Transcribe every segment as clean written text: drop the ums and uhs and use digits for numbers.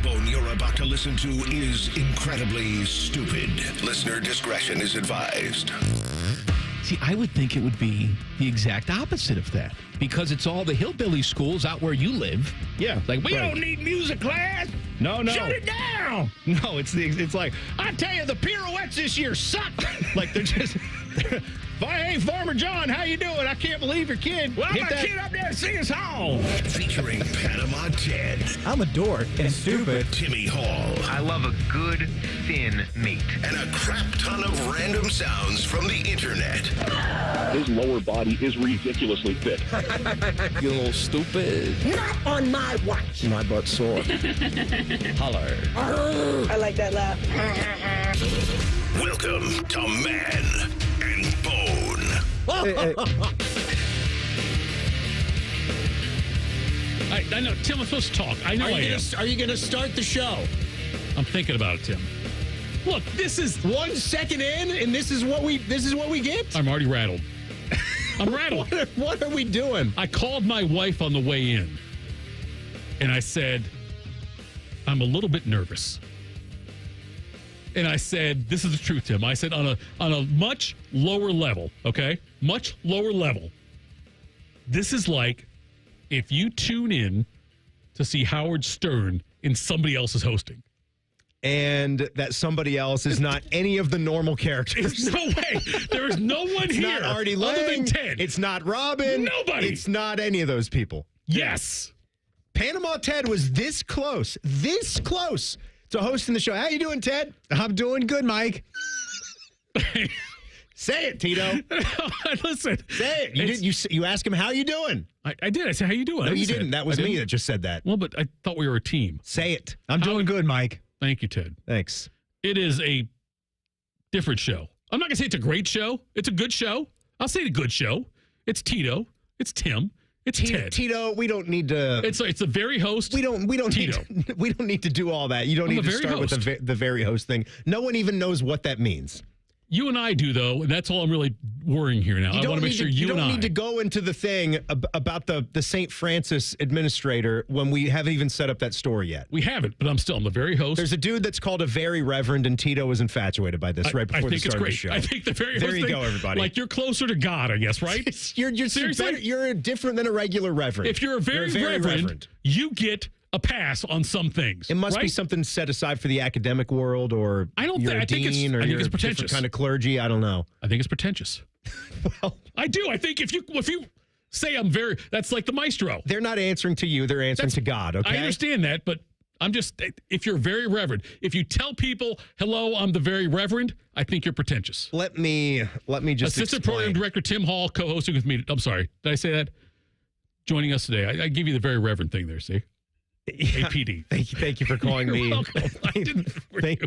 microphone you're about to listen to is incredibly stupid. Listener discretion is advised. See, I would think it would be the exact opposite of that because it's all the hillbilly schools out where you live. Yeah. Like, we don't need music class. No. Shut it down. No, it's like, I tell you, the pirouettes this year suck. Like, they're just... Hey, Farmer John, how you doing? I can't believe your kid. Well, hit my that kid up there to sing us home. Featuring Panama Ted, I'm a dork and stupid. Timmy Hall, I love a good, thin meat. and a crap ton of random sounds from the internet. His lower body is ridiculously thick. You're a little stupid. Not on my watch. My butt's sore. Holler. I like that laugh. Welcome to Man and Bone. I know, Tim, I'm supposed to talk. I know I am. Are you going to start the show? I'm thinking about it, Tim. Look, this is... 1 second in, and this is what we get? I'm already rattled. I'm rattled. What are we doing? I called my wife on the way in, and I said, I'm a little bit nervous. And I said, this is the truth, Tim. I said, on a much lower level, okay? Much lower level. This is like if you tune in to see Howard Stern and somebody else is hosting. And that somebody else is not any of the normal characters. There's no way. There is no one It's here not Artie other Lang. than Ted. It's not Robin. Nobody. It's not any of those people. Yes. Panama Ted was this close to hosting the show. How you doing, Ted? I'm doing good, Mike. Say it, Tito. Listen. Say it. You asked him, how you doing? I did. I said, how you doing? No, you didn't. That was me that just said that. Well, but I thought we were a team. Say it. I'm doing good, Mike. Thank you, Ted. Thanks. It is a different show. I'm not going to say it's a great show. It's a good show. I'll say it's a good show. It's Tito. It's Tim. It's Ted. Tito, we don't need to. It's the very host. We don't Tito. We don't need to do all that. You don't need to start with the very host thing. No one even knows what that means. You and I do, though, and that's all I'm really worrying here now. I want to make sure you and I... You don't need to go into the thing about the St. Francis administrator when we haven't even set up that story yet. We haven't, but I'm the very host. There's a dude that's called a very reverend, and Tito was infatuated by this right before the start of the show. I think the very host There you thing, go, everybody. Like, you're closer to God, I guess, right? You're Seriously? you're different than a regular reverend. If you're a very reverend, you get a pass on some things. It must be something set aside for the academic world, or I don't you're think. a dean, or you're it's a different pretentious. kind of clergy. I don't know. I think it's pretentious. Well, I do. I think if you say I'm very, that's like the maestro. They're not answering to you; they're answering to God. Okay, I understand that, but I'm just, if you're very reverend, if you tell people, "Hello, I'm the very reverend," I think you're pretentious. Let me just Assistant explain. Program Director Tim Hall, co-hosting with me. I'm sorry, did I say that? Joining us today, I give you the very reverend thing there. See. Yeah. APD. Thank you for calling me.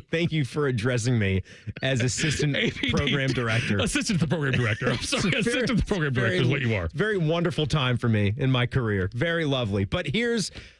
Thank you for addressing me as assistant program director. Assistant to the program director. I'm sorry. Assistant to the program director is what you are. Very wonderful time for me in my career. Very lovely. But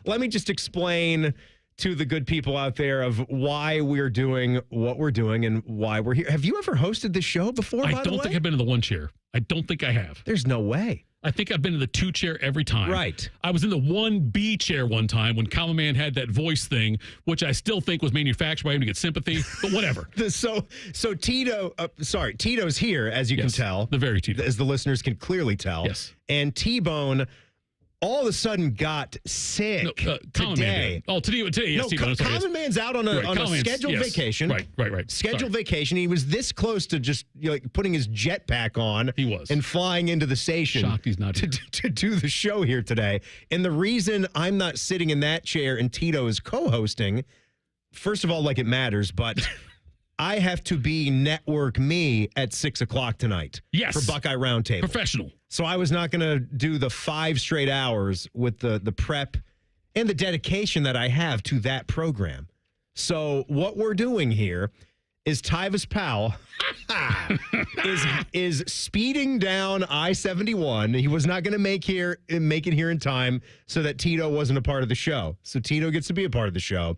let me just explain to the good people out there of why we're doing what we're doing and why we're here. Have you ever hosted this show before, I by the don't way? think I've been in the one chair. I don't think I have. There's no way. I think I've been in the 2 chair every time. Right. I was in the 1B chair one time when Common Man had that voice thing, which I still think was manufactured by him to get sympathy, but whatever. So Tito's here, as you can tell. The very Tito. As the listeners can clearly tell. Yes. And T-Bone all of a sudden got sick Common today. Man. Oh, today, yes, No, T-Bone. Common Man's out on a scheduled vacation. Right. Scheduled vacation. He was this close to just putting his jetpack on. He was. And flying into the station. Shocked he's not here. To do the show here today. And the reason I'm not sitting in that chair and Tito is co-hosting, first of all, like it matters, but I have to be network me at 6 o'clock tonight. Yes. For Buckeye Round Table. Professional. So I was not going to do the 5 straight hours with the prep and the dedication that I have to that program. So what we're doing here is Tyvis Powell is speeding down I-71. He was not going to make it here in time so that Tito wasn't a part of the show. So Tito gets to be a part of the show.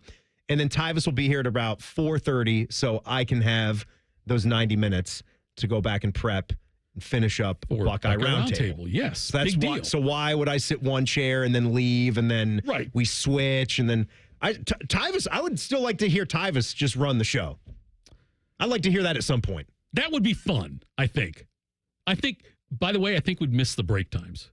And then Tyvis will be here at about 4:30 so I can have those 90 minutes to go back and prep and finish up Or Buckeye Round Table. Yes. So that's big why. deal. So why would I sit one chair and then leave and then we switch and then Tyvis? I would still like to hear Tyvis just run the show. I'd like to hear that at some point. That would be fun, I think. By the way, I think we'd miss the break times.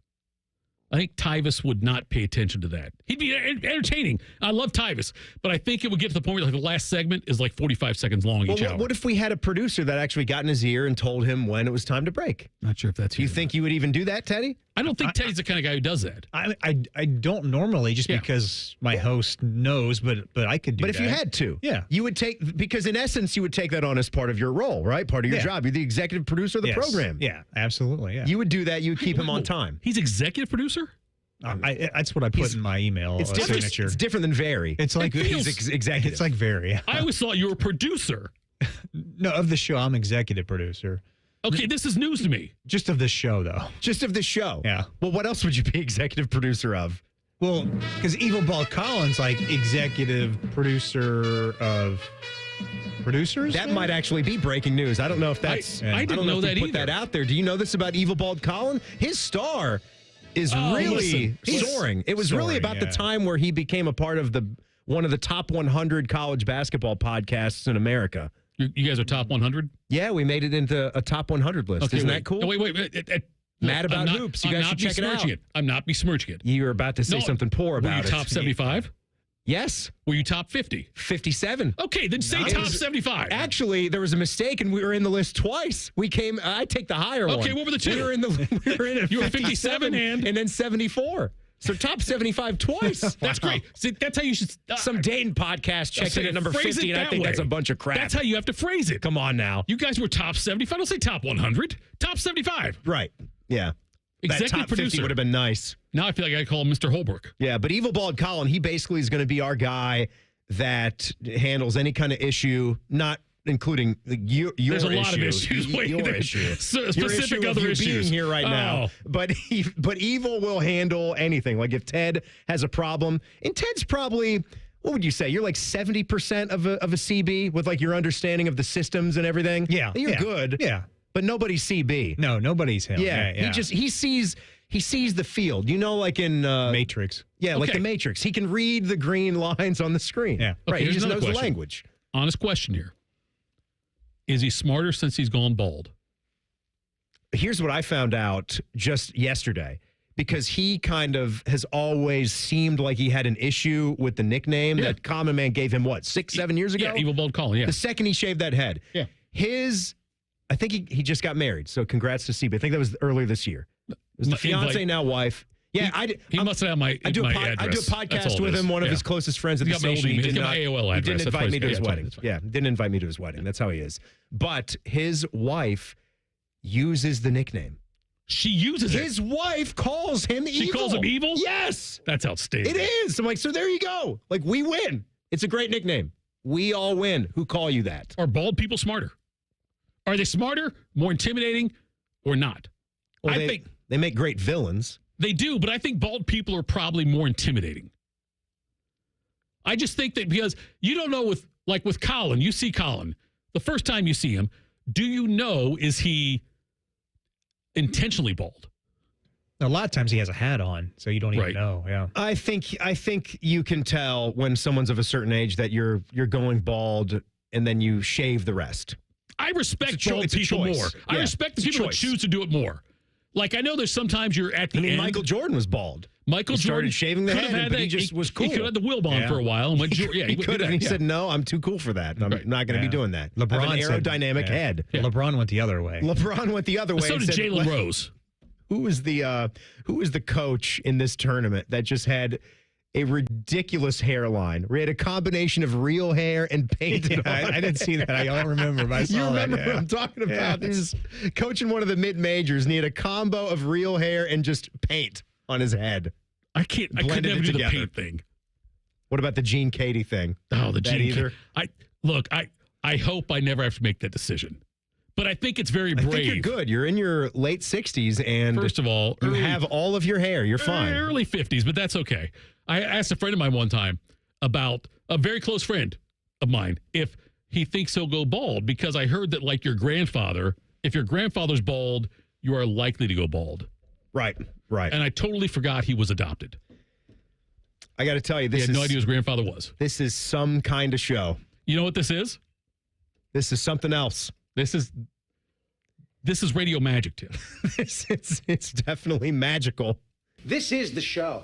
I think Tyvis would not pay attention to that. He'd be entertaining. I love Tyvis, but I think it would get to the point where like the last segment is like 45 seconds long each hour. What if we had a producer that actually got in his ear and told him when it was time to break? Not sure if that's you think you would even do that, Teddy? I don't think Teddy's the kind of guy who does that. I don't normally just because my host knows, but I could do that. But if you had to, yeah, you would take, because in essence, you would take that on as part of your role, right? Part of your job. You're the executive producer of the program. Yeah, absolutely. Yeah. You would do that. You would keep him on time. He's executive producer? That's what I put in my email signature. It's different than very. It's like he's executive. It's like very. I always thought you were a producer. No, of the show, I'm executive producer. Okay, this is news to me. Just of this show, though. Just of this show. Yeah. Well, what else would you be executive producer of? Well, because Evil Bald Colin's like executive producer of producers. That might actually be breaking news. I don't know if that's. I didn't know that either. Put either. that out there. Do you know this about Evil Bald Colin? His star is really soaring. It was really about the time where he became a part of one of the top 100 college basketball podcasts in America. You guys are top 100? Yeah, we made it into a top 100 list. Okay, Isn't that cool? No, wait. Mad about hoops. You guys should check it out. I'm not besmirching it. You're about to say something poor about it. Were you top 75? Yes. Were you top 50? 57. Okay, then say top 75. Actually, there was a mistake, and we were in the list twice. I take the higher one. Okay, what were the two? We were in You were 57 and then 74. So top 75 twice. That's great. See, that's how you should. Some Dayton podcast checked in at number 50, and I think that's a bunch of crap. That's how you have to phrase it. Come on now. You guys were top 75. Don't say top 100. Top 75. Right. Yeah. Executive that top producer 50 would have been nice. Now I feel like I call him Mr. Holbrook. Yeah, but Evil Bald Colin, he basically is going to be our guy that handles any kind of issue, not including your There's issue. A lot of issues. Your issue. Specific other issues. Being here right now. But Evil will handle anything. Like if Ted has a problem, and Ted's probably, what would you say? You're like 70% of a CB with like your understanding of the systems and everything. Yeah. You're good. Yeah. But nobody's CB. No, nobody's him. Yeah. He sees the field. You know, like in Matrix. Yeah, like the Matrix. He can read the green lines on the screen. Yeah. Right. Okay, He just knows question. the language. Honest question here. Is he smarter since he's gone bald? Here's what I found out just yesterday, because he kind of has always seemed like he had an issue with the nickname that Common Man gave him, 6-7 years ago? Yeah, Evil Bald Colin, yeah. The second he shaved that head. Yeah. I think he just got married, so congrats to CB. I think that was earlier this year. It was the fiance, now wife. Yeah, he must have my I do a address. podcast with him, one of his closest friends at the station. He didn't invite me to his wedding. Yeah, didn't invite me to his wedding. That's how he is. But his wife uses the nickname. She uses it. His wife calls him evil. She calls him evil? Yes. That's outstanding. It is. I'm like, so there you go. Like, we win. It's a great nickname. We all win. Who call you that? Are bald people smarter? Are they smarter, more intimidating, or not? Well, I think they make great villains. They do, but I think bald people are probably more intimidating. I just think that because you don't know with Colin, you see Colin, the first time you see him, do you know, is he intentionally bald? A lot of times he has a hat on, so you don't even know. Yeah. I think you can tell when someone's of a certain age that you're going bald and then you shave the rest. I respect bald people more. I respect the people that choose to do it more. Like, I know there's sometimes you're at the end. Michael Jordan was bald. Michael Jordan started shaving the head, but he just was cool. He could have had the Wilbon on for a while. And went, he could have. He said, no, I'm too cool for that. I'm not going to be doing that. LeBron I have an aerodynamic head. Yeah. LeBron went the other way. LeBron went the other way. So did Jalen Rose. Who was the coach in this tournament that just had a ridiculous hairline? We had a combination of real hair and painted on. I didn't see that. I don't remember. But I saw you remember that, what I'm talking about? He was coaching one of the mid-majors, and he had a combo of real hair and just paint on his head. I could never do the paint thing. What about the Gene Katie thing? Oh, the Gene Katie. I hope I never have to make that decision. But I think it's very brave. I think you're good. You're in your late 60s, and first of all, you have all of your hair. You're fine. Early 50s, but that's okay. I asked a friend of mine one time about a very close friend of mine if he thinks he'll go bald, because I heard that, like your grandfather, if your grandfather's bald, you are likely to go bald. Right. And I totally forgot he was adopted. I got to tell you, He had no idea who his grandfather was. This is some kind of show. You know what this is? This is something else. This is radio magic, Tim. It's definitely magical. This is the show,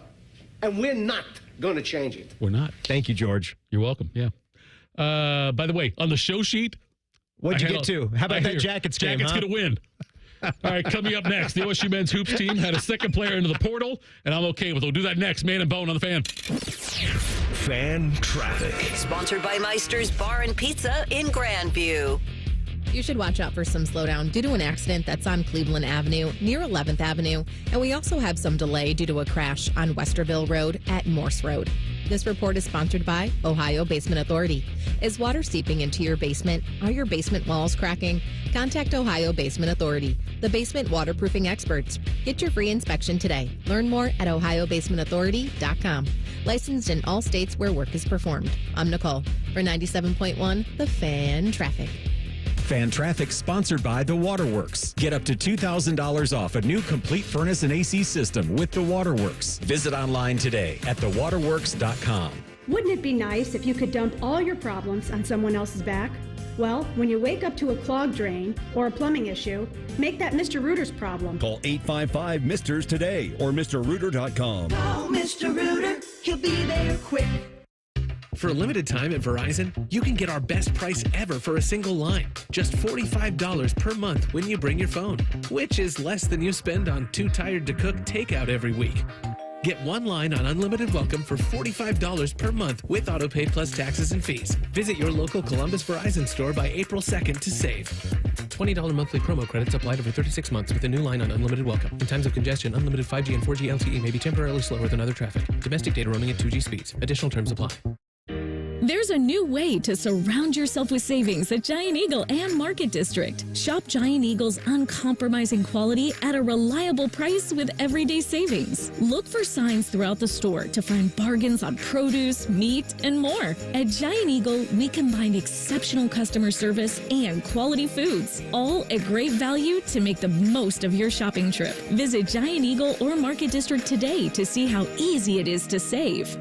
and we're not going to change it. We're not. Thank you, George. You're welcome. Yeah. By the way, on the show sheet, what'd you get to? How about that Jackets game? Jackets going to win. All right, coming up next, the OSU men's hoops team had a second player into the portal, and I'm okay with it. We'll do that next. Man and Bone on the Fan. Fan traffic. Sponsored by Meister's Bar and Pizza in Grandview. You should watch out for some slowdown due to an accident that's on Cleveland Avenue near 11th Avenue. And we also have some delay due to a crash on Westerville Road at Morse Road. This report is sponsored by Ohio Basement Authority. Is water seeping into your basement? Are your basement walls cracking? Contact Ohio Basement Authority, the basement waterproofing experts. Get your free inspection today. Learn more at ohiobasementauthority.com. Licensed in all states where work is performed. I'm Nicole for 97.1 The Fan Traffic. Fan Traffic sponsored by The Waterworks. Get up to $2,000 off a new complete furnace and AC system with The Waterworks. Visit online today at thewaterworks.com. Wouldn't it be nice if you could dump all your problems on someone else's back? Well, when you wake up to a clogged drain or a plumbing issue, make that Mr. Rooter's problem. Call 855-MISTERS today or MrRooter.com. Call Mr. Rooter. He'll be there quick. For a limited time at Verizon, you can get our best price ever for a single line. Just $45 per month when you bring your phone, which is less than you spend on Too Tired to Cook takeout every week. Get one line on unlimited welcome for $45 per month with autopay plus taxes and fees. Visit your local Columbus Verizon store by April 2nd to save. $20 monthly promo credits applied over 36 months with a new line on unlimited welcome. In times of congestion, unlimited 5G and 4G LTE may be temporarily slower than other traffic. Domestic data roaming at 2G speeds. Additional terms apply. There's a new way to surround yourself with savings at Giant Eagle and Market District. Shop Giant Eagle's uncompromising quality at a reliable price with everyday savings. Look for signs throughout the store to find bargains on produce, meat, and more. At Giant Eagle, we combine exceptional customer service and quality foods, all at great value to make the most of your shopping trip. Visit Giant Eagle or Market District today to see how easy it is to save.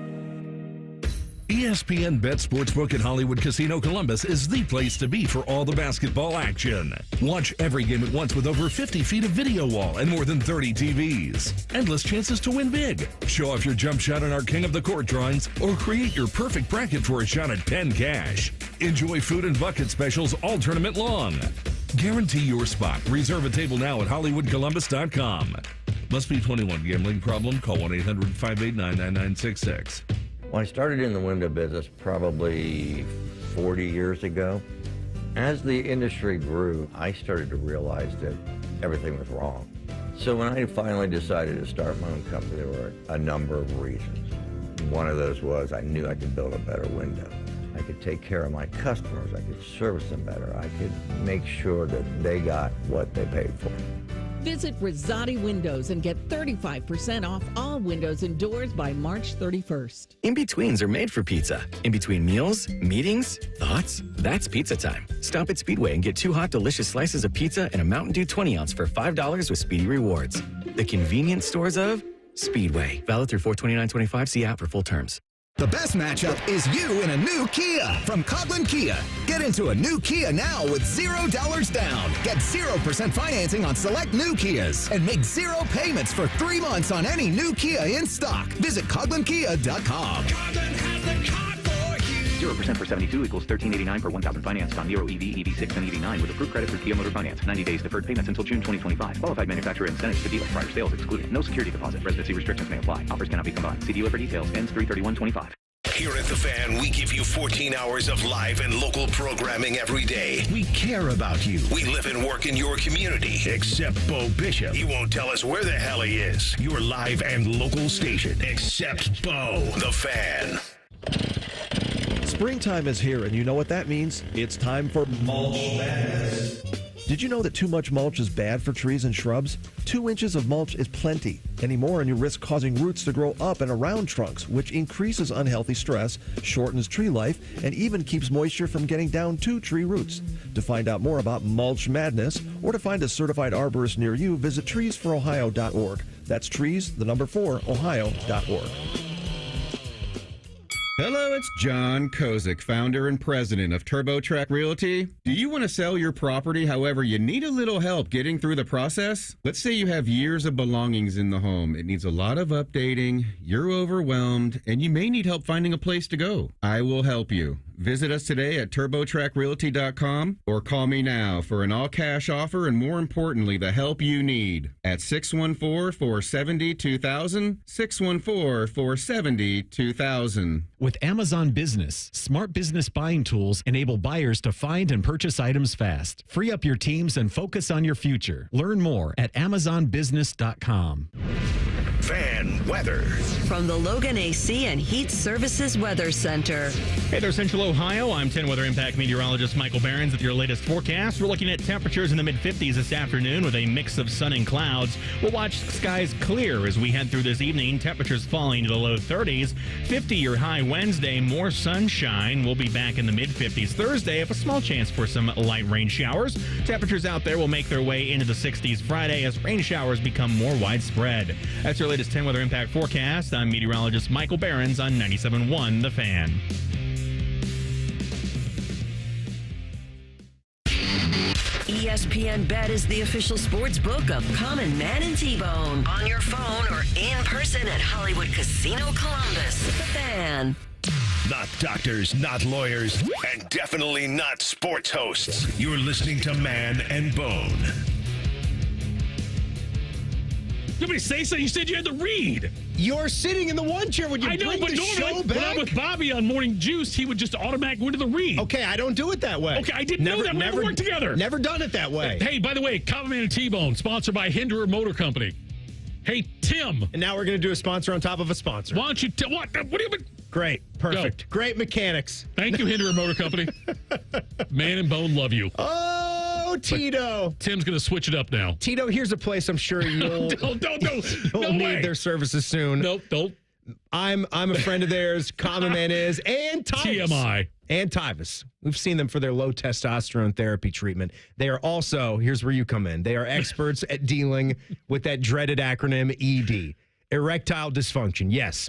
ESPN Bet Sportsbook at Hollywood Casino Columbus is the place to be for all the basketball action. Watch every game at once with over 50 feet of video wall and more than 30 TVs. Endless chances to win big. Show off your jump shot on our King of the Court drawings or create your perfect bracket for a shot at Penn Cash. Enjoy food and bucket specials all tournament long. Guarantee your spot. Reserve a table now at HollywoodColumbus.com. Must be 21. Gambling problem? Call 1-800-589-9966. When I started in the window business probably 40 years ago, as the industry grew, I started to realize that everything was wrong. So when I finally decided to start my own company, there were a number of reasons. One of those was I knew I could build a better window. I could take care of my customers. I could service them better. I could make sure that they got what they paid for. Visit Rosati Windows and get 35% off all windows and doors by March 31st. In-betweens are made for pizza. In between meals, meetings, thoughts, that's pizza time. Stop at Speedway and get 2 hot, delicious slices of pizza and a Mountain Dew 20-ounce for $5 with Speedy Rewards. The convenience stores of Speedway. Valid through 4/29/25. See app for full terms. The best matchup is you in a new Kia from Coughlin Kia. Get into a new Kia now with $0 down. Get 0% financing on select new Kias and make 0 payments for 3 months on any new Kia in stock. Visit CoughlinKia.com. 0% for 72 equals $13.89 per 1,000 financed on Nero EV, EV6, and EV9 with approved credit through Kia Motor Finance. 90 days deferred payments until June 2025. Qualified manufacturer incentives to dealer. Prior sales excluded. No security deposit. Residency restrictions may apply. Offers cannot be combined. See dealer for details. Ends 3/31/25. Here at The Fan, we give you 14 hours of live and local programming every day. We care about you. We live and work in your community, except Bo Bishop. He won't tell us where the hell he is. Your live and local station, except Bo. The Fan. Springtime is here, and you know what that means. It's time for Mulch Madness. Did you know that too much mulch is bad for trees and shrubs? 2 inches of mulch is plenty. Any more and you risk causing roots to grow up and around trunks, which increases unhealthy stress, shortens tree life, and even keeps moisture from getting down to tree roots. To find out more about mulch madness or to find a certified arborist near you, visit treesforohio.org. That's trees4ohio.org. Hello, it's John Kozik, founder and president of TurboTrack Realty. Do you want to sell your property, however, you need a little help getting through the process? Let's say you have years of belongings in the home. It needs a lot of updating, you're overwhelmed, and you may need help finding a place to go. I will help you. Visit us today at TurboTrackRealty.com or call me now for an all-cash offer and, more importantly, the help you need at 614-470-2000, 614-470-2000. With Amazon Business, smart business buying tools enable buyers to find and purchase items fast. Free up your teams and focus on your future. Learn more at AmazonBusiness.com. Fan weather. From the Logan AC and Heat Services Weather Center. Hey there, Central Ohio. I'm 10 Weather Impact meteorologist Michael Behrens with your latest forecast. We're looking at temperatures in the mid-50s this afternoon with a mix of sun and clouds. We'll watch skies clear as we head through this evening. Temperatures falling to the low 30s. 50-year high Wednesday, more sunshine. We'll be back in the mid-50s Thursday, with a small chance for some light rain showers. Temperatures out there will make their way into the 60s Friday as rain showers become more widespread. That's your latest 10 Weather Impact forecast. I'm meteorologist Michael Behrens on 97.1 The Fan. ESPN Bet is the official sports book of Common Man and T-Bone. On your phone or in person at Hollywood Casino Columbus. The Fan. Not doctors, not lawyers, and definitely not sports hosts. You're listening to Man and Bone. You want me to say so? You said you had to read. You're sitting in the one chair when you bring the show back. When I'm with Bobby on Morning Juice, he would just automatically go into the read. Okay, I don't do it that way. Okay, I didn't know that. We never worked together. Never done it that way. Hey, by the way, Common Man and T-Bone, sponsored by Hinderer Motor Company. Hey, Tim. And now we're going to do a sponsor on top of a sponsor. Why don't you what do you mean? Great. Perfect. Go. Great mechanics. Thank you, Hinderer Motor Company. Man and Bone love you. Oh, Tito. But Tim's going to switch it up now. Tito, here's a place I'm sure you'll need their services soon. Nope, don't. I'm a friend of theirs. Common Man is. And Tyvis. TMI. And Tyvis. We've seen them for their low testosterone therapy treatment. They are also, here's where you come in, they are experts at dealing with that dreaded acronym ED. Erectile dysfunction. Yes.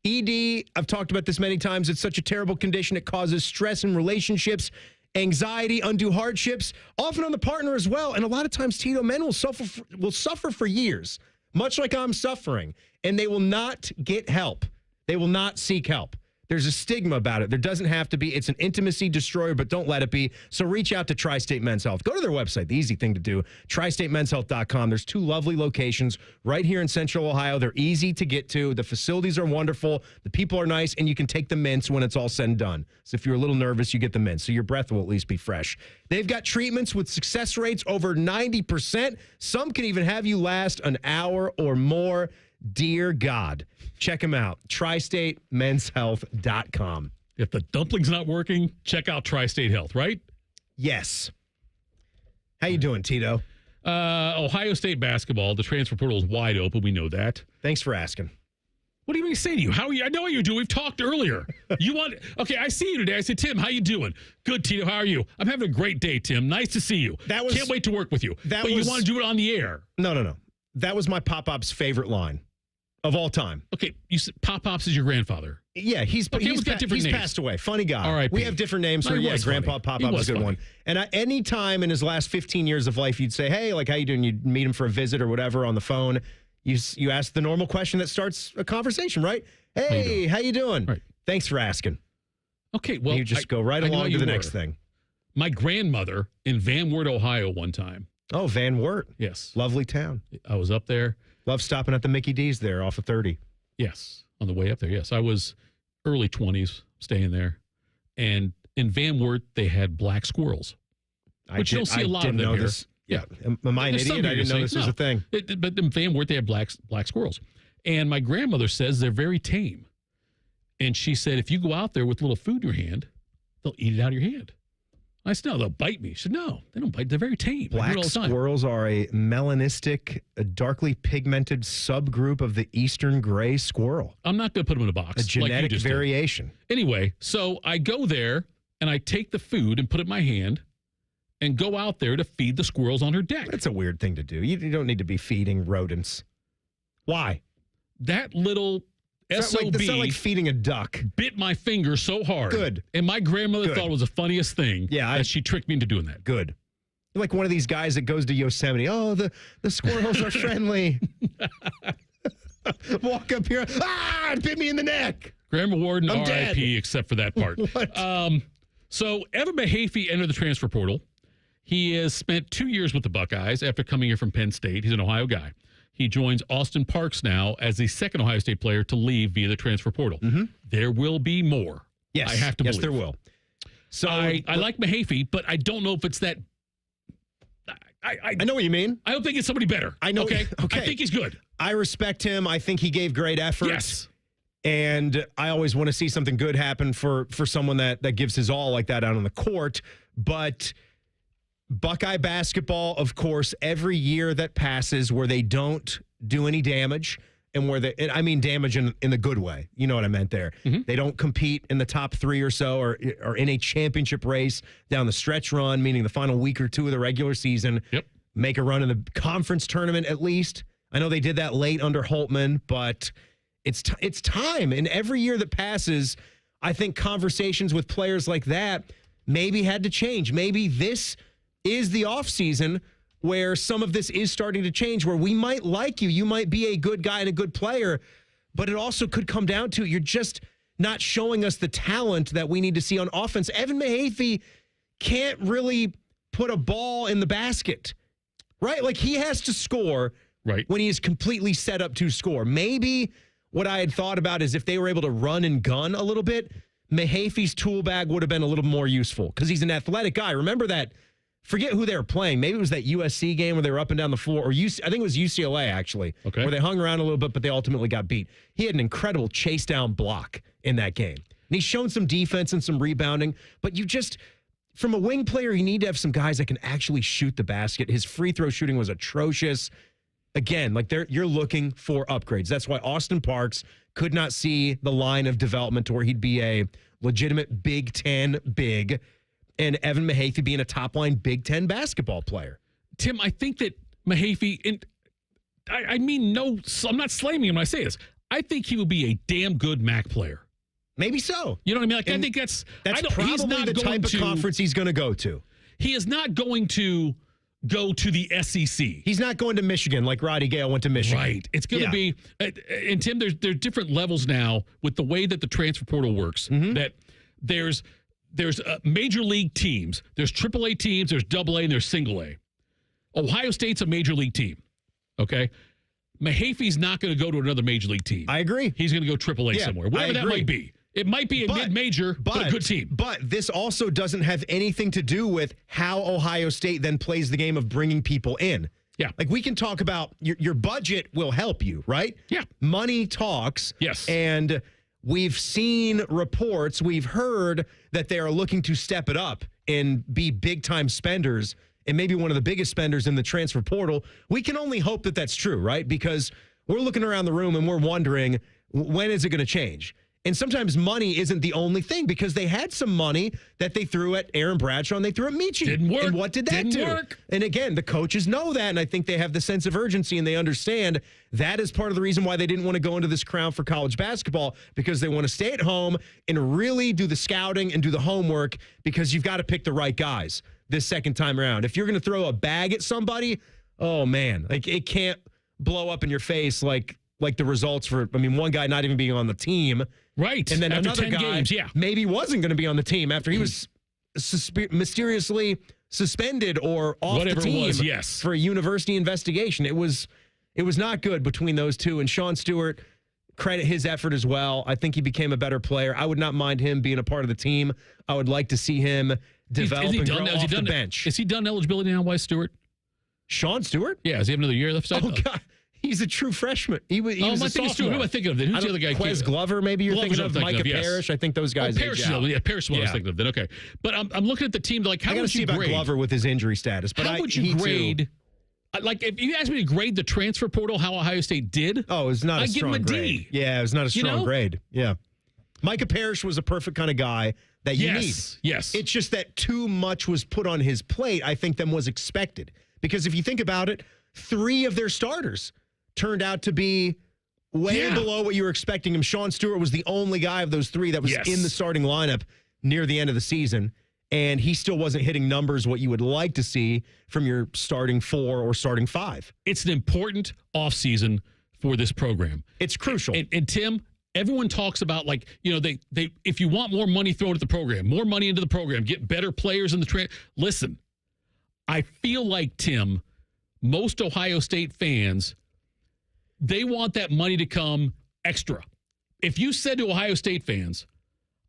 ED, I've talked about this many times. It's such a terrible condition. It causes stress in relationships, anxiety, undue hardships, often on the partner as well. And a lot of times, Tito, men will suffer for years, much like I'm suffering, and they will not get help. They will not seek help. There's a stigma about it. There doesn't have to be. It's an intimacy destroyer, but don't let it be. So reach out to Tri-State Men's Health. Go to their website, the easy thing to do, tristatemenshealth.com. There's 2 lovely locations right here in Central Ohio. They're easy to get to. The facilities are wonderful. The people are nice, and you can take the mints when it's all said and done. So if you're a little nervous, you get the mints, so your breath will at least be fresh. They've got treatments with success rates over 90%. Some can even have you last an hour or more. Dear God, check them out. TriStateMen'sHealth.com. If the dumpling's not working, check out Tri-State Health, right? Yes. How you doing, Tito? Ohio State basketball, the transfer portal is wide open. We know that. Thanks for asking. What do you mean say to you? How are you? I know how you do. We've talked earlier. Okay, I see you today. I said, Tim, how you doing? Good, Tito. How are you? I'm having a great day, Tim. Nice to see you. Can't wait to work with you. But you want to do it on the air. No. That was my Pop-Pop's favorite line of all time. Okay, you said Pop-Pop's is your grandfather. Yeah, he's passed away. Funny guy. All right, we have different names. So yeah, Grandpa Pop-Pop is a good one. And any time in his last 15 years of life, you'd say, hey, like, how you doing? You'd meet him for a visit or whatever on the phone. You ask the normal question that starts a conversation, right? Hey, how you doing? Right. Thanks for asking. Okay, well, and you just go right along to the next thing. My grandmother in Van Wert, Ohio, one time. Oh, Van Wert. Yes. Lovely town. I was up there. Love stopping at the Mickey D's there off of 30. Yes. On the way up there. Yes. I was early 20s staying there. And in Van Wert, they had black squirrels. Which you don't see a lot of them here. This. Yeah. Am I an idiot? I didn't know this was a thing. But in Van Wert, they had black squirrels. And my grandmother says they're very tame. And she said, if you go out there with a little food in your hand, they'll eat it out of your hand. I said, no, they'll bite me. She said, no, they don't bite. They're very tame. Black squirrels are a melanistic, darkly pigmented subgroup of the eastern gray squirrel. I'm not going to put them in a box. A genetic variation. Anyway, so I go there and I take the food and put it in my hand and go out there to feed the squirrels on her deck. That's a weird thing to do. You don't need to be feeding rodents. Why? That little SOB. It's not like feeding a duck. Bit my finger so hard. Good. And my grandmother thought it was the funniest thing. Yeah. That she tricked me into doing that. Good. You're like one of these guys that goes to Yosemite. Oh, the squirrels are friendly. Walk up here. Ah, it bit me in the neck. Grandma Warden, I'm R.I.P., dead. except for that part. What? So Evan Mahaffey entered the transfer portal. He has spent 2 years with the Buckeyes after coming here from Penn State. He's an Ohio guy. He joins Austin Parks now as the second Ohio State player to leave via the transfer portal. Mm-hmm. There will be more. Yes. I have to believe. Yes, there will. So I like Mahaffey, but I don't know if it's that. I know what you mean. I don't think it's somebody better. I know. Okay. Okay. I think he's good. I respect him. I think he gave great effort. Yes. And I always want to see something good happen for someone that gives his all like that out on the court. But Buckeye basketball, of course, every year that passes where they don't do any damage and and I mean damage in the good way. You know what I meant there. Mm-hmm. They don't compete in the top 3 or so or in a championship race down the stretch run, meaning the final week or two of the regular season. Yep. Make a run in the conference tournament at least. I know they did that late under Holtman, but it's time. And every year that passes, I think conversations with players like that maybe had to change. Maybe this is the offseason where some of this is starting to change, where we might like you. You might be a good guy and a good player, but it also could come down to you're just not showing us the talent that we need to see on offense. Evan Mahaffey can't really put a ball in the basket, right? Like he has to score when he is completely set up to score. Maybe what I had thought about is if they were able to run and gun a little bit, Mahaffey's tool bag would have been a little more useful because he's an athletic guy. Remember that. Forget who they were playing. Maybe it was that USC game where they were up and down the floor, or I think it was UCLA, actually, where they hung around a little bit, but they ultimately got beat. He had an incredible chase down block in that game. And he's shown some defense and some rebounding, but you just, from a wing player, you need to have some guys that can actually shoot the basket. His free throw shooting was atrocious. Again, like you're looking for upgrades. That's why Austin Parks could not see the line of development to where he'd be a legitimate Big Ten big, and Evan Mahaffey being a top-line Big Ten basketball player. Tim, I think that Mahaffey, and I mean no, I'm not slamming him when I say this. I think he will be a damn good MAC player. Maybe so. You know what I mean? Like, I think that's probably the type of conference he's going to go to. He is not going to go to the SEC. He's not going to Michigan like Roddy Gale went to Michigan. Right. It's going to be, and Tim, there's different levels now with the way that the transfer portal works, that there's major league teams, there's AAA teams, there's AA, and there's single A. Ohio State's a major league team, okay? Mahaffey's not going to go to another major league team. I agree. He's going to go AAA somewhere, whatever that might be. It might be a mid-major, but a good team. But this also doesn't have anything to do with how Ohio State then plays the game of bringing people in. Yeah. Like we can talk about your budget will help you, right? Yeah. Money talks. Yes. And we've seen reports, we've heard that they are looking to step it up and be big-time spenders and maybe one of the biggest spenders in the transfer portal. We can only hope that that's true, right? Because we're looking around the room and we're wondering, when is it going to change? And sometimes money isn't the only thing because they had some money that they threw at Aaron Bradshaw and they threw at Michi. Didn't work. And what did that do? Didn't work. And again, the coaches know that, and I think they have the sense of urgency and they understand that is part of the reason why they didn't want to go into this crown for college basketball, because they want to stay at home and really do the scouting and do the homework, because you've got to pick the right guys this second time around. If you're going to throw a bag at somebody, oh man, like it can't blow up in your face like the results for, I mean, one guy not even being on the team. Right. And then after another 10 guy games, maybe wasn't going to be on the team after he was mysteriously suspended or off whatever the team it was, yes, for a university investigation. It was not good between those two. And Sean Stewart, credit his effort as well. I think he became a better player. I would not mind him being a part of the team. I would like to see him develop and grow off the bench. Is he done eligibility now, Wise Stewart? Sean Stewart? Yeah. Does he have another year left? Oh, God. He's a true freshman. He was I a think it's true. Who am I thinking of then? Who's the other guy? Quez Glover, maybe you're thinking of. Micah Parrish. I think those guys. Parrish is Parrish what I was thinking of then. Okay. But I'm looking at the team, like, how I would see you about grade Glover with his injury status? But how would you grade? Like, if you asked me to grade the transfer portal, how Ohio State did, oh, it's not a strong grade. D. Yeah, it was not a strong grade. Yeah. Micah Parrish was a perfect kind of guy that you need. Yes. It's just that too much was put on his plate, I think, than was expected. Because if you think about it, 3 of their starters turned out to be way below what you were expecting him. Sean Stewart was the only guy of those 3 that was in the starting lineup near the end of the season. And he still wasn't hitting numbers what you would like to see from your starting 4 or starting 5. It's an important offseason for this program. It's crucial. And Tim, everyone talks about, like, they if you want more money thrown at the program, more money into the program, get better players in the listen, I feel like, Tim, most Ohio State fans, they want that money to come extra. If you said to Ohio State fans,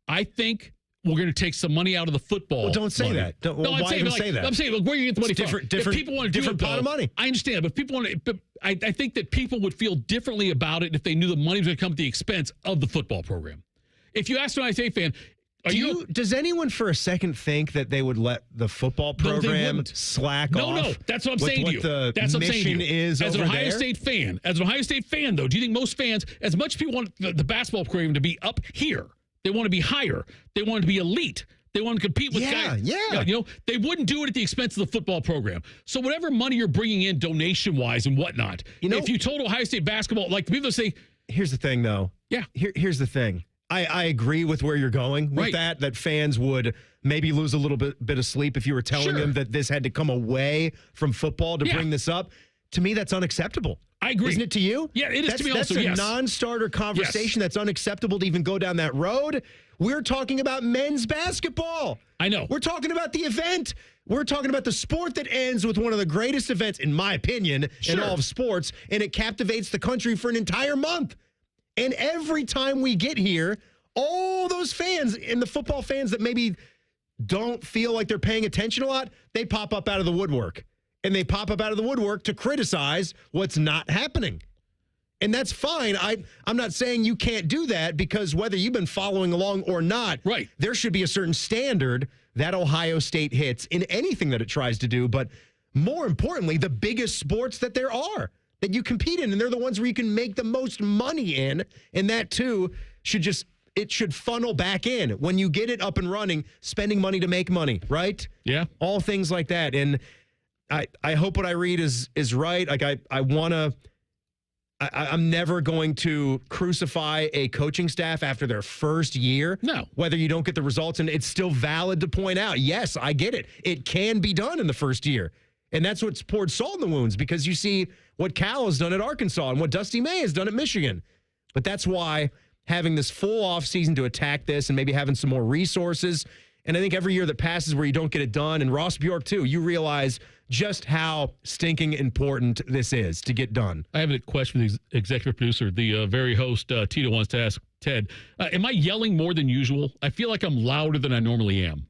I think we're going to take some money out of the football. Well, don't say money. that. Don't, no, why even say that? I'm saying, look, where are you get the money from? If people want to do different pot of money. I understand, but people want to. But I think that people would feel differently about it if they knew the money was going to come at the expense of the football program. If you ask an Ohio State fan, does anyone for a second think that they would let the football program slack off? No, that's what I'm saying to you. That's what I'm saying to you. Is as an Ohio State fan, though, do you think most fans, as much as people want the basketball program to be up here, they want to be higher, they want to be elite, they want to compete with guys. Yeah. They wouldn't do it at the expense of the football program. So whatever money you're bringing in donation-wise and whatnot, if you told Ohio State basketball, like people say, here's the thing, though. Yeah. Here's the thing. I agree with where you're going with that fans would maybe lose a little bit of sleep if you were telling them that this had to come away from football to bring this up. To me, that's unacceptable. I agree. Isn't it to you? Yeah, it is to me also, That's a non-starter conversation. That's unacceptable to even go down that road. We're talking about men's basketball. I know. We're talking about the event. We're talking about the sport that ends with one of the greatest events, in my opinion, in all of sports, and it captivates the country for an entire month. And every time we get here, all those fans and the football fans that maybe don't feel like they're paying attention a lot, they pop up out of the woodwork. And they pop up out of the woodwork to criticize what's not happening. And that's fine. I'm not saying you can't do that, because whether you've been following along or not, there should be a certain standard that Ohio State hits in anything that it tries to do. But more importantly, the biggest sports that there are that you compete in, and they're the ones where you can make the most money in. And that too should funnel back in when you get it up and running, spending money to make money, right? Yeah. All things like that. And I hope what I read is right. Like I'm never going to crucify a coaching staff after their first year. No. Whether you don't get the results, and it's still valid to point out, yes, I get it. It can be done in the first year. And that's what's poured salt in the wounds, because you see what Cal has done at Arkansas and what Dusty May has done at Michigan. But that's why having this full offseason to attack this and maybe having some more resources. And I think every year that passes where you don't get it done, and Ross Bjork too, you realize just how stinking important this is to get done. I have a question for the executive producer. The very host, Tito, wants to ask Ted, am I yelling more than usual? I feel like I'm louder than I normally am.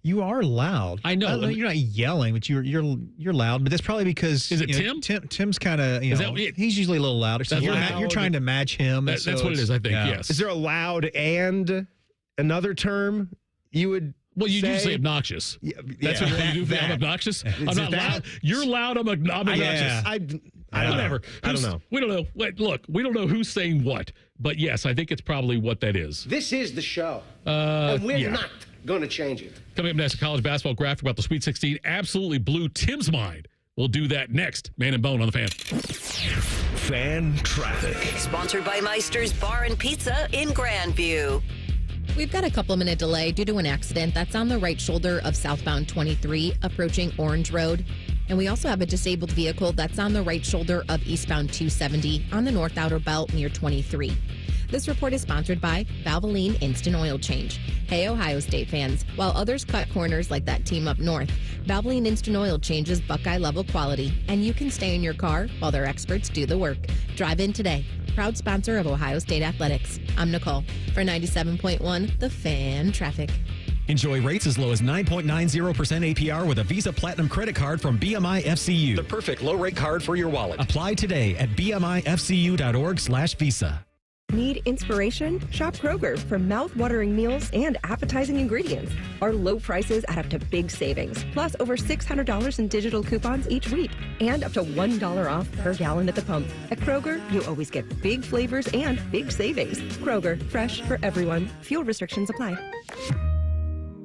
You are loud. I know. You're not yelling, but you're loud. But that's probably because is it Tim? Tim's kind of he's usually a little louder. So you're trying to match him. That's what it is. I think. Yeah. Yes. Is there a loud and another term you would? Well, you do say obnoxious. Yeah, that's what you do. I'm obnoxious. I'm not loud. You're loud. I'm obnoxious. Yeah. I don't know. I don't know. We don't know. Wait, look, we don't know who's saying what. But yes, I think it's probably what that is. This is the show. And we're not going to change it. Coming up next, a college basketball graphic about the Sweet 16 absolutely blew Tim's mind. We'll do that next. Man and Bone on the Fan. Fan Traffic. Sponsored by Meister's Bar and Pizza in Grandview. We've got a couple-minute delay due to an accident that's on the right shoulder of southbound 23 approaching Orange Road. And we also have a disabled vehicle that's on the right shoulder of eastbound 270 on the north outer belt near 23. This report is sponsored by Valvoline Instant Oil Change. Hey, Ohio State fans, while others cut corners like that team up north, Valvoline Instant Oil Change is Buckeye-level quality, and you can stay in your car while their experts do the work. Drive in today. Proud sponsor of Ohio State Athletics. I'm Nicole for 97.1 The Fan Traffic. Enjoy rates as low as 9.90% APR with a Visa Platinum credit card from BMI FCU. The perfect low-rate card for your wallet. Apply today at bmifcu.org/visa. Need inspiration? Shop Kroger for mouth-watering meals and appetizing ingredients. Our low prices add up to big savings, plus over $600 in digital coupons each week, and up to $1 off per gallon at the pump. At Kroger, you always get big flavors and big savings. Kroger, fresh for everyone. Fuel restrictions apply.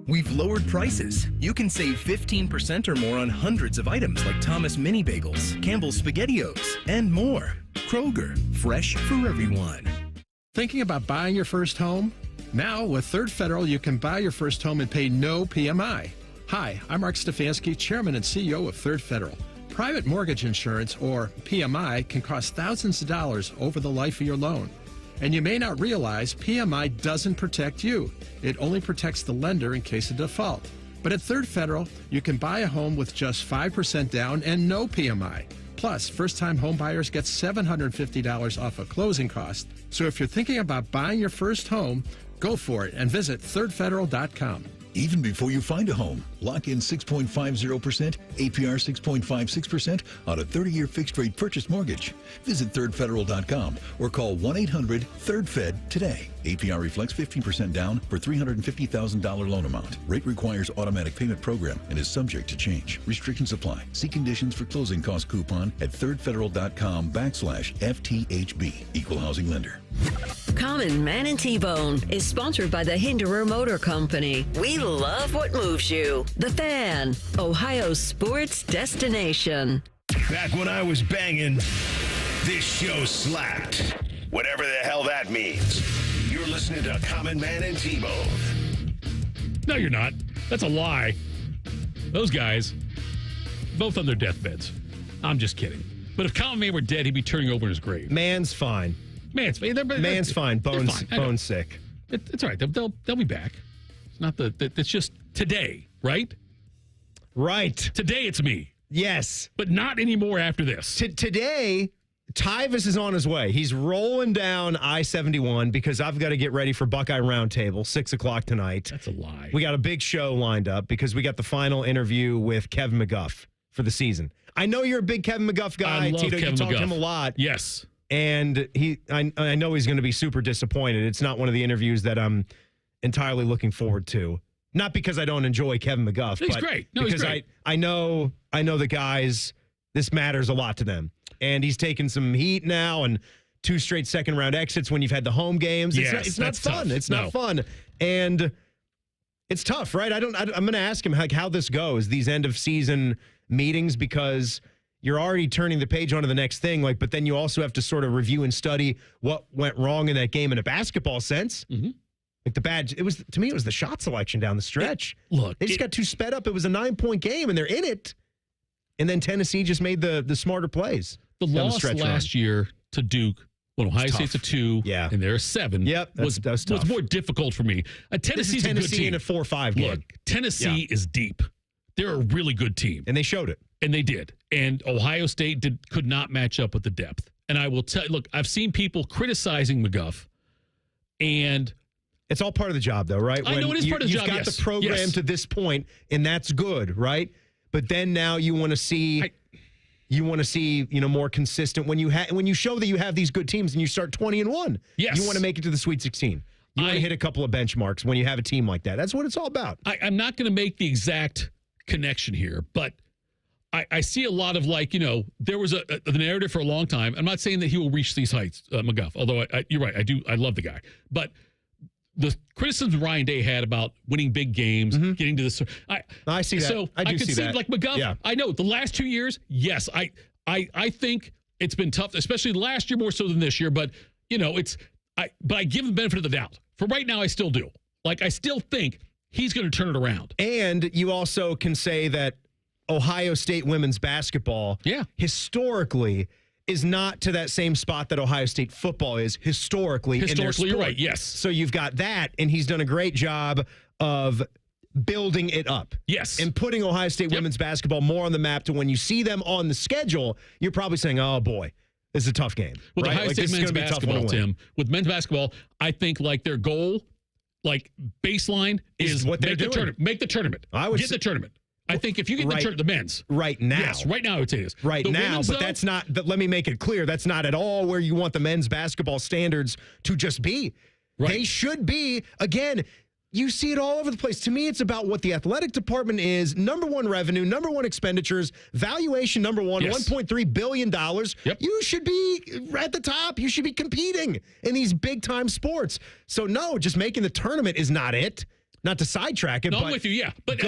We've lowered prices. You can save 15% or more on hundreds of items like Thomas Mini Bagels, Campbell's SpaghettiOs, and more. Kroger, fresh for everyone. Thinking about buying your first home? Now, with Third Federal, you can buy your first home and pay no PMI. Hi, I'm Mark Stefanski, Chairman and CEO of Third Federal. Private mortgage insurance, or PMI, can cost thousands of dollars over the life of your loan. And you may not realize PMI doesn't protect you. It only protects the lender in case of default. But at Third Federal, you can buy a home with just 5% down and no PMI. Plus, first-time home buyers get $750 off a closing cost. So if you're thinking about buying your first home, go for it and visit thirdfederal.com. Even before you find a home, lock in 6.50%, APR 6.56% on a 30-year fixed-rate purchase mortgage. Visit thirdfederal.com or call 1-800-THIRD-FED today. APR reflects 15% down for $350,000 loan amount. Rate requires automatic payment program and is subject to change. Restrictions apply. See conditions for closing cost coupon at thirdfederal.com/FTHB. Equal housing lender. Common Man and T-Bone is sponsored by the Hinderer Motor Company. We love what moves you. The Fan, Ohio's sports destination. Back when I was banging, this show slapped. Whatever the hell that means. You're listening to Common Man and T-Bone. No, you're not. That's a lie. Those guys, both on their deathbeds. I'm just kidding. But if Common Man were dead, he'd be turning over in his grave. Man's fine. Man's fine. Man's fine. Bone's sick. It's all right. They'll be back. It's not it's just today, right? Right. Today it's me. Yes. But not anymore after this. Today, Tyvis is on his way. He's rolling down I-71 because I've got to get ready for Buckeye Round Table, 6 o'clock tonight. That's a lie. We got a big show lined up because we got the final interview with Kevin McGuff for the season. I know you're a big Kevin McGuff guy. I love Tito, Kevin you talk McGuff. to him a lot. Yes. And I know he's going to be super disappointed. It's not one of the interviews that I'm entirely looking forward to. Not because I don't enjoy Kevin McGuff. He's but great. No, because he's great. I know the guys, this matters a lot to them. And he's taken some heat now and 2 straight second-round exits when you've had the home games. Yes, it's not fun. tough. It's not fun. And it's tough, right? I'm going to ask him how this goes, these end-of-season meetings, because you're already turning the page onto the next thing, but then you also have to sort of review and study what went wrong in that game in a basketball sense. Mm-hmm. To me, it was the shot selection down the stretch. They just got too sped up. It was a 9-point game, and they're in it. And then Tennessee just made the smarter plays. The loss last year to Duke, when Ohio State's a 2, and they're a 7, was more difficult for me. Tennessee's a good team. in a 4-5 game. Look, Tennessee is deep. They're a really good team. And they showed it. And they did. And Ohio State could not match up with the depth. And I will tell you, look, I've seen people criticizing McGuff, and it's all part of the job, though, right? I know it is part of the job, You've got the program to this point, and that's good, right? But then now you want to see more consistent when you show that you have these good teams and you start 20-1. Yes. You want to make it to the Sweet 16. You want to hit a couple of benchmarks when you have a team like that. That's what it's all about. I'm not going to make the exact connection here, but I see a lot of there was a narrative for a long time. I'm not saying that he will reach these heights, McGuff, although you're right. I love the guy. But the criticism Ryan Day had about winning big games, getting to this. I see that. So I could see see that. like McGuff. Yeah. I know the last 2 years, yes, I think it's been tough, especially last year more so than this year. But but I give him the benefit of the doubt. For right now, I still do. I still think he's going to turn it around. And you also can say that Ohio State women's basketball, historically, is not to that same spot that Ohio State football is historically in their sport. You're right, yes. So you've got that, and he's done a great job of building it up. Yes. And putting Ohio State women's basketball more on the map to when you see them on the schedule, you're probably saying, oh, boy, this is a tough game. With right? Ohio State men's basketball, Tim, with men's basketball, I think their goal, like baseline is what they're doing. Make the tournament. Get the tournament. I think if you get the men's right now, yes, right now I would say this right the now, but that's not. Let me make it clear. That's not at all where you want the men's basketball standards to just be. Right. They should be again. You see it all over the place. To me, it's about what the athletic department is. Number one revenue, number one expenditures, valuation number one, $1.3 billion. Yep. You should be at the top. You should be competing in these big-time sports. So, no, just making the tournament is not it. Not to sidetrack it, no, but I'm with you, yeah. But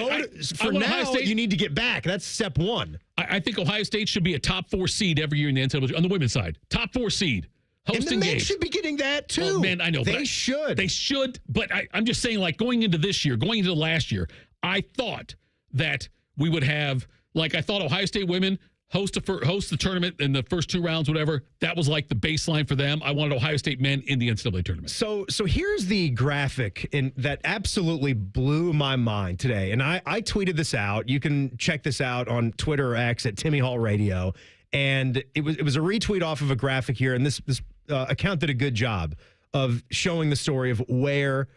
for now, you need to get back. That's step one. I think Ohio State should be a top 4 seed every year in the NCAA on the women's side. Top 4 seed. Hosting and the men games. should be getting that too. Oh, man, I know. They should. They should. But I'm just saying, like going into this year, going into last year, I thought that we would have, like I thought Ohio State women host the tournament in the first 2 rounds, whatever. That was like the baseline for them. I wanted Ohio State men in the NCAA tournament. So here's the graphic that absolutely blew my mind today. And I tweeted this out. You can check this out on Twitter or X at Timmy Hall Radio. And it was a retweet off of a graphic here, and this account did a good job of showing the story of where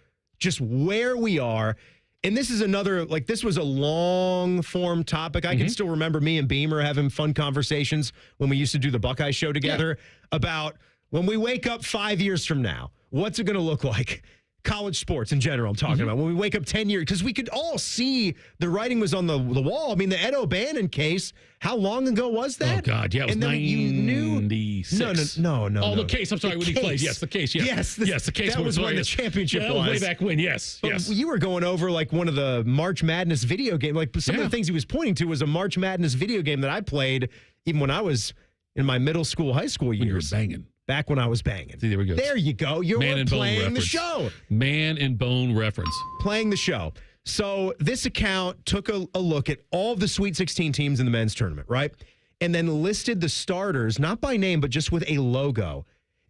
we are. And this is another, like, this was a long-form topic. I can still remember me and Beamer having fun conversations when we used to do the Buckeye show together about when we wake up 5 years from now, what's it going to look like? College sports in general, I'm talking about. When we wake up 10 years, because we could all see the writing was on the wall. I mean, the Ed O'Bannon case, how long ago was that? Oh, God, yeah, it was 96. No. Oh, the case, I'm sorry, when he played. Yes, the case, yes. Yes, the case. That was when the championship that was way back when, yes. You were going over, like, one of the March Madness video games. Like, some of the things he was pointing to was a March Madness video game that I played even when I was in my middle school, high school years. When you were banging. Back when I was banging. See, there we go. There you go. You're playing the show. Man and Bone reference. Playing the show. So this account took a look at all of the Sweet 16 teams in the men's tournament, right? And then listed the starters, not by name, but just with a logo.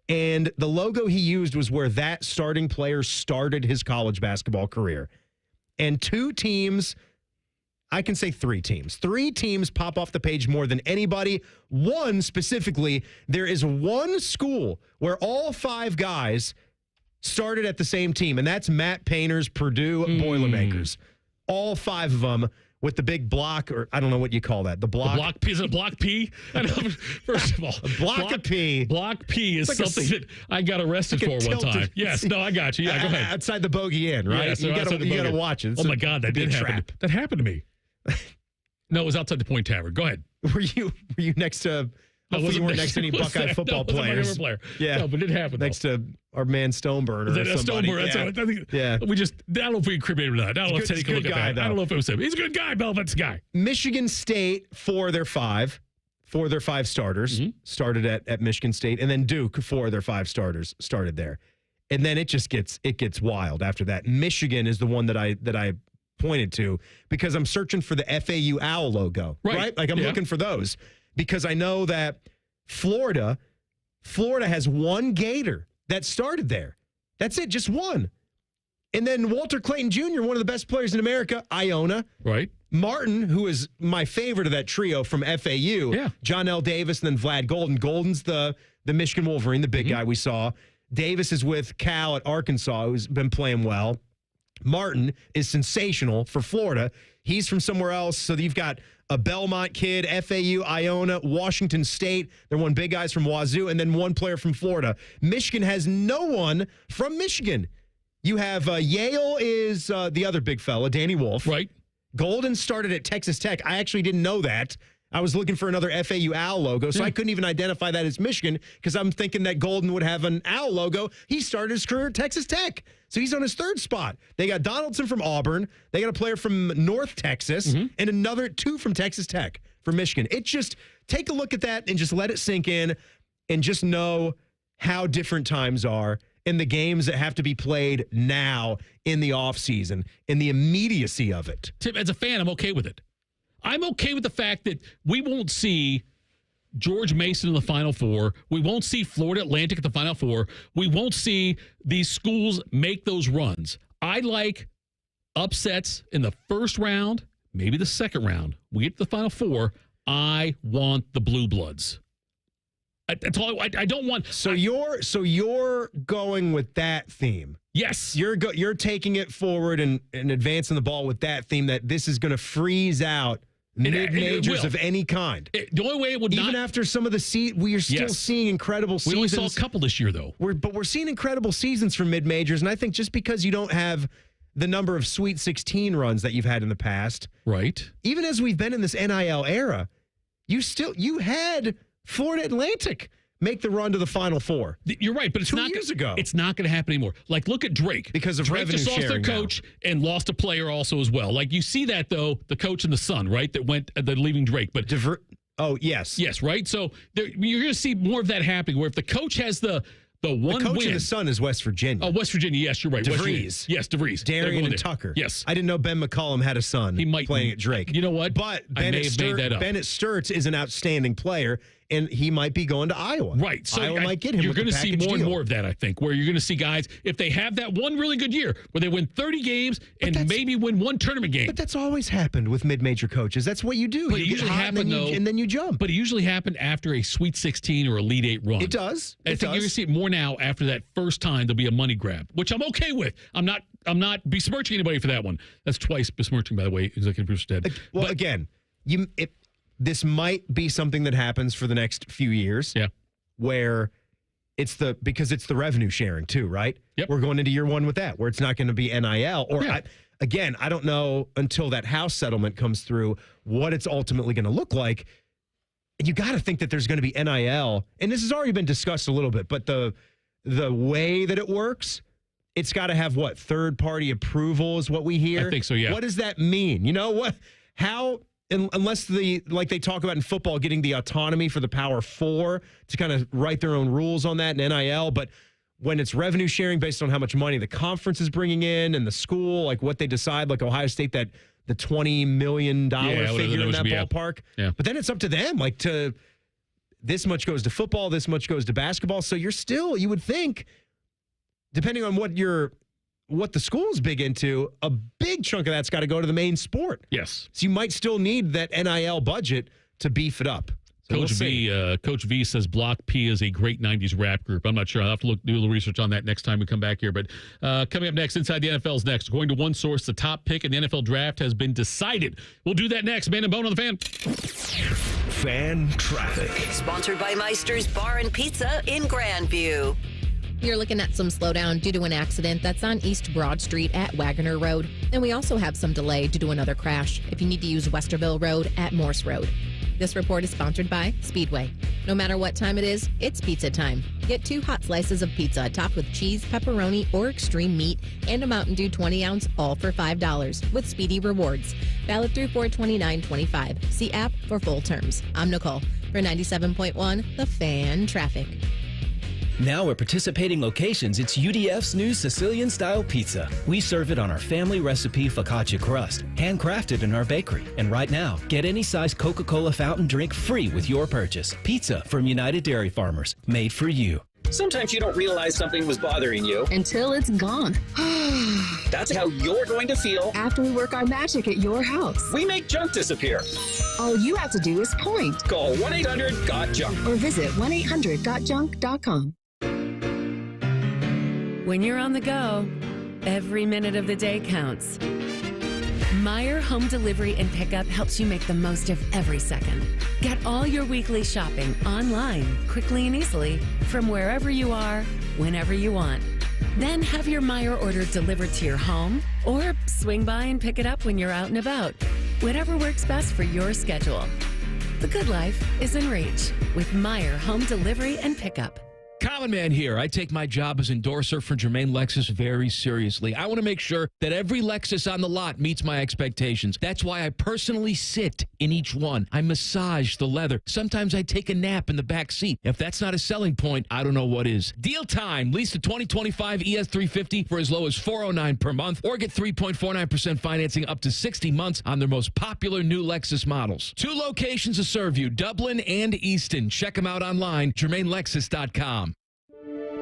And the logo he used was where that starting player started his college basketball career. And 2 teams... I can say 3 teams. 3 teams pop off the page more than anybody. One specifically, there is one school where all 5 guys started at the same team, and that's Matt Painter's Purdue Boilermakers. All 5 of them with the big block, or I don't know what you call that. The block P. Is it a block P? I know, first of all. A block of P. Block P is like something that I got arrested for one time. Yes, no, I got you. Yeah, go ahead. Outside the Bogey Inn, right? Yes, you got to watch it. Oh, my God, that did happen. That happened to me. No, it was outside the Point Tavern. Go ahead. Were you next to? Hopefully you weren't next to any Buckeye football players. Yeah, no, but it happened next to our man Stoneburner. Yeah, we just. I don't know if we incriminated him or not. I don't know if take a look at that. I don't know if it was him. He's a good guy, Belvet's guy. Michigan State for their 5 starters started at Michigan State, and then Duke for their 5 starters started there, and then it gets wild after that. Michigan is the one that I pointed to because I'm searching for the FAU owl logo, right? Like I'm looking for those because I know that Florida has one Gator that started there. That's it, just one. And then Walter Clayton Jr., one of the best players in America, Iona. Right. Martin, who is my favorite of that trio from FAU. Yeah. John L. Davis and then Vlad Golden. Golden's the Michigan Wolverine, the big guy we saw. Davis is with Cal at Arkansas, who's been playing well. Martin is sensational for Florida. He's from somewhere else. So you've got a Belmont kid, FAU, Iona, Washington State. They're one big guys from Wazoo, and then one player from Florida. Michigan has no one from Michigan. You have Yale is the other big fella, Danny Wolf. Right. Golden started at Texas Tech. I actually didn't know that. I was looking for another FAU owl logo, so I couldn't even identify that as Michigan because I'm thinking that Golden would have an owl logo. He started his career at Texas Tech, so he's on his 3rd spot. They got Donaldson from Auburn. They got a player from North Texas and another 2 from Texas Tech for Michigan. It just, take a look at that and just let it sink in and just know how different times are and the games that have to be played now in the offseason and the immediacy of it. Tim, as a fan, I'm okay with it. I'm okay with the fact that we won't see George Mason in the Final Four. We won't see Florida Atlantic at the Final Four. We won't see these schools make those runs. I like upsets in the first round, maybe the second round. We get to the Final Four. I want the Blue Bloods. That's all. I don't want. So you're going with that theme. Yes. You're taking it forward and advancing the ball with that theme that this is going to freeze out mid-majors of any kind. The only way it would Even after some of the we are still seeing incredible seasons. We only saw a couple this year, though. But we're seeing incredible seasons for mid-majors, and I think just because you don't have the number of Sweet 16 runs that you've had in the past. Right. Even as we've been in this NIL era, you had Florida Atlantic make the run to the Final Four. You're right, but it's 2 not years ago. It's not going to happen anymore. Like, look at Drake. Because of Drake revenue just lost their sharing coach and lost a player also as well. Like, you see that, though, the coach and the son, right, that went leaving Drake. But oh, yes. Yes, right? So you're going to see more of that happening, where if the coach has the one coach win. and the son is West Virginia. Oh, West Virginia. Yes, you're right. DeVries. Yes, DeVries. Darian and Tucker. Yes. I didn't know Ben McCollum had a son playing at Drake. You know what? But I may have made that up. Bennett Sturtz is an outstanding player, and he might be going to Iowa. Right. So Iowa might get him. You're going to see more and more of that, I think, where you're going to see guys, if they have that one really good year where they win 30 games and maybe win one tournament game. But that's always happened with mid-major coaches. That's what you do. But you it usually happens, and then you jump. But it usually happened after a Sweet 16 or Elite 8 run. It does. I think you're going to see it more now after that first time there'll be a money grab, which I'm okay with. I'm not besmirching anybody for that one. That's twice besmirching, by the way, Executive Producer Ted. Well, again, this might be something that happens for the next few years. Yeah. Where because it's the revenue sharing too, right? Yep. We're going into year one with that, where it's not going to be NIL. Or I don't know until that House settlement comes through what it's ultimately going to look like. You got to think that there's going to be NIL, and this has already been discussed a little bit, but the way that it works, it's got to have third-party approval is what we hear. I think so, yeah. What does that mean? You know what? How? Unless like they talk about in football, getting the autonomy for the Power Four to kind of write their own rules on that in NIL, but when it's revenue sharing based on how much money the conference is bringing in and the school, like what they decide, like Ohio State, that the $20 million figure in that ballpark. Yeah. But then it's up to them, like this much goes to football, this much goes to basketball. So you would think, depending on what the school's big into, a big chunk of that's got to go to the main sport. Yes. So you might still need that NIL budget to beef it up. So Coach V says Block P is a great 90s rap group. I'm not sure. I'll have to do a little research on that next time we come back here. But coming up next, Inside the NFL's next. According to one source, the top pick in the NFL draft has been decided. We'll do that next. Man and Bone on the Fan. Fan Traffic. Sponsored by Meister's Bar and Pizza in Grandview. You're looking at some slowdown due to an accident that's on East Broad Street at Wagoner Road. And we also have some delay due to another crash if you need to use Westerville Road at Morse Road. This report is sponsored by Speedway. No matter what time it is, it's pizza time. Get 2 hot slices of pizza topped with cheese, pepperoni, or extreme meat, and a Mountain Dew 20-ounce, all for $5 with Speedy Rewards. Valid through 4/29/25. See app for full terms. I'm Nicole for 97.1 The Fan Traffic. Now at participating locations, it's UDF's new Sicilian-style pizza. We serve it on our family recipe focaccia crust, handcrafted in our bakery. And right now, get any size Coca-Cola fountain drink free with your purchase. Pizza from United Dairy Farmers, made for you. Sometimes you don't realize something was bothering you until it's gone. That's how you're going to feel after we work our magic at your house. We make junk disappear. All you have to do is point. Call 1-800-GOT-JUNK or visit 1-800-GOT-JUNK.com. When you're on the go, every minute of the day counts. Meijer Home Delivery and Pickup helps you make the most of every second. Get all your weekly shopping online, quickly and easily, from wherever you are, whenever you want. Then have your Meijer order delivered to your home, or swing by and pick it up when you're out and about. Whatever works best for your schedule. The good life is in reach with Meijer Home Delivery and Pickup. Common Man here. I take my job as endorser for Germain Lexus very seriously. I want to make sure that every Lexus on the lot meets my expectations. That's why I personally sit in each one. I massage the leather. Sometimes I take a nap in the back seat. If that's not a selling point, I don't know what is. Deal time. Lease the 2025 ES350 for as low as $409 per month, or get 3.49% financing up to 60 months on their most popular new Lexus models. 2 locations to serve you, Dublin and Easton. Check them out online, GermainLexus.com.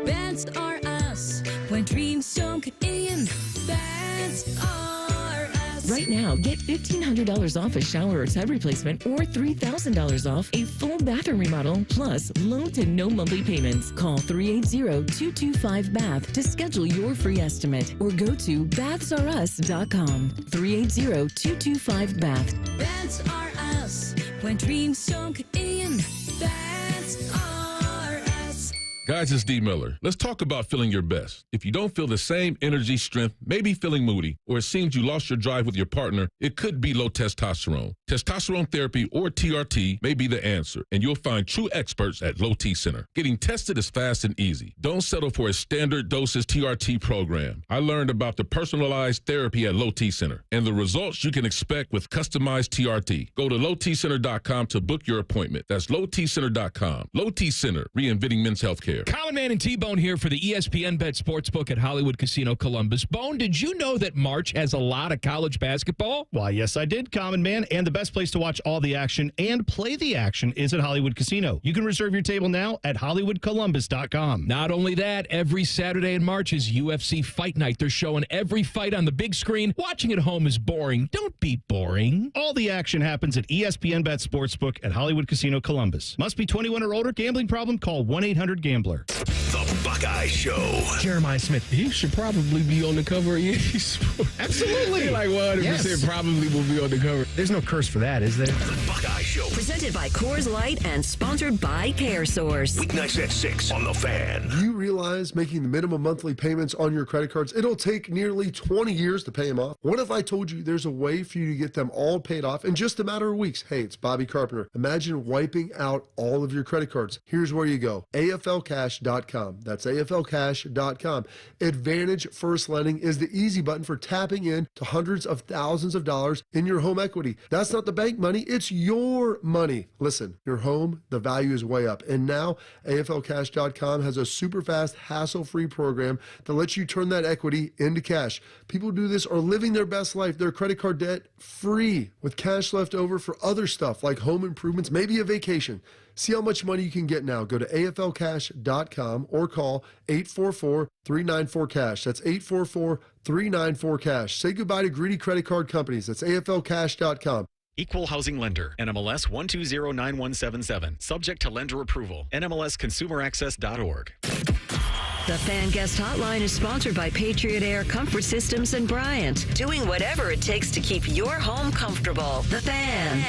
That's are us when dreams don't get in. That's are us. Right now, get $1,500 off a shower or tub replacement or $3,000 off a full bathroom remodel plus low to no monthly payments. Call 380-225-BATH to schedule your free estimate or go to bathsareus.com. 380-225-BATH. Baths are us. When dreams sunk in, baths are us. Guys, it's D. Miller. Let's talk about feeling your best. If you don't feel the same energy, strength, maybe feeling moody, or it seems you lost your drive with your partner, it could be low testosterone. Testosterone therapy, or TRT, may be the answer, and you'll find true experts at Low T Center. Getting tested is fast and easy. Don't settle for a standard doses TRT program. I learned about the personalized therapy at Low T Center and the results you can expect with customized TRT. Go to lowtcenter.com to book your appointment. That's lowtcenter.com. Low T Center, reinventing men's healthcare. Colin Man and T-Bone here for the ESPN Bet Sportsbook at Hollywood Casino Columbus. Bone, did you know that March has a lot of college basketball? Why, yes, I did, Common Man. And the best place to watch all the action and play the action is at Hollywood Casino. You can reserve your table now at HollywoodColumbus.com. Not only that, every Saturday in March is UFC Fight Night. They're showing every fight on the big screen. Watching at home is boring. Don't be boring. All the action happens at ESPN Bet Sportsbook at Hollywood Casino Columbus. Must be 21 or older. Gambling problem? Call 1-800-GAMBLER. The Buckeye Show. Jeremiah Smith. He should probably be on the cover of EA Sports. Absolutely. Like 100% probably will be on the cover. There's no curse for that, is there? The Buckeye Show. Presented by Coors Light and sponsored by CareSource. Weeknights at 6 on The Fan. Do you realize making the minimum monthly payments on your credit cards, it'll take nearly 20 years to pay them off? What if I told you there's a way for you to get them all paid off in just a matter of weeks? Hey, it's Bobby Carpenter. Imagine wiping out all of your credit cards. Here's where you go. AFLcash.com. That's AFLcash.com. Advantage First Lending is the easy button for tapping in to hundreds of thousands of dollars in your home equity. That's not the bank money, it's your money. Listen, your home, the value is way up. And now AFLcash.com has a super fast, hassle-free program that lets you turn that equity into cash. People who do this are living their best life, their credit card debt free, with cash left over for other stuff like home improvements, maybe a vacation. See how much money you can get now. Go to AFLcash.com or call 844-394-CASH. That's 844-394-CASH. Say goodbye to greedy credit card companies. That's AFLcash.com. Equal Housing Lender, NMLS 1209177. Subject to lender approval. NMLSConsumerAccess.org. The Fan Guest Hotline is sponsored by Patriot Air Comfort Systems and Bryant. Doing whatever it takes to keep your home comfortable. The Fan.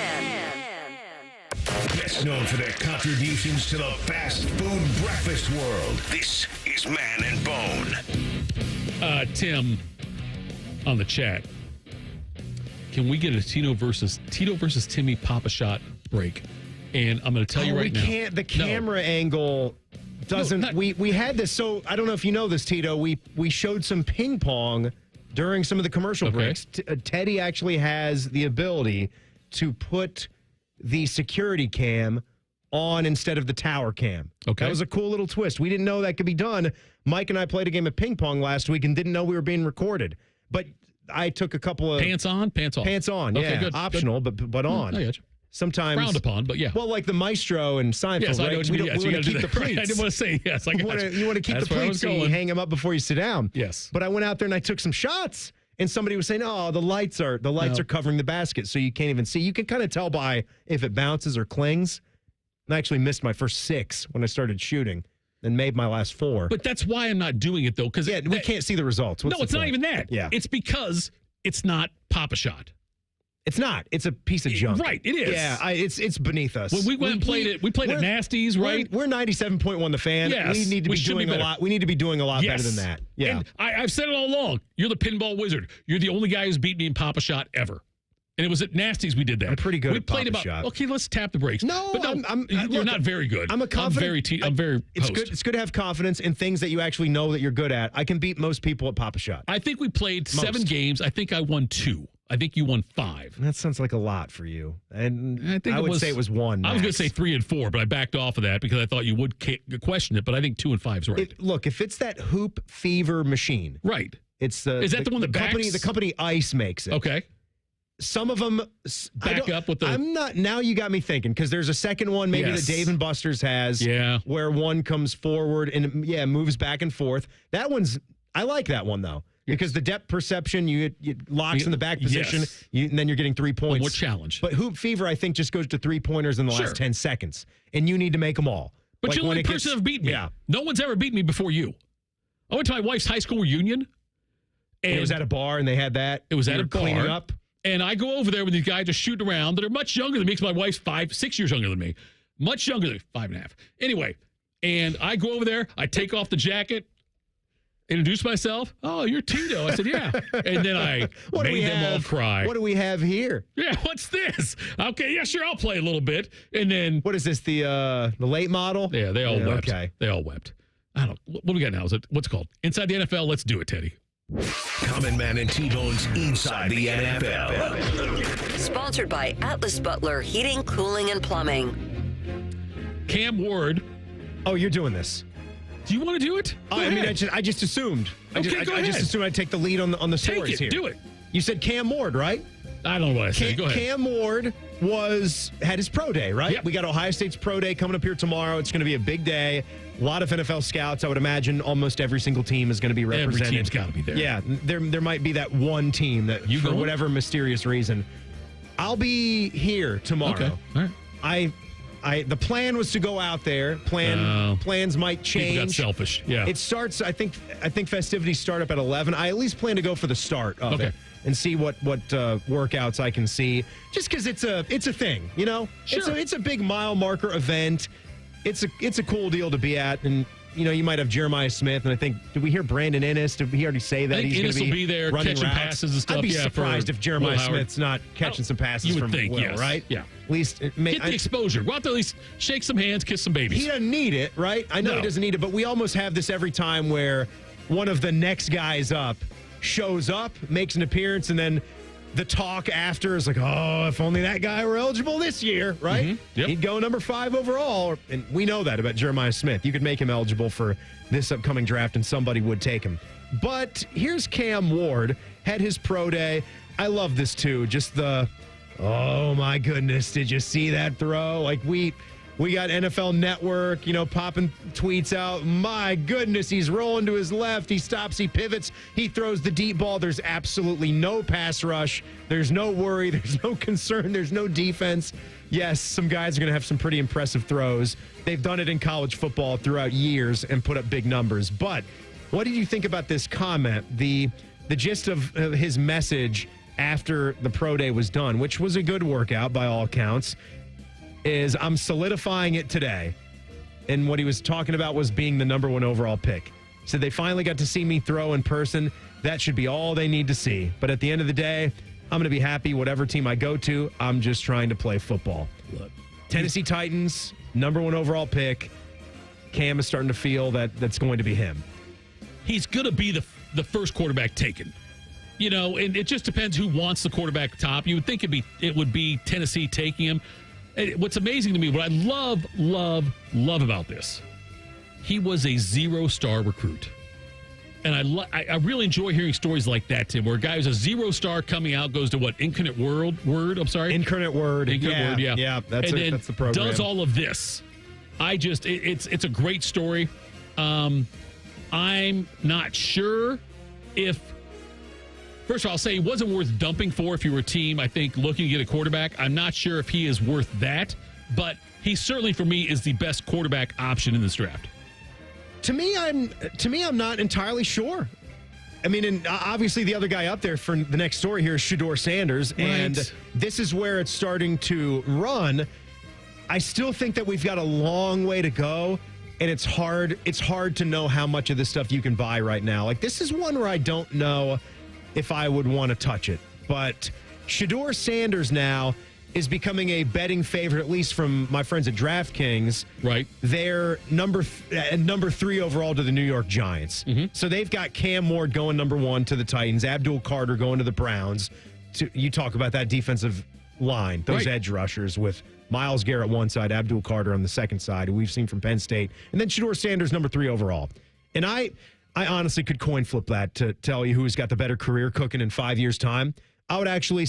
Best known for their contributions to the fast food breakfast world. This is Man and Bone. Tim, on the chat, can we get a Tito versus Timmy Papa-Shot break? And I'm going to tell you right now. We can't. The camera angle doesn't. We had this. So I don't know if you know this, Tito. We showed some ping pong during some of the commercial breaks. Teddy actually has the ability to put the security cam on instead of the tower cam. Okay. That was a cool little twist. We didn't know that could be done. Mike and I played a game of ping pong last week and didn't know we were being recorded. But I took a couple of... Pants on, pants off. Pants on, okay, yeah. Good, optional, good. but on. I got you. Sometimes... Frowned upon, but yeah. Well, like the maestro and Seinfeld, yes, right? I know what you mean. Yes, we want to keep the pleats. I didn't want to say yes. I got you want to keep the pleats so you hang them up before you sit down. Yes. But I went out there and I took some shots. And somebody was saying, "Oh, the lights are covering the basket, so you can't even see." You can kind of tell by if it bounces or clings. I actually missed my first 6 when I started shooting, and made my last 4. But that's why I'm not doing it though, because we can't see the results. No, it's not even that. Yeah, it's because it's not Papa-Shot. It's not. It's a piece of junk. Right, it is. Yeah, it's beneath us. When we went and played it, we played at Nasty's, right? We're 97.1 The Fan. Yes, we need to be doing a lot. We need to be doing a lot better than that. Yeah. And I've said it all along. You're the pinball wizard. You're the only guy who's beat me in Papa-Shot ever. And it was at Nasty's we did that. I'm pretty good at Papa-Shot. Okay, let's tap the brakes. No, you're not very good. I'm a confident. I'm very It's post. good. It's good to have confidence in things that you actually know that you're good at. I can beat most people at Papa-Shot. I think we played 7 games. I think I won 2. I think you won 5. That sounds like a lot for you. And I would say it was 1. I was going to say 3 and 4, but I backed off of that because I thought you would question it. But I think 2 and 5 is right. Look, if it's that hoop fever machine, right? It's is that the one that the company Ice makes it? Okay. Some of them back up with the. I'm not. Now you got me thinking because there's a second one maybe that Dave and Buster's has. Yeah. Where one comes forward and moves back and forth. That one's. I like that one though. Because the depth perception, you locks in the back position, Yes. and then you're getting 3 points. More challenge. But Hoop Fever, I think, just goes to 3-pointers in the last 10 seconds. And you need to make them all. But Like you're the when only it person gets- that beat me. Yeah. No one's ever beat me before you. I went to my wife's high school reunion. And it was at a bar, and they had that. It was You at were a bar. cleaning up. And I go over there with these guys just shooting around that are much younger than me because my wife's 6 years younger than me. Much younger than me, 5.5. Anyway, and I go over there. I take off the jacket, introduce myself. Oh, you're Tito. I said, yeah. And then I made them all cry. What do we have here? Yeah, what's this? Okay, yeah, sure, I'll play a little bit. And then... What is this, the late model? Yeah, they all wept. Okay. They all wept. I don't... What do we got now? Is it, what's it called? Inside the NFL? Let's do it, Teddy. Common Man and T-Bone's Inside the NFL. Sponsored by Atlas Butler Heating, Cooling, and Plumbing. Cam Ward. Oh, you're doing this. Do you want to do it? I mean, I just assumed. Okay, go I ahead. just assumed I'd take the lead on the Take stories it. here. Do it. You said Cam Ward, right? I don't know what I said. Go ahead. Cam Ward had his pro day, right? Yep. We got Ohio State's pro day coming up here tomorrow. It's going to be a big day. A lot of NFL scouts. I would imagine almost every single team is going to be represented. Every team's got to be there. Yeah, there might be that one team that, You for going? whatever mysterious reason, I'll be here tomorrow. Okay. All right. The plan was to go out there. Plans might change. People got selfish. Yeah. It starts. I think festivities start up at 11. I at least plan to go for the start of it and see what workouts I can see. Just because it's a thing, you know. Sure. It's a big mile marker event. It's a cool deal to be at, and you know you might have Jeremiah Smith, and I think did we hear Brandon Ennis? Did he already say that I think he's Ennis going to will be there running catching routes? passes and stuff. I'd be yeah, surprised for if Jeremiah Will Howard. Smith's not catching some passes You would from think, Will, yes. right? Yeah. At least Get the exposure. Go out there, at least shake some hands, kiss some babies. He doesn't need it, right? I know No. he doesn't need it, but we almost have this every time where one of the next guys up shows up, makes an appearance, and then the talk after is like, oh, if only that guy were eligible this year, right? Mhm. Yep. He'd go number 5 overall. And we know that about Jeremiah Smith. You could make him eligible for this upcoming draft, and somebody would take him. But here's Cam Ward, had his pro day. I love this too. Just oh my goodness, did you see that throw? Like we got NFL Network, popping tweets out. My goodness, he's rolling to his left. He stops, he pivots, he throws the deep ball. There's absolutely no pass rush. There's no worry. There's no concern. There's no defense. Yes, some guys are going to have some pretty impressive throws. They've done it in college football throughout years and put up big numbers. But what did you think about this comment? The gist of his message after the pro day was done, which was a good workout by all accounts, is I'm solidifying it today. And what he was talking about was being the number 1 overall pick. He said they finally got to see me throw in person. That should be all they need to see. But at the end of the day, I'm going to be happy whatever team I go to. I'm just trying to play football. Look, Tennessee Titans, number 1 overall pick. Cam is starting to feel that that's going to be him. He's going to be the first quarterback taken. And it just depends who wants the quarterback top. You would think it would be Tennessee taking him. And what's amazing to me, what I love about this, he was a 0-star recruit. And I really enjoy hearing stories like that, Tim, where a guy who's a 0-star coming out goes to what? Incarnate Word? I'm sorry? Incarnate Word. Word, yeah. Yeah, that's the program. Does all of this. It's a great story. I'm not sure if, first of all, I'll say he wasn't worth dumping for if you were a team, I think, looking to get a quarterback. I'm not sure if he is worth that, but he certainly, for me, is the best quarterback option in this draft. To me, I'm not entirely sure. I mean, and obviously the other guy up there for the next story here is Shedeur Sanders, Right. and this is where it's starting to run. I still think that we've got a long way to go, and it's hard to know how much of this stuff you can buy right now. Like, this is one where I don't know if I would want to touch it. But Shedeur Sanders now is becoming a betting favorite, at least from my friends at DraftKings. Right. They're number 3 overall to the New York Giants. Mm-hmm. So they've got Cam Ward going number 1 to the Titans, Abdul Carter going to the Browns. You talk about that defensive line, those edge rushers with Myles Garrett one side, Abdul Carter on the second side, who we've seen from Penn State. And then Shedeur Sanders, number 3 overall. And I honestly could coin flip that to tell you who's got the better career cooking in 5 years' time. I would actually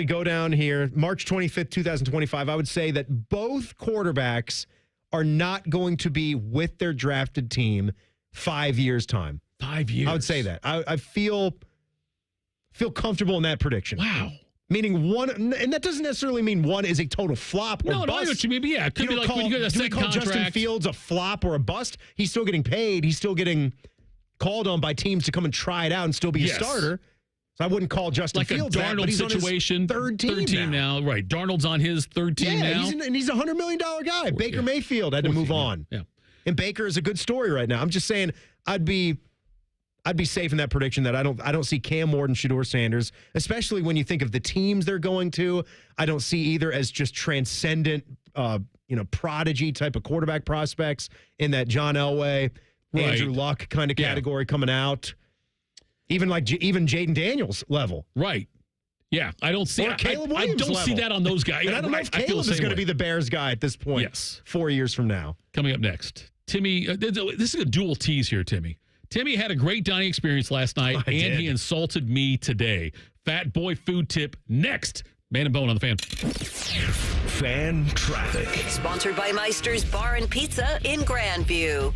go down here, March 25th, 2025. I would say that both quarterbacks are not going to be with their drafted team 5 years' time. 5 years. I would say that. I feel comfortable in that prediction. Wow. Meaning one, and that doesn't necessarily mean one is a total flop or bust. No, I know what you mean. But yeah, it could be like when you get a second contract. Justin Fields a flop or a bust? He's still getting paid. He's still getting called on by teams to come and try it out and still be a starter. So I wouldn't call Justin Fields like a Darnold situation. Third team now. Right. Darnold's on his third team now. And he's a $100 million guy. Baker Mayfield had to move on. Yeah. And Baker is a good story right now. I'm just saying I'd be safe in that prediction that I don't see Cam Ward, Shedeur Sanders, especially when you think of the teams they're going to. I don't see either as just transcendent, prodigy type of quarterback prospects in that John Elway, Andrew Luck kind of category coming out. Even Jaden Daniels level. Right. Yeah, I don't see. Caleb Williams I don't see that on those guys. And I don't know if Caleb is going to be the Bears guy at this point. Yes. 4 years from now. Coming up next, Timmy. This is a dual tease here, Timmy. Timmy had a great dining experience last night, and he insulted me today. Fat boy food tip next. Man and Bone on the Fan. Fan traffic. Sponsored by Meister's Bar and Pizza in Grandview.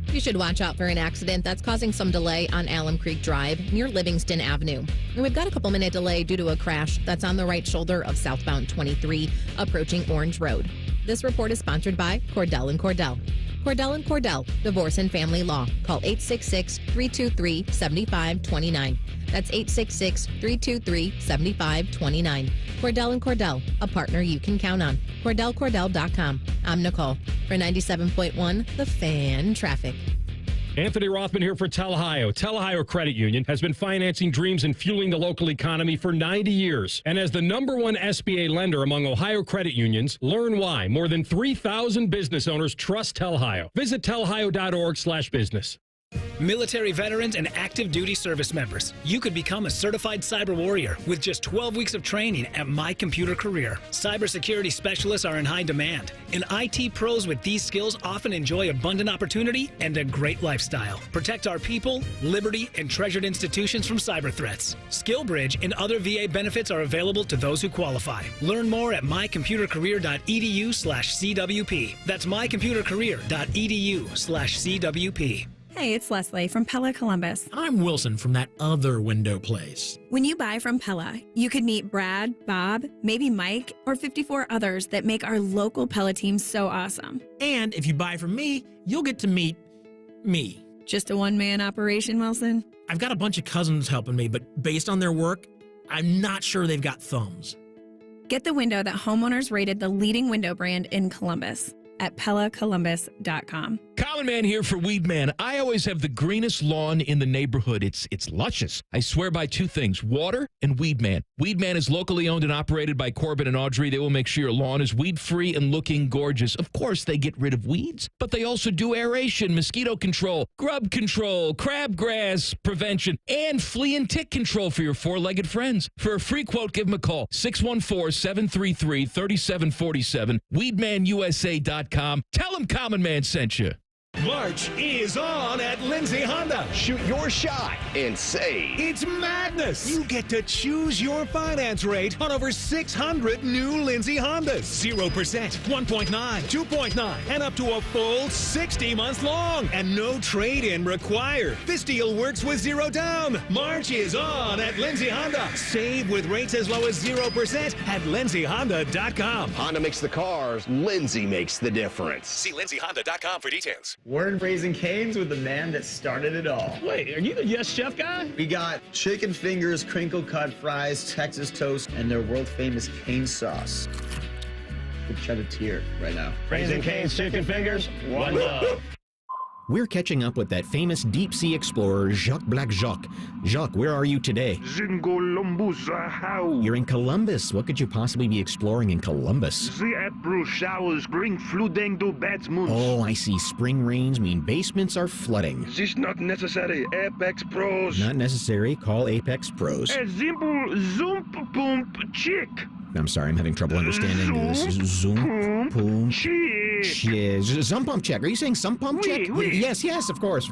You should watch out for an accident that's causing some delay on Alum Creek Drive near Livingston Avenue. And we've got a couple-minute delay due to a crash that's on the right shoulder of southbound 23 approaching Orange Road. This report is sponsored by Cordell & Cordell. Cordell & Cordell, Divorce and Family Law. Call 866-323-7529. That's 866-323-7529. Cordell & Cordell, a partner you can count on. CordellCordell.com. I'm Nicole for 97.1 The Fan Traffic. Anthony Rothman here for Tel Ohio. Tel Ohio Credit Union has been financing dreams and fueling the local economy for 90 years. And as the #1 SBA lender among Ohio credit unions, learn why more than 3,000 business owners trust Tel Ohio. Visit telohio.org/business. Military veterans and active duty service members, you could become a certified cyber warrior with just 12 weeks of training at My Computer Career. Cybersecurity specialists are in high demand, and IT pros with these skills often enjoy abundant opportunity and a great lifestyle. Protect our people, liberty, and treasured institutions from cyber threats. SkillBridge and other VA benefits are available to those who qualify. Learn more at mycomputercareer.edu/CWP. That's mycomputercareer.edu/CWP. Hey, it's Leslie from Pella Columbus. I'm Wilson from that other window place. When you buy from Pella, you could meet Brad, Bob, maybe Mike, or 54 others that make our local Pella team so awesome. And if you buy from me, you'll get to meet me. Just a one-man operation, Wilson? I've got a bunch of cousins helping me, but based on their work, I'm not sure they've got thumbs. Get the window that homeowners rated the leading window brand in Columbus at PellaColumbus.com. Common Man here for Weed Man. I always have the greenest lawn in the neighborhood. It's luscious. I swear by two things, water and Weed Man. Weed Man is locally owned and operated by Corbin and Audrey. They will make sure your lawn is weed-free and looking gorgeous. Of course, they get rid of weeds, but they also do aeration, mosquito control, grub control, crabgrass prevention, and flea and tick control for your four-legged friends. For a free quote, give them a call, 614-733-3747, weedmanusa.com. Tell them Common Man sent you. March is on at Lindsay Honda. Shoot your shot and save. It's madness. You get to choose your finance rate on over 600 new Lindsay Hondas. 0%, 1.9, 2.9, and up to a full 60 months long. And no trade-in required. This deal works with zero down. March is on at Lindsay Honda. Save with rates as low as 0% at lindsayhonda.com. Honda makes the cars. Lindsay makes the difference. See lindsayhonda.com for details. Word Raising Cane's with the man that started it all. Wait, are you the Yes Chef guy? We got chicken fingers, crinkle cut fries, Texas toast, and their world famous cane sauce. We'll shed a tear right now. Raising Cane's chicken fingers, one love. We're catching up with that famous deep-sea explorer, Jacques Black Jacques. Jacques, where are you today? You're in Columbus. What could you possibly be exploring in Columbus? The April showers bring flooding to bad moons. Oh, I see. Spring rains mean basements are flooding. This not necessary. Apex Pros. Not necessary. Call Apex Pros. A simple zoom pump chick. I'm sorry, I'm having trouble understanding this. Zoom, boom, chick. Sump pump check. Are you saying sump pump check? Yes, of course.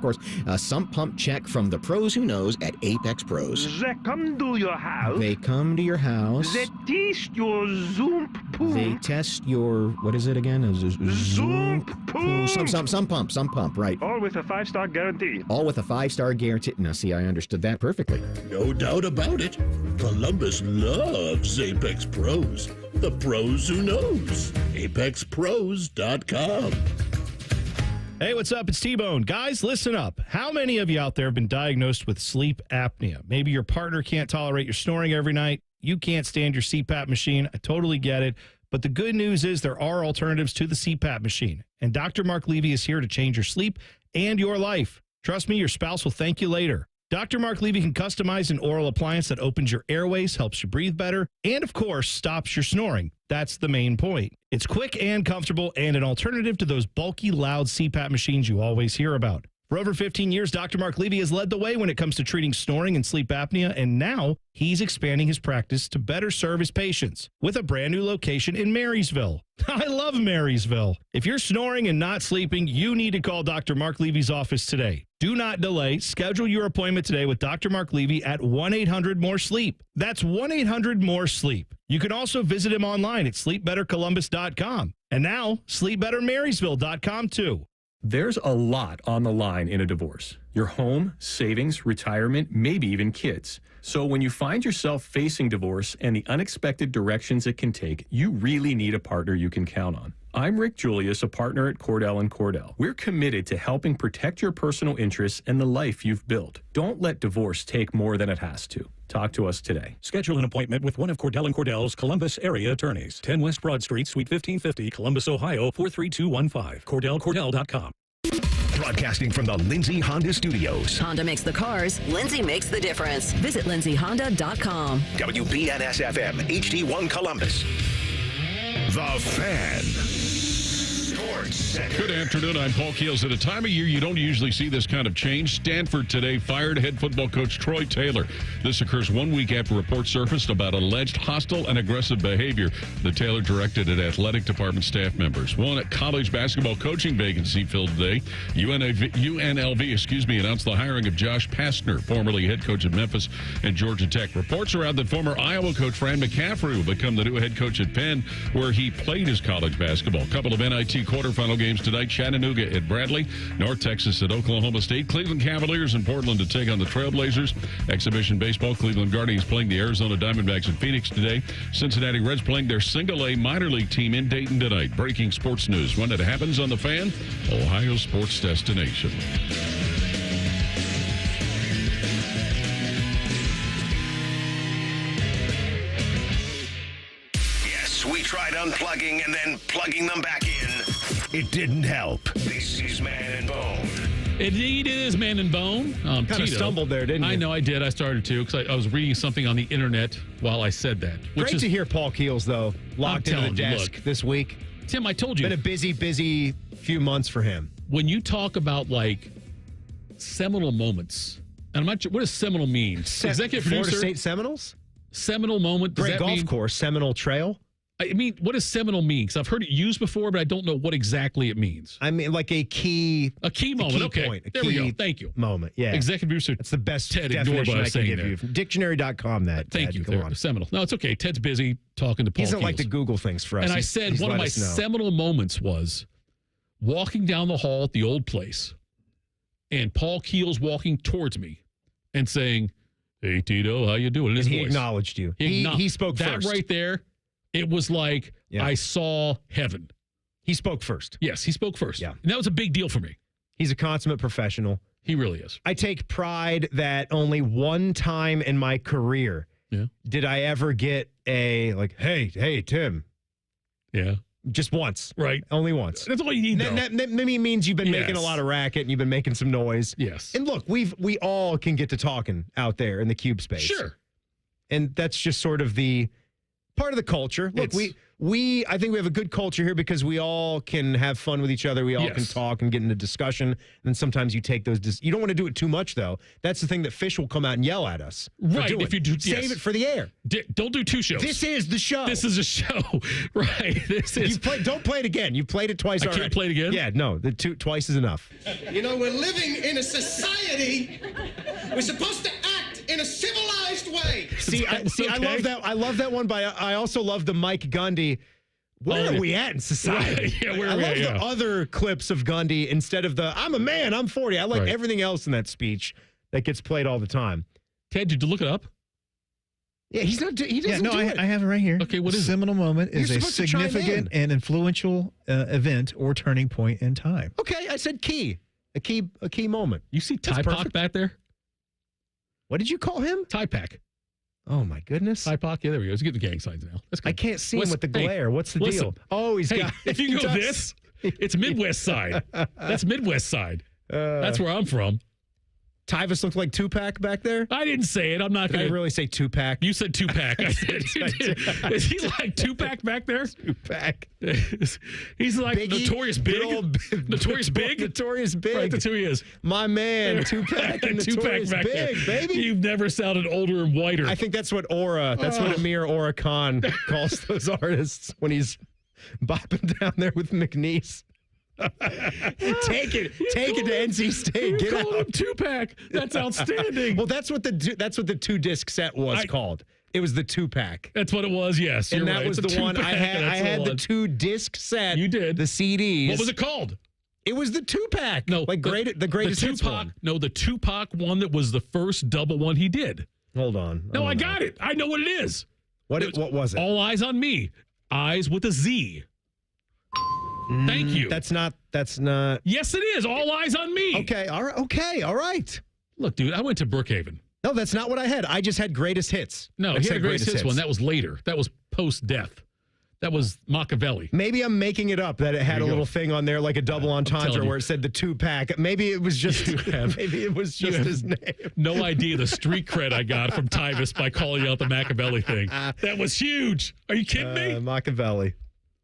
Sump pump check from the pros who knows at Apex Pros. They come to your house. They come to your house. They test your zoom poo. They test your, what is it again? Zoom poo. Sump pump, right. All with a 5-star guarantee. All with a 5-star guarantee. Now, see, I understood that perfectly. No doubt about it. Columbus loves Apex Pros. The pros who knows. ApexPros.com. Hey, what's up? It's T-Bone. Guys, listen up. How many of you out there have been diagnosed with sleep apnea? Maybe your partner can't tolerate your snoring every night. You can't stand your CPAP machine. I totally get it. But the good news is there are alternatives to the CPAP machine. And Dr. Mark Levy is here to change your sleep and your life. Trust me, your spouse will thank you later. Dr. Mark Levy can customize an oral appliance that opens your airways, helps you breathe better, and of course, stops your snoring. That's the main point. It's quick and comfortable and an alternative to those bulky, loud CPAP machines you always hear about. For over 15 years, Dr. Mark Levy has led the way when it comes to treating snoring and sleep apnea, and now he's expanding his practice to better serve his patients with a brand new location in Marysville. I love Marysville. If you're snoring and not sleeping, you need to call Dr. Mark Levy's office today. Do not delay. Schedule your appointment today with Dr. Mark Levy at 1-800-MORE-SLEEP. That's 1-800-MORE-SLEEP. You can also visit him online at sleepbettercolumbus.com. And now, sleepbettermarysville.com too. There's a lot on the line in a divorce. Your home, savings, retirement, maybe even kids. So when you find yourself facing divorce and the unexpected directions it can take, you really need a partner you can count on. I'm Rick Julius, a partner at Cordell & Cordell. We're committed to helping protect your personal interests and the life you've built. Don't let divorce take more than it has to. Talk to us today. Schedule an appointment with one of Cordell & Cordell's Columbus area attorneys. 10 West Broad Street, Suite 1550, Columbus, Ohio, 43215. CordellCordell.com. Broadcasting from the Lindsay Honda Studios. Honda makes the cars. Lindsay makes the difference. Visit lindsayhonda.com. WBNS-FM, HD1 Columbus. The Fan. Sports Center. Good afternoon. I'm Paul Keels. At a time of year you don't usually see this kind of change, Stanford today fired head football coach Troy Taylor. This occurs 1 week after reports surfaced about alleged hostile and aggressive behavior that Taylor directed at athletic department staff members. One college basketball coaching vacancy filled today. UNLV, announced the hiring of Josh Pastner, formerly head coach of Memphis and Georgia Tech. Reports are out that former Iowa coach Fran McCaffrey will become the new head coach at Penn, where he played his college basketball. A couple of NIT quarterfinal games tonight. Chattanooga at Bradley, North Texas at Oklahoma State, Cleveland Cavaliers in Portland to take on the Trailblazers. Exhibition baseball, Cleveland Guardians playing the Arizona Diamondbacks in Phoenix today. Cincinnati Reds playing their single-A minor league team in Dayton tonight. Breaking sports news when it happens on The Fan, Ohio sports destination. We tried unplugging and then plugging them back in. It didn't help. This is Man and Bone. Indeed, it is Man and Bone. Kind of stumbled there, didn't you? I know I did. I started to because I was reading something on the internet while I said that. Great to hear Paul Keels, though, locked into the desk this week. Tim, I told you. Been a busy few months for him. When you talk about, like, seminal moments, and I'm not sure, what does seminal mean? Executive Florida producer? State Seminoles? Seminal moment. Does Great that golf mean, course, Seminole Trail. I mean, what does seminal mean? Because I've heard it used before, but I don't know what exactly it means. I mean, like a key moment. Okay, point, there we go. Thank you. Moment. Yeah. Executive producer. That's the best Ted definition I can give there. you. Dictionary.com. Thank you. Come on. Seminal. No, it's okay. Ted's busy talking to Paul. He doesn't like Keels. to Google things for us. And I said one of my seminal moments was walking down the hall at the old place, and Paul Keels walking towards me and saying, "Hey Tito, how you doing?" And he acknowledged you. He spoke first. That right there. It was like I saw heaven. He spoke first. Yes, he spoke first. Yeah. And that was a big deal for me. He's a consummate professional. He really is. I take pride that only one time in my career did I ever get a, like, hey, Tim. Yeah. Just once. Right. Only once. That's all you need, though. That maybe means you've been making a lot of racket and you've been making some noise. Yes. And look, we all can get to talking out there in the cube space. Sure. And that's just sort of the part of the culture. Look, I think we have a good culture here because we all can have fun with each other. We all can talk and get into discussion. And then sometimes you take those. You don't want to do it too much, though. That's the thing that Fish will come out and yell at us. Right. If you do, save it for the air. Don't do two shows. This is the show. This is a show. Right. This is. Don't play it again. You played it twice already. I can't play it again? Yeah, no. Twice is enough. You know, we're living in a society. We're supposed to act in a civilized way. See, I love that. I love that one. I also love the Mike Gundy. Where are we at in society? Right. Yeah, I love the other clips of Gundy instead of the "I'm a man, I'm 40." I like everything else in that speech that gets played all the time. Ted, did you look it up? Yeah, he's not. He doesn't do it. I have it right here. Okay, what is seminal moment is You're a supposed to chime significant in. and influential event or turning point in time. Okay, I said key. A key moment. You see Ty Pac back there? What did you call him? Ty Pac. Oh my goodness. Ty Pac. Yeah, there we go. Let's get the gang signs now. That's good. I can't see him with the glare. What's the deal? Oh, he's got. If you go this, it's Midwest side. That's Midwest side. That's where I'm from. Tyvis looked like Tupac back there? I didn't say it. I'm not going to. I really say Tupac? You said Tupac. I said you did. Is he like Tupac back there? Tupac. He's like Biggie, Notorious Big. Notorious Big? Notorious Big. Right, that's who he is. My man, Tupac and Notorious back Big, there. baby. You've never sounded older and whiter. I think that's what Amir Aura Khan calls those artists when he's bopping down there with McNeese. Take it to NC State. Get out. Him Tupac. That's outstanding. Well, that's what the 2-disc set was called. It was the 2-pack. That's what it was. Yes, and that right. was the one I had. I had the 2-disc set. You did the CDs. What was it called? It was the 2-pack. No, like the greatest hits one. No, the Tupac one that was the first double one he did. Hold on. No, I got it. I know what it is. What was it? All Eyes on Me. Eyes with a Z. Thank you. That's not. Yes, it is. All Eyes on Me. Okay. All right. Okay. All right. Look, dude, I went to Brookhaven. No, that's not what I had. I just had greatest hits. No, he had a greatest hits one. That was later. That was post-death. That was Machiavelli. Maybe I'm making it up that it had a little thing on there like a double entendre where it said the 2-pack. Maybe it was just his name. No idea the street cred I got from Tyvis by calling out the Machiavelli thing. That was huge. Are you kidding me? Machiavelli.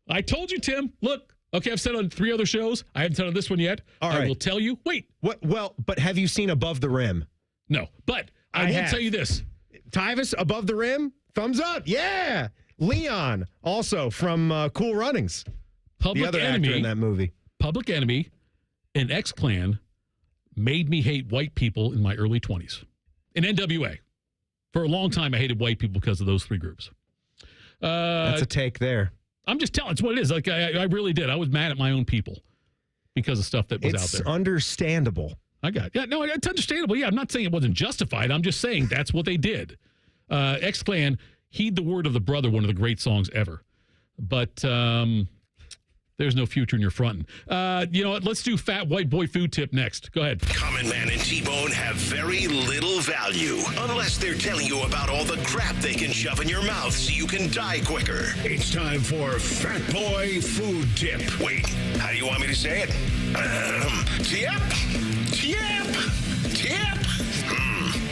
I told you, Tim. Look. Okay, I've said on 3 other shows. I haven't said on this one yet. All right. I will tell you. Wait. What? Well, but have you seen Above the Rim? No, but I will tell you this. Tyvis, Above the Rim, thumbs up. Yeah. Leon, also from Cool Runnings. The other actor in that movie. Public Enemy and X-Clan made me hate white people in my early 20s. In NWA. For a long time, I hated white people because of those 3 groups. That's a take there. I'm just telling. It's what it is. Like I really did. I was mad at my own people because of stuff that was out there. It's understandable. I got it. Yeah, no, it's understandable. Yeah, I'm not saying it wasn't justified. I'm just saying that's what they did. X-Clan, Heed the Word of the Brother, one of the great songs ever. But there's no future in your fronting. You know what? Let's do Fat White Boy Food Tip next. Go ahead. Common Man and T-Bone have very little value unless they're telling you about all the crap they can shove in your mouth so you can die quicker. It's time for Fat Boy Food Tip. Wait, how do you want me to say it? Tip?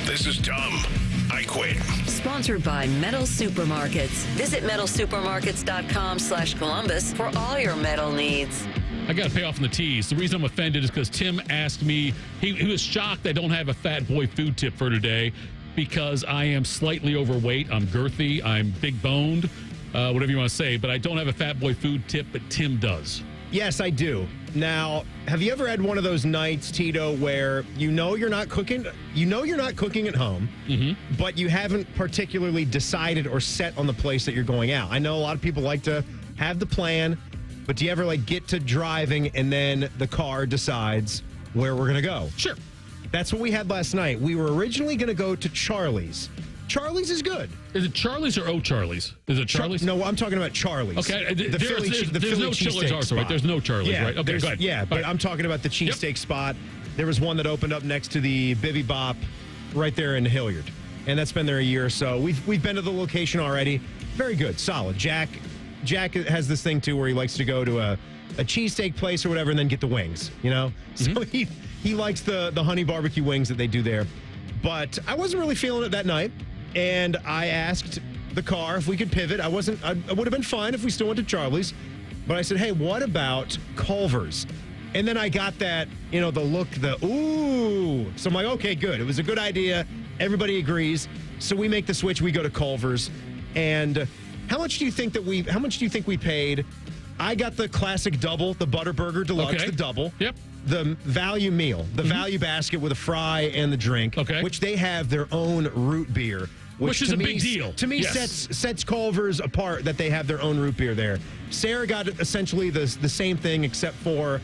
This is dumb. I quit. Sponsored by Metal Supermarkets. Visit metalsupermarkets.com/Columbus for all your metal needs. I got to pay off on the tease. The reason I'm offended is because Tim asked me, he was shocked I don't have a Fat Boy Food Tip for today because I am slightly overweight. I'm girthy. I'm big boned, whatever you want to say. But I don't have a Fat Boy Food Tip, but Tim does. Yes, I do. Now, have you ever had one of those nights, Tito, where you're not cooking at home, but you haven't particularly decided or set on the place that you're going out? I know a lot of people like to have the plan, but do you ever get to driving and then the car decides where we're going to go? Sure. That's what we had last night. We were originally going to go to Charlie's. Charlie's is good. Is it Charlie's or O'Charlie's? Is it Charlie's? No, I'm talking about Charlie's. Okay. The Philly cheesesteak spot. Right? There's no Charlie's, right? Okay, go ahead. Yeah, but I'm talking about the cheesesteak spot. There was one that opened up next to the Bivvy Bop right there in Hilliard. And that's been there a year or so. We've been to the location already. Very good. Solid. Jack has this thing, too, where he likes to go to a cheesesteak place or whatever and then get the wings, So he likes the honey barbecue wings that they do there. But I wasn't really feeling it that night. And I asked the car, if we could pivot. I would have been fine if we still went to Charlie's. But I said, hey, what about Culver's? And then I got that, the look, ooh. So I'm like, okay, good. It was a good idea. Everybody agrees. So we make the switch. We go to Culver's. And how much do you think we paid? I got the classic double, the Butter Burger Deluxe, the double. Yep. The value meal, the value basket with a fry and the drink, which they have their own root beer. Which is a big deal. To me, sets Culver's apart that they have their own root beer there. Sarah got essentially the same thing, except for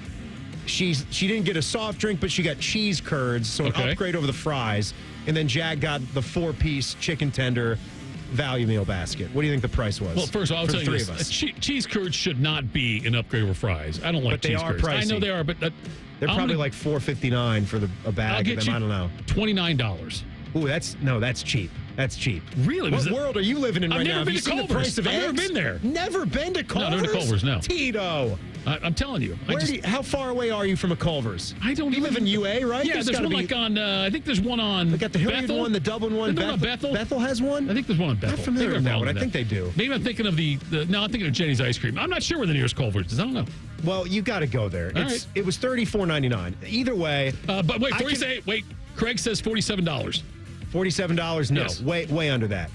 she didn't get a soft drink, but she got cheese curds, so an upgrade over the fries. And then Jack got the 4-piece chicken tender value meal basket. What do you think the price was? Well, first of all, I'll tell you three this. of us? Cheese curds should not be an upgrade over fries. I don't like cheese curds. But they are pricey. I know they are, but they're probably like $4.59 for a bag of them. I don't know. $29. Ooh, that's cheap. That's cheap. Really? What world are you living in right now? I've never been to Culver's. The price of I've never eggs? been there. Never been to Culver's? No, never to Culver's, no. Tito. I'm telling you. How far away are you from a Culver's? I don't You live in UA, right? Yeah, there's one like on, I think there's one on They got the Hilliard one, the Dublin one. Bethel. Bethel has one? I think there's one on Bethel. Not familiar with that one. I think they do. Maybe I'm thinking of no, I'm thinking of Jenny's Ice Cream. I'm not sure where the nearest Culver's is. I don't know. Well, you got to go there. It was $34.99. Either way. But wait, Craig says $47. $47? No, Yes. way under that.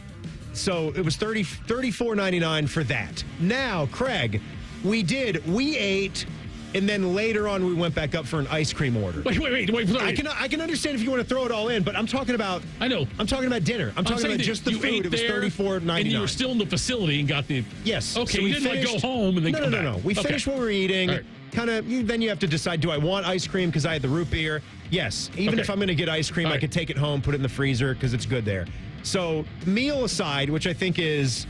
So it was $34.99 for that. Now, Craig, we ate, and then later on we went back up for an ice cream order. Wait. I can understand if you want to throw it all in, but I'm talking about. I know. I'm talking about dinner. I'm talking about just the food. It was $34.99. And you were still in the facility and got the. Yes. Okay, so you didn't go home and then come back. No. We finished what we were eating. Right. Then you have to decide, do I want ice cream because I had the root beer? Yes. Even if I'm going to get ice cream, I could take it home, put it in the freezer because it's good there. So meal aside, which I think is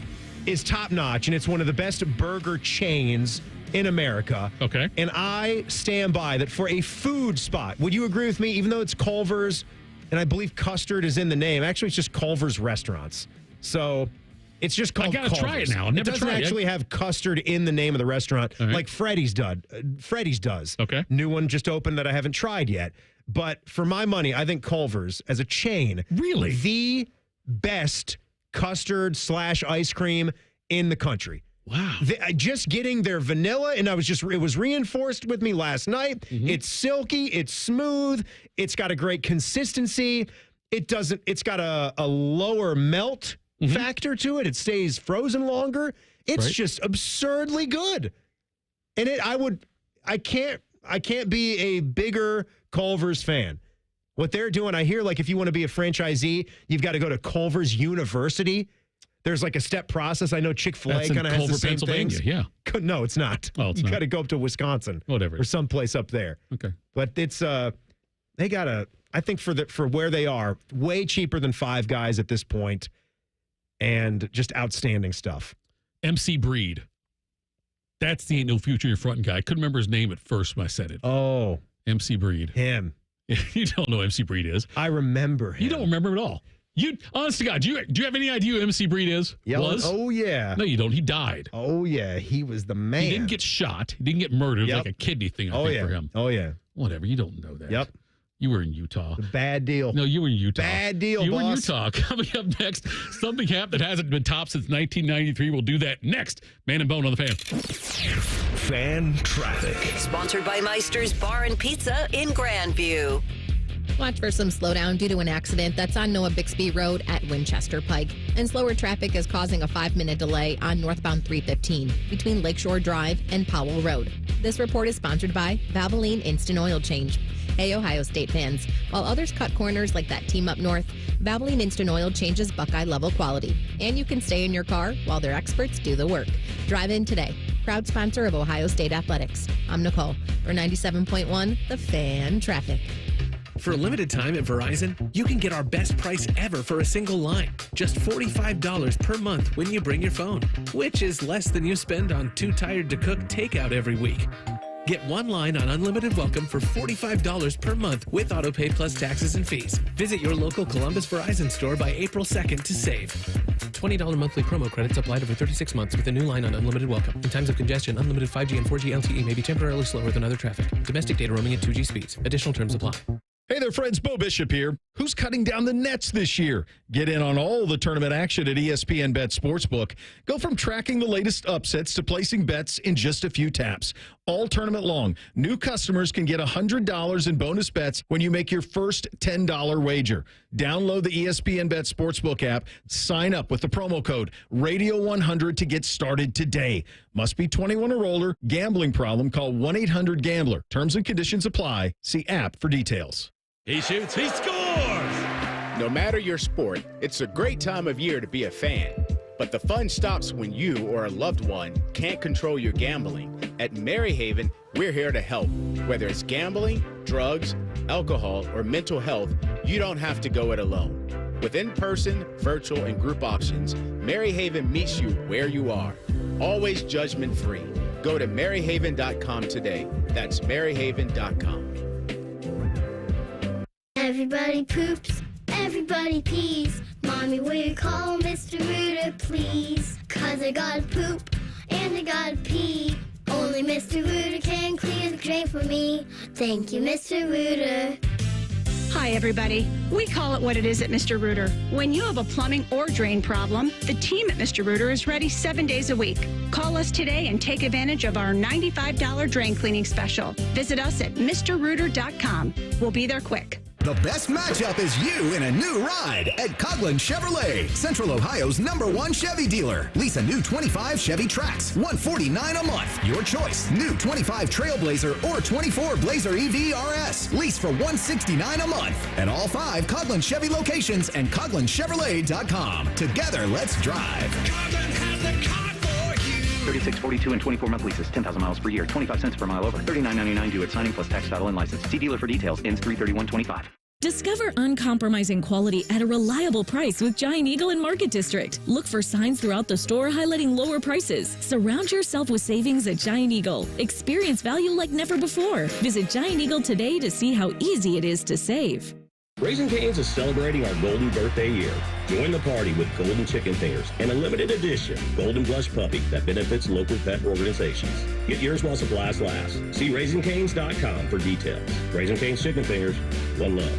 top notch, and it's one of the best burger chains in America. Okay. And I stand by that for a food spot. Would you agree with me? Even though it's Culver's, and I believe custard is in the name, actually it's just Culver's Restaurants. So it's just called I gotta try it now. I've It never doesn't tried it. actually have custard in the name of the restaurant like Freddy's does. Okay. New one just opened that I haven't tried yet. But for my money, I think Culver's as a chain, really the best custard / ice cream in the country. Wow. Just getting their vanilla, and it was reinforced with me last night. Mm-hmm. It's silky, it's smooth, it's got a great consistency. It's got a lower melt factor to it. It stays frozen longer. It's just absurdly good. And I can't be a bigger Culver's fan. What they're doing, I hear, like, if you want to be a franchisee, you've got to go to Culver's University. There's like a step process. I know Chick-fil-A kind of has the same things. Yeah. No, it's not. Oh, it's you not. got to go up to Wisconsin. Whatever. Or someplace up there. Okay. But it's they got I think for where they are, way cheaper than Five Guys at this point, and just outstanding stuff. MC Breed. That's the Ain't No Future in Your Front guy. I couldn't remember his name at first when I said it. Oh. MC Breed. Him. You don't know who MC Breed is. I remember him. You don't remember him at all. Honest to God, do you have any idea who MC Breed is? Was? Oh, yeah. No, you don't. He died. Oh, yeah. He was the man. He didn't get shot. He didn't get murdered. Like a kidney thing, I think, for him. Oh, yeah. Whatever. You don't know that. Yep. You were in Utah. Bad deal. No, you were in Utah. Bad deal, You boss. were in Utah. Coming up next, something happened that hasn't been topped since 1993. We'll do that next. Man and Bone on the Fan. Fan traffic. Sponsored by Meister's Bar and Pizza in Grandview. Watch for some slowdown due to an accident that's on Noah Bixby Road at Winchester Pike. And slower traffic is causing a 5-minute delay on northbound 315 between Lakeshore Drive and Powell Road. This report is sponsored by Valvoline Instant Oil Change. Hey, Ohio State fans. While others cut corners like that team up north, Valvoline Instant Oil changes Buckeye level quality. And you can stay in your car while their experts do the work. Drive in today. Proud sponsor of Ohio State Athletics. I'm Nicole for 97.1 The Fan Traffic. For a limited time at Verizon, you can get our best price ever for a single line. Just $45 per month when you bring your phone, which is less than you spend on Too Tired to Cook takeout every week. Get one line on Unlimited Welcome for $45 per month with autopay plus taxes and fees. Visit your local Columbus Verizon store by April 2nd to save. $20 monthly promo credits applied over 36 months with a new line on Unlimited Welcome. In times of congestion, unlimited 5G and 4G LTE may be temporarily slower than other traffic. Domestic data roaming at 2G speeds. Additional terms apply. Hey there, friends. Bo Bishop here. Who's cutting down the nets this year? Get in on all the tournament action at ESPN Bet Sportsbook. Go from tracking the latest upsets to placing bets in just a few taps. All tournament long, new customers can get $100 in bonus bets when you make your first $10 wager. Download the ESPN Bet Sportsbook app. Sign up with the promo code Radio100 to get started today. Must be 21 or older. Gambling problem? Call 1-800-GAMBLER. Terms and conditions apply. See app for details. He shoots, he scores! No matter your sport, it's a great time of year to be a fan. But the fun stops when you or a loved one can't control your gambling. At Maryhaven, we're here to help. Whether it's gambling, drugs, alcohol, or mental health, you don't have to go it alone. With in-person, virtual, and group options, Maryhaven meets you where you are. Always judgment-free. Go to maryhaven.com today. That's maryhaven.com. Everybody poops, everybody pees. Mommy, will you call Mr. Rooter, please? 'Cause I gotta poop and I gotta pee. Only Mr. Rooter can clear the drain for me. Thank you, Mr. Rooter. Hi, everybody. We call it what it is at Mr. Rooter. When you have a plumbing or drain problem, the team at Mr. Rooter is ready 7 days a week. Call us today and take advantage of our $95 drain cleaning special. Visit us at MrRooter.com. We'll be there quick. The best matchup is you in a new ride at Coughlin Chevrolet, Central Ohio's #1 Chevy dealer. Lease a new 25 Chevy Trax, $149 a month. Your choice, new 25 Trailblazer or 24 Blazer EV RS. Lease for $169 a month. At all 5 Coughlin Chevy locations and CoughlinChevrolet.com. Together, let's drive. Coughlin has the car for you. 36, 42, and 24-month leases, 10,000 miles per year, 25 cents per mile over, $39.99 due at signing plus tax, title, and license. See dealer for details. Ends 3/31/25. Discover uncompromising quality at a reliable price with Giant Eagle in Market District. Look for signs throughout the store highlighting lower prices. Surround yourself with savings at Giant Eagle. Experience value like never before. Visit Giant Eagle today to see how easy it is to save. Raising Cane's is celebrating our golden birthday year. Join the party with golden chicken fingers and a limited edition golden blush puppy that benefits local pet organizations. Get yours while supplies last. See RaisingCanes.com for details. Raising Cane's chicken fingers, one love.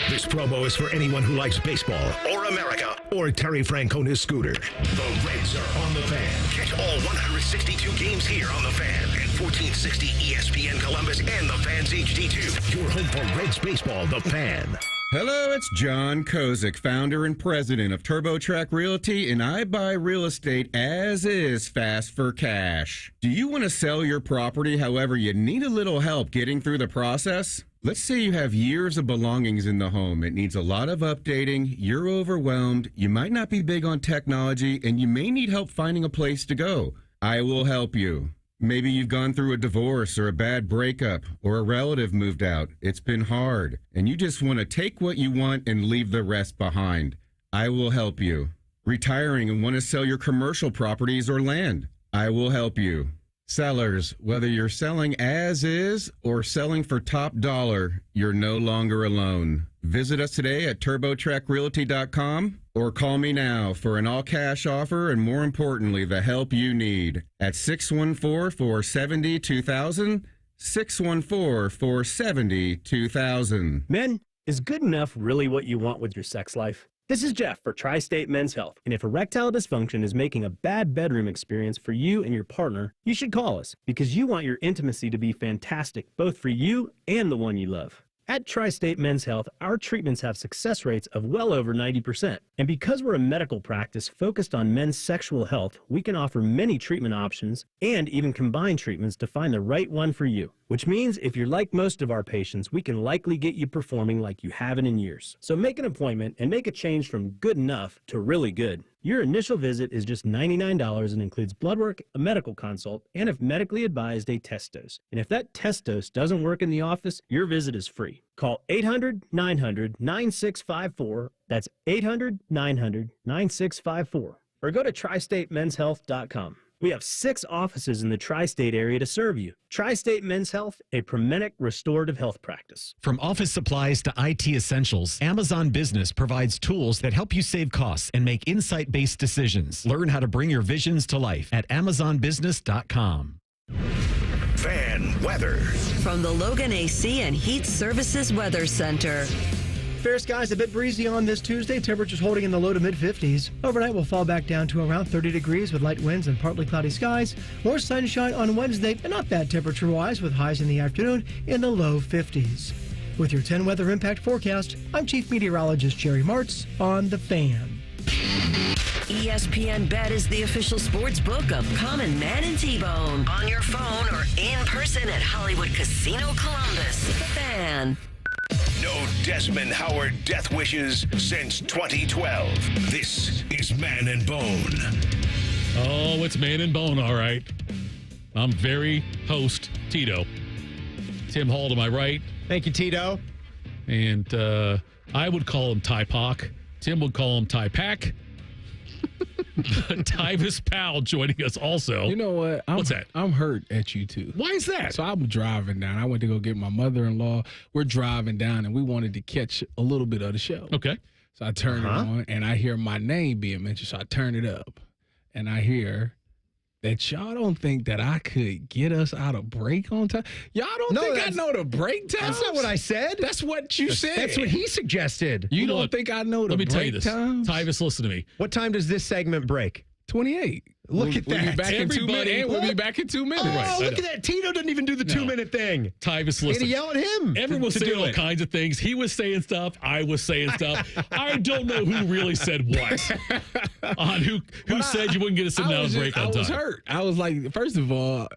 This promo is for anyone who likes baseball or America or Terry Francona's scooter. The Reds are on the Fan. Catch all 162 games here on the Fan and 1460 ESPN Columbus and the Fan's HD2. Your home for Reds baseball, the Fan. Hello, it's John Kozik, founder and president of TurboTrack Realty, and I buy real estate as is, fast for cash. Do you want to sell your property, however, you need a little help getting through the process? Let's say you have years of belongings in the home. It needs a lot of updating. You're overwhelmed. You might not be big on technology, and you may need help finding a place to go. I will help you. Maybe you've gone through a divorce or a bad breakup or a relative moved out. It's been hard, and you just want to take what you want and leave the rest behind. I will help you. Retiring and want to sell your commercial properties or land. I will help you. Sellers, whether you're selling as is or selling for top dollar, you're no longer alone. Visit us today at TurboTrackRealty.com or call me now for an all-cash offer and, more importantly, the help you need at 614-470-2000, 614-470-2000. Men, is good enough really what you want with your sex life? This is Jeff for Tri-State Men's Health, and if erectile dysfunction is making a bad bedroom experience for you and your partner, you should call us because you want your intimacy to be fantastic, both for you and the one you love. At Tri-State Men's Health, our treatments have success rates of well over 90%. And because we're a medical practice focused on men's sexual health, we can offer many treatment options and even combine treatments to find the right one for you. Which means if you're like most of our patients, we can likely get you performing like you haven't in years. So make an appointment and make a change from good enough to really good. Your initial visit is just $99 and includes blood work, a medical consult, and if medically advised, a test dose. And if that test dose doesn't work in the office, your visit is free. Call 800-900-9654. That's 800-900-9654. Or go to TriStateMen'sHealth.com. We have 6 offices in the tri-state area to serve you. Tri-State Men's Health, a Promenic restorative health practice. From office supplies to IT essentials, Amazon Business provides tools that help you save costs and make insight-based decisions. Learn how to bring your visions to life at AmazonBusiness.com. Fan weather. From the Logan AC and Heat Services Weather Center. Fair skies a bit breezy on this Tuesday. Temperatures holding in the low to mid-50s. Overnight will fall back down to around 30 degrees with light winds and partly cloudy skies. More sunshine on Wednesday, and not bad temperature-wise, with highs in the afternoon in the low 50s. With your 10 weather impact forecast, I'm Chief Meteorologist Jerry Martz on The Fan. ESPN Bet is the official sports book of Common Man and T-Bone. On your phone or in person at Hollywood Casino Columbus. The Fan. No Desmond Howard death wishes since 2012. This is Man and Bone. Oh, it's Man and Bone, all right. I'm very host Tito. Tim Hall to my right. Thank you, Tito. And I would call him Ty Pac. Tim would call him Ty Pack. Tyvis Powell joining us also. You know what? What's that? I'm hurt at you two. Why is that? So I'm driving down. I went to go get my mother-in-law. We're driving down, and we wanted to catch a little bit of the show. Okay. So I turn it on, and I hear my name being mentioned. So I turn it up, and I hear that y'all don't think that I could get us out of break on time. Y'all don't think I know the break time? That's not what I said. That's what you said. That's what he suggested. You don't think I know the break times? Let me tell you this. Tyvis, listen to me. What time does this segment break? 28. Look at that. We'll be back in 2 minutes. And we'll be back in 2 minutes. Oh, look at that. Tito doesn't even do the 2-minute thing. Tyvis, listen. To yell at him. Everyone was saying all kinds of things. He was saying stuff. I was saying stuff. I don't know who really said what. On who said you wouldn't get us in down break on time. I was hurt. I was like, first of all,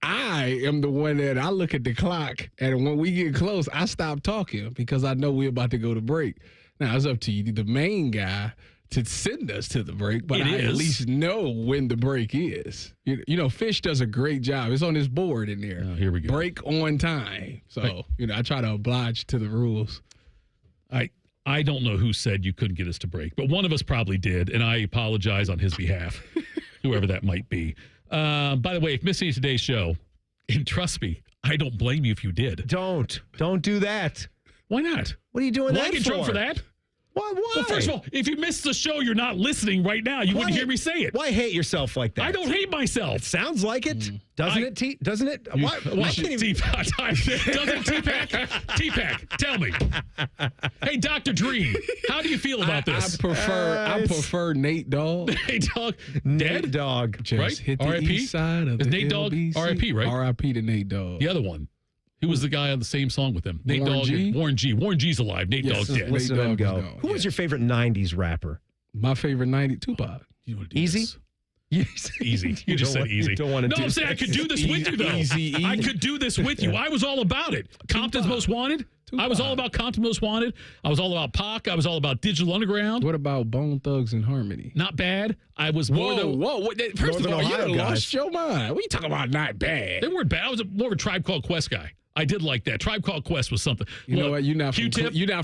I am the one that I look at the clock, and when we get close, I stop talking because I know we're about to go to break. Now, it's up to you, the main guy, to send us to the break, but I at least know when the break is. You know, Fish does a great job. It's on his board in there. Oh, here we go. Break on time. So, I try to oblige to the rules. I don't know who said you couldn't get us to break, but one of us probably did, and I apologize on his behalf, whoever that might be. By the way, if missing today's show, and trust me, I don't blame you if you did. Don't do that. Why not? What are you doing that I get for? drunk for that? Why? Well, first of all, if you missed the show, you're not listening right now. You wouldn't hear me say it. Why hate yourself like that? I don't hate myself. It sounds like it. Doesn't it? Doesn't it? Why can't even... Doesn't T-Pack? T-Pack, tell me. Hey, Dr. Dream, how do you feel about this? I prefer Nate Dogg. Nate Dogg, Nate Dogg, just right? Hit the R.I.P. east side of Is the Nate Dogg R.I.P. right? R.I.P. to Nate Dogg. The other one. Who was the guy on the same song with him? Nate Warren Dogg. G? Warren G. Warren G's alive. Nate Dogg's dead. Listen to them go. Gone. Who was your favorite 90s rapper? My favorite 90s, Tupac. Easy? Easy. You just said easy. You don't want to I'm saying I could do this with you, though. Easy. I could do this with you. I was all about it. Compton's Most Wanted. Tupac. I was all about Compton's Most Wanted. I was all about Pac. I was all about Digital Underground. What about Bone Thugs and Harmony? Not bad. I was Whoa. First of all, you lost your mind. What are you talking about not bad? They weren't bad. I was more of a Tribe Called Quest guy. I did like that. Tribe Called Quest was something. You know what? You're not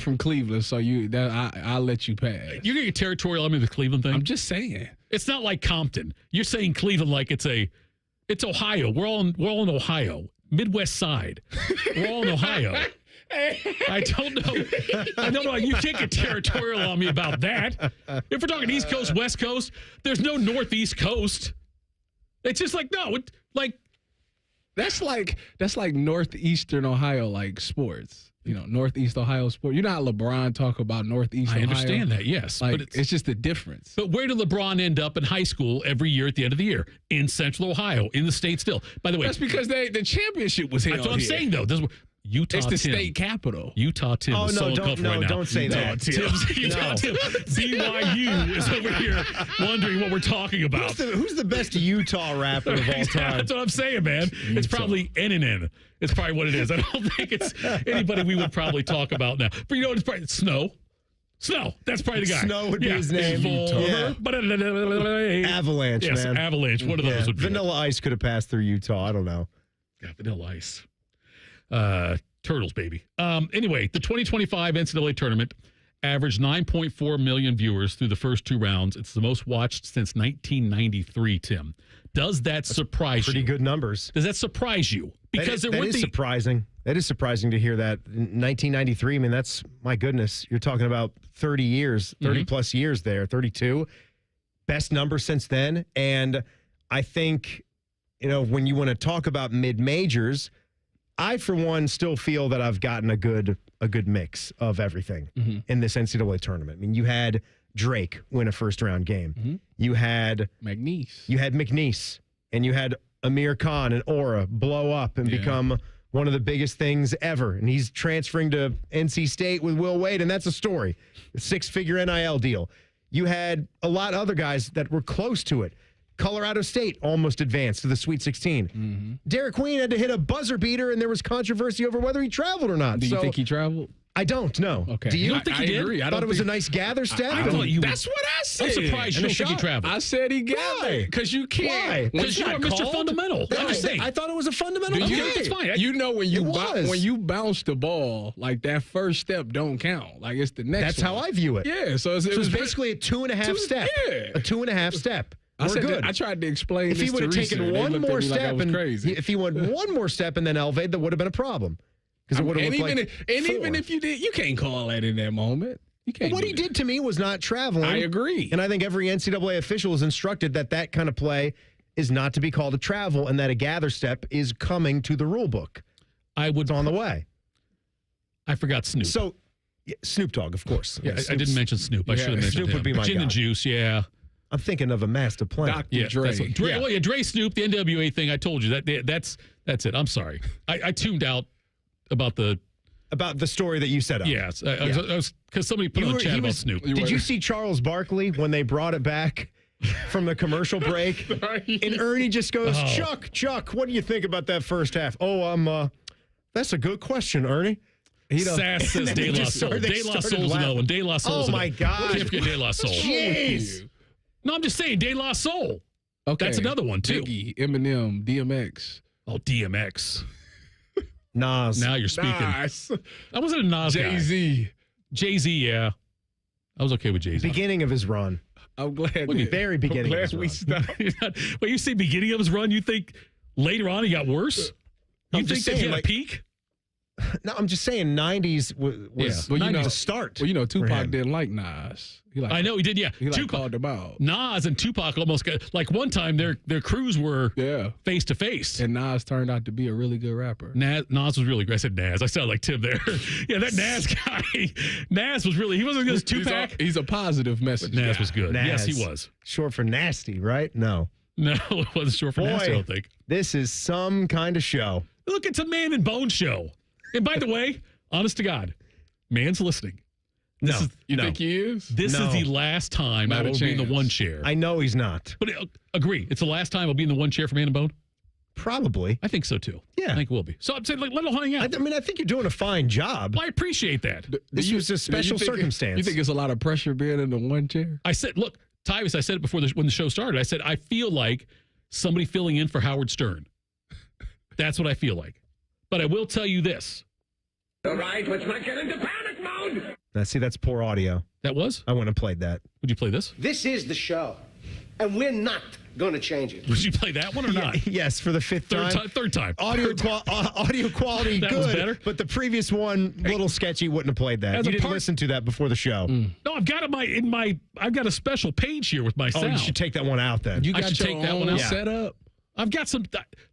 from Cleveland, so I'll let you pass. You're going to get territorial on me with the Cleveland thing? I'm just saying. It's not like Compton. You're saying Cleveland like it's Ohio. We're all in Ohio. Midwest side. We're all in Ohio. I don't know. You can't get territorial on me about that. If we're talking East Coast, West Coast, there's no Northeast Coast. It's just like, no, That's like Northeastern Ohio, like sports. You know, Northeast Ohio sports. You know how LeBron talk about Northeast Ohio? I understand that, yes. Like, but it's just a difference. But where did LeBron end up in high school every year at the end of the year? In Central Ohio, in the state still. By the way. That's because the championship was held That's what I'm saying, though. Utah It's the Tim. state capital. Utah Tim is so uncomfortable right now. Don't say that. Utah Tim. BYU is over here wondering what we're talking about. Who's the best Utah rapper of all time? That's what I'm saying, man. Utah. It's probably NNN. It's probably what it is. I don't think it's anybody we would probably talk about now. But you know what? It's probably Snow. That's probably the guy. Snow would be his name. Avalanche, yes, man. Avalanche. One of those would be. Vanilla Ice could have passed through Utah. I don't know. Yeah, Vanilla Ice. Turtles, baby. Anyway, the 2025 NCAA tournament averaged 9.4 million viewers through the first two rounds. It's the most watched since 1993, Tim. Does that surprise you? Pretty good numbers. Does that surprise you? Because that is surprising. That is surprising to hear that. In 1993, I mean, that's, my goodness, you're talking about 30 years, 30 plus years there, 32. Best number since then. And I think when you want to talk about mid-majors, I, for one, still feel that I've gotten a good mix of everything in this NCAA tournament. I mean, you had Drake win a first-round game. You had McNeese. And you had Amir Khan and Aura blow up and become one of the biggest things ever. And he's transferring to NC State with Will Wade, and that's a story. A 6-figure NIL deal. You had a lot of other guys that were close to it. Colorado State almost advanced to the Sweet 16. Derek Queen had to hit a buzzer beater, and there was controversy over whether he traveled or not. Do you think he traveled? I don't know. Okay. Do you? don't think he did? Agree. I thought it was a nice gather step. I thought you. That's what I said. I'm surprised you don't think he traveled. I said he gathered. Because you can't. Because you're Mr. Fundamental. I'm just saying. I thought it was a fundamental. That's fine. You know when you bounce the ball, like that first step don't count. Like it's the next. That's how I view it. Yeah. So it was basically a 2.5 step. Yeah. A 2.5 step. We're good. I tried to explain. If he would have taken one more step, if he went one more step and then elevated, that would have been a problem. Because it would have looked like even if you did, you can't call that in that moment. You can't. What he did to me was not traveling. I agree. And I think every NCAA official is instructed that kind of play is not to be called a travel and that a gather step is coming to the rule book. It's on the way. I forgot Snoop. So, Snoop Dogg, of course. Yeah, I didn't mention Snoop. I should have mentioned Snoop him. would be my Gin guy. and juice, yeah. I'm thinking of a master plan. Dr. Dre. That's what, Dre. Well, yeah, Dre, Snoop, the NWA thing. I told you that's it. I'm sorry. I tuned out about the story that you set up. Yes, because somebody put on chat about Snoop. Did you see Charles Barkley when they brought it back from the commercial break? And Ernie just goes, Chuck, what do you think about that first half? That's a good question, Ernie. Sass says De La Soul. De La Soul's another one. De La Soul's Oh, my God. Can't forget De La Soul. Jeez. No, I'm just saying De La Soul. Okay. That's another one, too. Biggie, Eminem, DMX. Oh, DMX. Nas. Now you're speaking. Nas. I wasn't a Nas guy. Jay-Z. Jay-Z, yeah. I was okay with Jay-Z. Beginning of his run. I'm glad. Very beginning of his we run. stopped. When you say beginning of his run, you think later on he got worse? You think that he had a peak? No, I'm just saying 90s was the start. Well, Tupac didn't like Nas. I know he did, yeah. He Tupac called him out. Nas and Tupac almost got, like one time their crews were face to face. And Nas turned out to be a really good rapper. Nas was really good. I said Nas. I sound like Tim there. Yeah, that Nas guy. Nas was really, he wasn't as good as Tupac. He's a positive message. Nas was good. Nas. Yes, he was. Short for nasty, right? No. No, it wasn't short for nasty, I don't think. This is some kind of show. Look, it's a Man and Bone show. And by the way, honest to God, man's listening. You think he is? This is the last time I will be in the one chair. I know he's not. But agree, it's the last time I'll be in the one chair for Man and Bone? Probably. I think so, too. Yeah. I think it will be. So I'm saying, let it hang out. I think you're doing a fine job. I appreciate that. This was a special circumstance. You think it's a lot of pressure being in the one chair? I said, look, Tyvis, I said it before when the show started. I said, I feel like somebody filling in for Howard Stern. That's what I feel like. But I will tell you this. All right, let's not get into panic mode. Now, see, that's poor audio. That was? I wouldn't have played that. Would you play this? This is the show, and we're not going to change it. Would you play that one or not? Yes, for the fifth time. Third time. Audio quality that good, was better. But the previous one, little sketchy, wouldn't have played that. You didn't listen to that before the show. No, I've got it I've got a special page here with my sound. Oh, you should take that one out then. You I got should your take that own one out. set up? I've got some.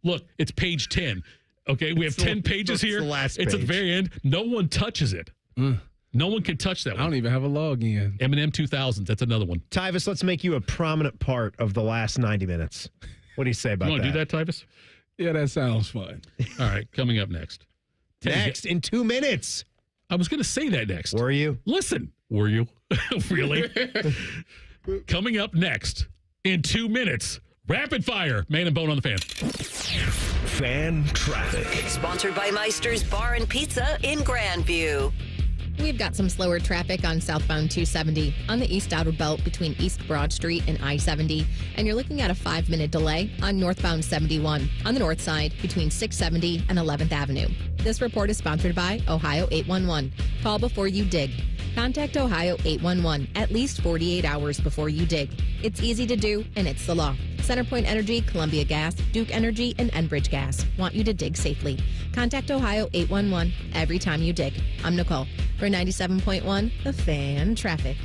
Look, it's page 10. Okay, we have 10 pages here. The last it's at the page. very end. No one touches it. No one can touch that one. I don't even have a login. Eminem 2000s. That's another one. Tyvis, let's make you a prominent part of the last 90 minutes. What do you say about that? You want to do that, Tyvis? Yeah, that sounds fun. All right, coming up next. Next, in 2 minutes. I was going to say that next. Were you? Listen. Were you? Really? Coming up next, in 2 minutes, rapid fire, Man and Bone on the Fan. Fan traffic. Sponsored by Meister's Bar and Pizza in Grandview. We've got some slower traffic on southbound 270 on the east outer belt between East Broad Street and I-70. And you're looking at a 5-minute delay on northbound 71 on the north side between 670 and 11th Avenue. This report is sponsored by Ohio 811. Call before you dig. Contact Ohio 811 at least 48 hours before you dig. It's easy to do, and it's the law. Centerpoint Energy, Columbia Gas, Duke Energy, and Enbridge Gas want you to dig safely. Contact Ohio 811 every time you dig. I'm Nicole for 97.1 The Fan Traffic.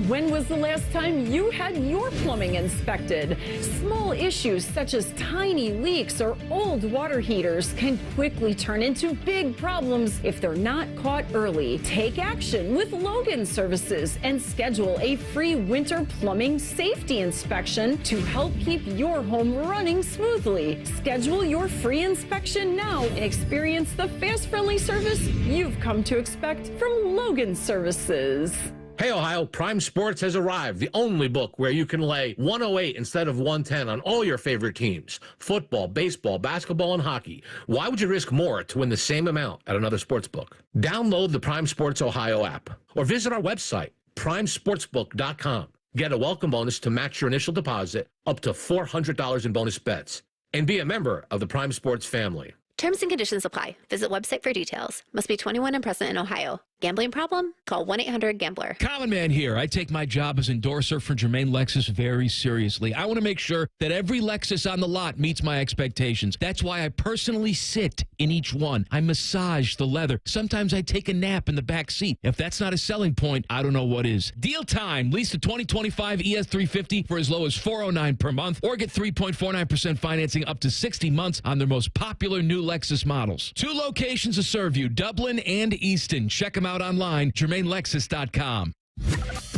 When was the last time you had your plumbing inspected? Small issues such as tiny leaks or old water heaters can quickly turn into big problems if they're not caught early. Take action with Logan Services and schedule a free winter plumbing safety inspection to help keep your home running smoothly. Schedule your free inspection now and experience the fast, friendly service you've come to expect from Logan Services. Hey, Ohio, Prime Sports has arrived, the only book where you can lay 108 instead of 110 on all your favorite teams. Football, baseball, basketball, and hockey. Why would you risk more to win the same amount at another sports book? Download the Prime Sports Ohio app or visit our website, primesportsbook.com. Get a welcome bonus to match your initial deposit up to $400 in bonus bets. And be a member of the Prime Sports family. Terms and conditions apply. Visit website for details. Must be 21 and present in Ohio. Gambling problem? Call 1-800-GAMBLER. Common Man here. I take my job as endorser for Germain Lexus very seriously. I want to make sure that every Lexus on the lot meets my expectations. That's why I personally sit in each one. I massage the leather. Sometimes I take a nap in the back seat. If that's not a selling point, I don't know what is. Deal time. Lease the 2025 ES350 for as low as $409 per month or get 3.49% financing up to 60 months on their most popular new Lexus models. 2 locations to serve you, Dublin and Easton. Check them out online, GermainLexus.com.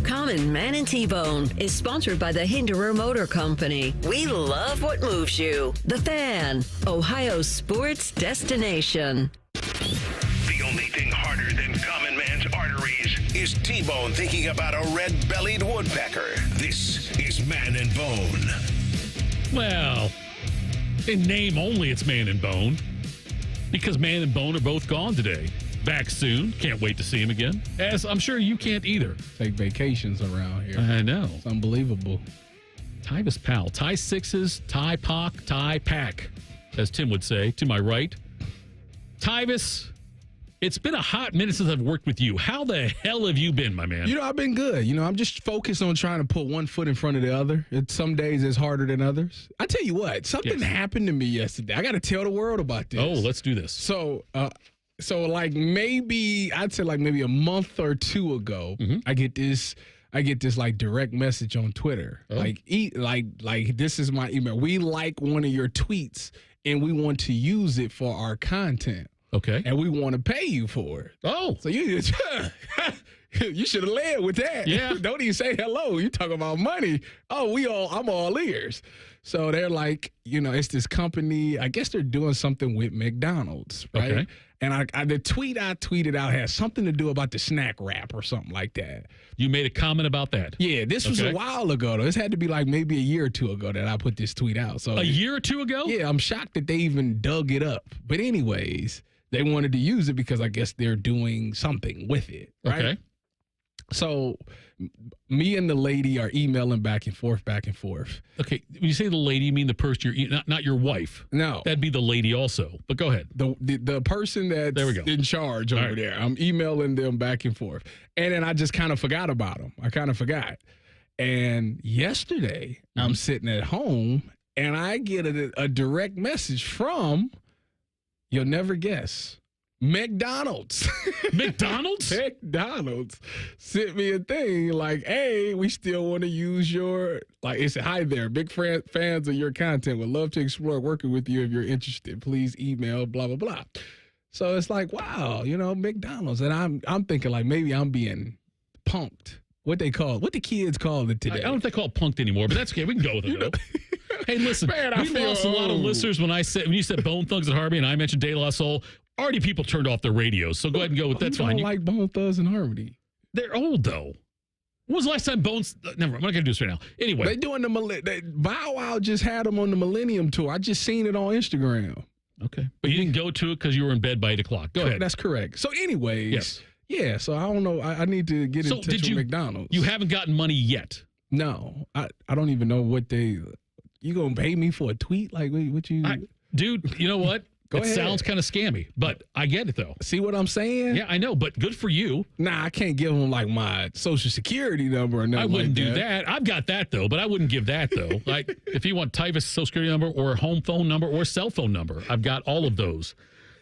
Common Man and T-Bone is sponsored by the Hinderer Motor Company. We love what moves you. The Fan, Ohio's sports destination. The only thing harder than Common Man's arteries is T-Bone thinking about a red-bellied woodpecker. This is Man and Bone. Well, in name only, it's Man and Bone. Because Man and Bone are both gone today. Back soon. Can't wait to see him again. As I'm sure you can't either. Take vacations around here. I know. It's unbelievable. Tyvis Powell. Tie sixes, tie pock, tie pack, as Tim would say, to my right. Tyvis, it's been a hot minute since I've worked with you. How the hell have you been, my man? You know, I've been good. You know, I'm just focused on trying to put one foot in front of the other. Some days it's harder than others. I tell you what, something happened to me yesterday. I got to tell the world about this. Oh, let's do this. So like I'd say maybe a month or two ago, I get this like direct message on Twitter. Oh. Like this is my email. We like one of your tweets and we want to use it for our content. Okay. And we want to pay you for it. Oh. So you should have led with that. Yeah. Don't even say hello. You talk about money. Oh, I'm all ears. So they're like, it's this company. I guess they're doing something with McDonald's, right? Okay. And the tweet I tweeted out has something to do about the snack wrap or something like that. You made a comment about that? Yeah, this was a while ago, though. This had to be like maybe a year or two ago that I put this tweet out. So a year or two ago? Yeah, I'm shocked that they even dug it up. But anyways, they wanted to use it because I guess they're doing something with it, right? Okay. So me and the lady are emailing back and forth. Okay. When you say the lady, you mean the person not your wife? No. That'd be the lady also. But go ahead. The person that's in charge over there. I'm emailing them back and forth. And then I just kind of forgot about them. And yesterday, I'm sitting at home and I get a direct message from, you'll never guess, McDonald's. McDonald's? McDonald's sent me a thing like, hey, we still want to use your, it said, hi there, big fans of your content. Would love to explore working with you if you're interested. Please email, blah, blah, blah. So it's like, wow, McDonald's. And I'm thinking like maybe I'm being punked. What the kids call it today. I don't know if they call it punked anymore, but that's okay. We can go with it, though. Hey, listen, we lost a lot of listeners when you said Bone Thugs and Harmony and I mentioned De La Soul. Already people turned off their radios, so go ahead and go with that's fine. I don't like Bone Thugs and Harmony. They're old, though. When was the last time Bones? Never, I'm not going to do this right now. Anyway. They doing Bow Wow just had them on the Millennium Tour. I just seen it on Instagram. Okay. But you didn't go to it because you were in bed by 8 o'clock. Go ahead. That's correct. So anyways. Yes. Yeah, so I don't know. I need to get in touch with McDonald's. You haven't gotten money yet? No. I don't even know what you going to pay me for a tweet? Like, what you... Dude, you know what? It sounds kind of scammy, but I get it, though. See what I'm saying? Yeah, I know, but good for you. Nah, I can't give them, my Social Security number or nothing. I wouldn't do that. I've got that, though, but I wouldn't give that, though. Like, if you want Tyvis' Social Security number or home phone number or cell phone number, I've got all of those.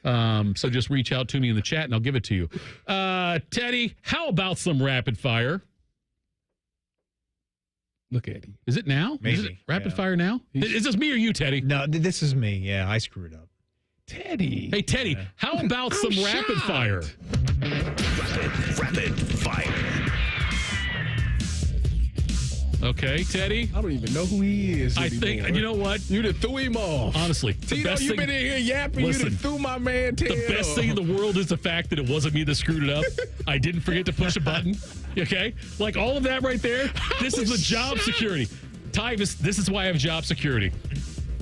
So just reach out to me in the chat, and I'll give it to you. Teddy, how about some rapid fire? Look at him. Is it now? Maybe. Is it rapid fire now? Is this me or you, Teddy? No, this is me. Yeah, I screwed up. Teddy. Hey, Teddy, how about some rapid fire? Rapid fire. Okay, Teddy. I don't even know who he is anymore. think, you know what? You done threw him off. Honestly. Tito, you been in here yapping. You done threw my man tail. The best thing in the world is the fact that it wasn't me that screwed it up. I didn't forget to push a button. Okay? Like all of that right there, this is the job security. Tyvis, this is why I have job security.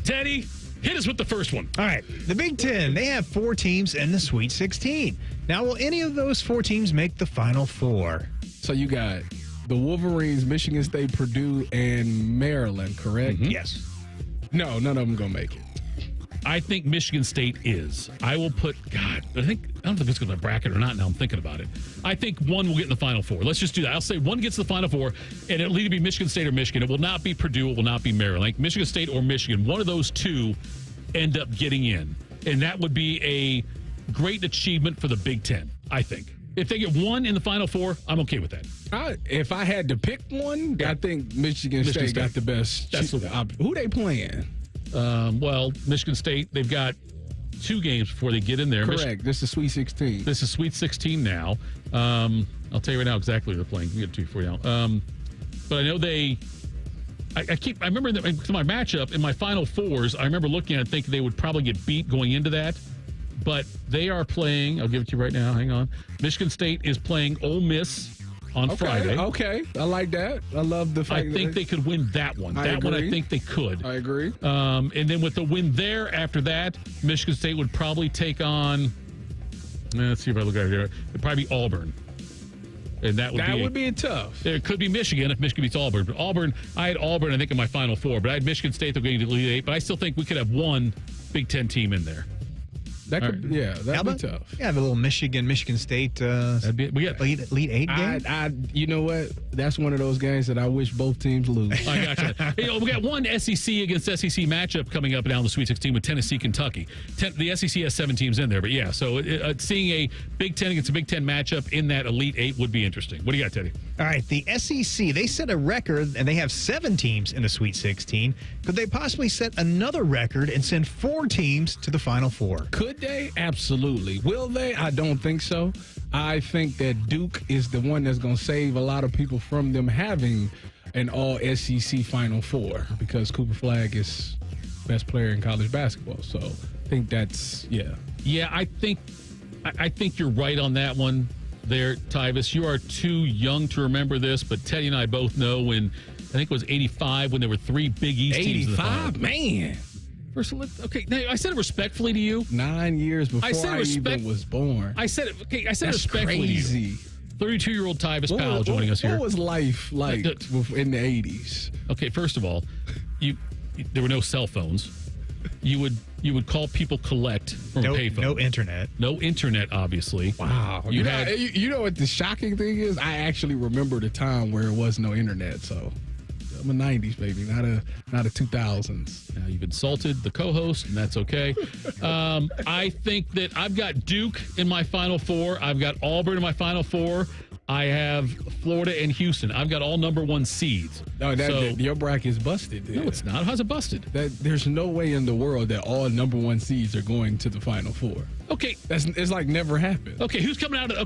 Teddy, hit us with the first one. All right. The Big Ten, they have 4 teams in the Sweet 16. Now, will any of those 4 teams make the Final Four? So you got the Wolverines, Michigan State, Purdue, and Maryland, correct? Mm-hmm. Yes. No, none of them going to make it. I think Michigan State is. I will put, I don't know if it's going to bracket or not now I'm thinking about it. I think one will get in the Final Four. Let's just do that. I'll say one gets to the Final Four, and it'll either be Michigan State or Michigan. It will not be Purdue. It will not be Maryland. Like Michigan State or Michigan. One of those two end up getting in. And that would be a great achievement for the Big Ten, I think. If they get one in the Final Four, I'm okay with that. If I had to pick one, I think Michigan State got the best. That's the one. Who they playing? Well, Michigan State, they've got 2 games before they get in there. Correct. This is Sweet 16. This is Sweet 16 now. I'll tell you right now exactly who they're playing. We get 2 for you now. But I know I remember to my matchup in my Final Fours, I remember looking at it thinking they would probably get beat going into that. But they are playing, I'll give it to you right now, hang on. Michigan State is playing Ole Miss on Friday. Okay, I like that. I love the fact I think they could win that one. That one I think they could. I agree. And then with the win there after that, Michigan State would probably take on, let's see if I look at it here. It'd probably be Auburn. And that would be tough. It could be Michigan if Michigan beats Auburn. But Auburn, I had Auburn, I think, in my Final Four. But I had Michigan State, they're going to Elite 8. But I still think we could have one Big Ten team in there. That could, that'd be tough. Yeah, have a little Michigan State. That'd be, we got Elite 8 game. You know what? That's one of those games that I wish both teams lose. I gotcha. Hey, we got one SEC against SEC matchup coming up down the Sweet 16 with Tennessee, Kentucky. The SEC has 7 teams in there, but yeah. So seeing a Big Ten against a Big Ten matchup in that Elite 8 would be interesting. What do you got, Teddy? All right, the SEC, they set a record, and they have 7 teams in the Sweet 16. Could they possibly set another record and send 4 teams to the Final Four? Could they? Absolutely. Will they? I don't think so. I think that Duke is the one that's going to save a lot of people from them having an all-SEC Final Four because Cooper Flagg is best player in college basketball. So I think that's, Yeah, I think you're right on that one. There, Tyvis, you are too young to remember this, but Teddy and I both know when, I think it was 85 when there were 3 Big East teams. 85? Man. First, okay, now, I said it respectfully to you. 9 years before I even was born. I said it, I said That's it respectfully crazy. to you. 32-year-old Tyvis Powell joining us here. What was life like in the 80s? Okay, first of all, there were no cell phones. You would call people collect from a payphone. No internet. No internet, obviously. Wow. You know what the shocking thing is? I actually remember the time where there was no internet. So I'm a 90s baby, not a 2000s. Now you've insulted the co-host, and that's okay. I think that I've got Duke in my Final Four. I've got Auburn in my Final Four. I have Florida and Houston. I've got all number 1 seeds. No, your bracket is busted. Dude. No, it's not. How's it busted? There's no way in the world that all number 1 seeds are going to the Final Four. Okay, it's like never happened. Okay, who's coming out of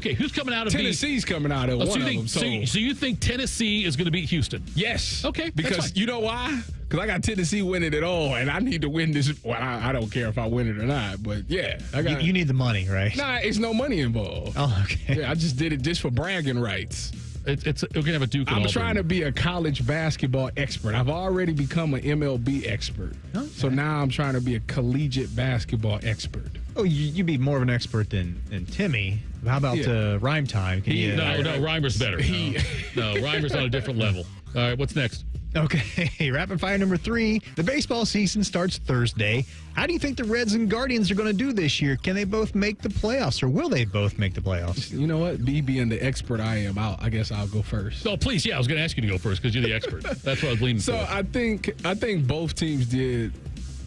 Tennessee's coming out of one of them. So you think Tennessee is going to beat Houston? Yes. Okay, because you know why? Because I got Tennessee winning it all, and I need to win this. Well, I don't care if I win it or not, but yeah, You need the money, right? Nah, it's no money involved. Oh, okay. Yeah, I just did it just for bragging rights. We're gonna have a Duke. I'm trying to be a college basketball expert. I've already become an MLB expert, so now I'm trying to be a collegiate basketball expert. Oh, you'd be more of an expert than Timmy. How about Rhyme Time? No, Reimer's better. No, Reimer's on a different level. All right, what's next? Okay, rapid fire number 3. The baseball season starts Thursday. How do you think the Reds and Guardians are going to do this year? Can they both make the playoffs, or will they both make the playoffs? You know what? Me being the expert I am, I guess I'll go first. Oh, please, I was going to ask you to go first because you're the expert. That's what I was leaning for. So I think both teams did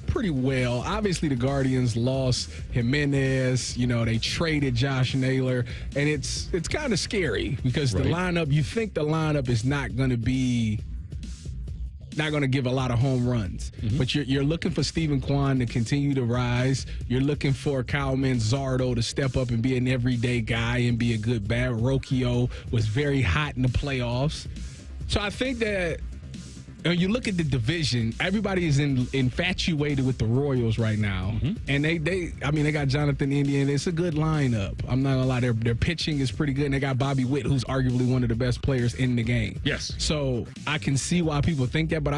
pretty well. Obviously, the Guardians lost Jimenez. They traded Josh Naylor, and it's kind of scary because the lineup. You think the lineup is not going to be not going to give a lot of home runs. But you're looking for Stephen Kwan to continue to rise. You're looking for Kyle Manzardo to step up and be an everyday guy and be a good bat. Rocchio was very hot in the playoffs. So I think that when you look at the division, everybody is infatuated with the Royals right now. And they got Jonathan India. It's a good lineup. I'm not going to lie. Their pitching is pretty good. And they got Bobby Witt, who's arguably one of the best players in the game. Yes. So I can see why people think that. But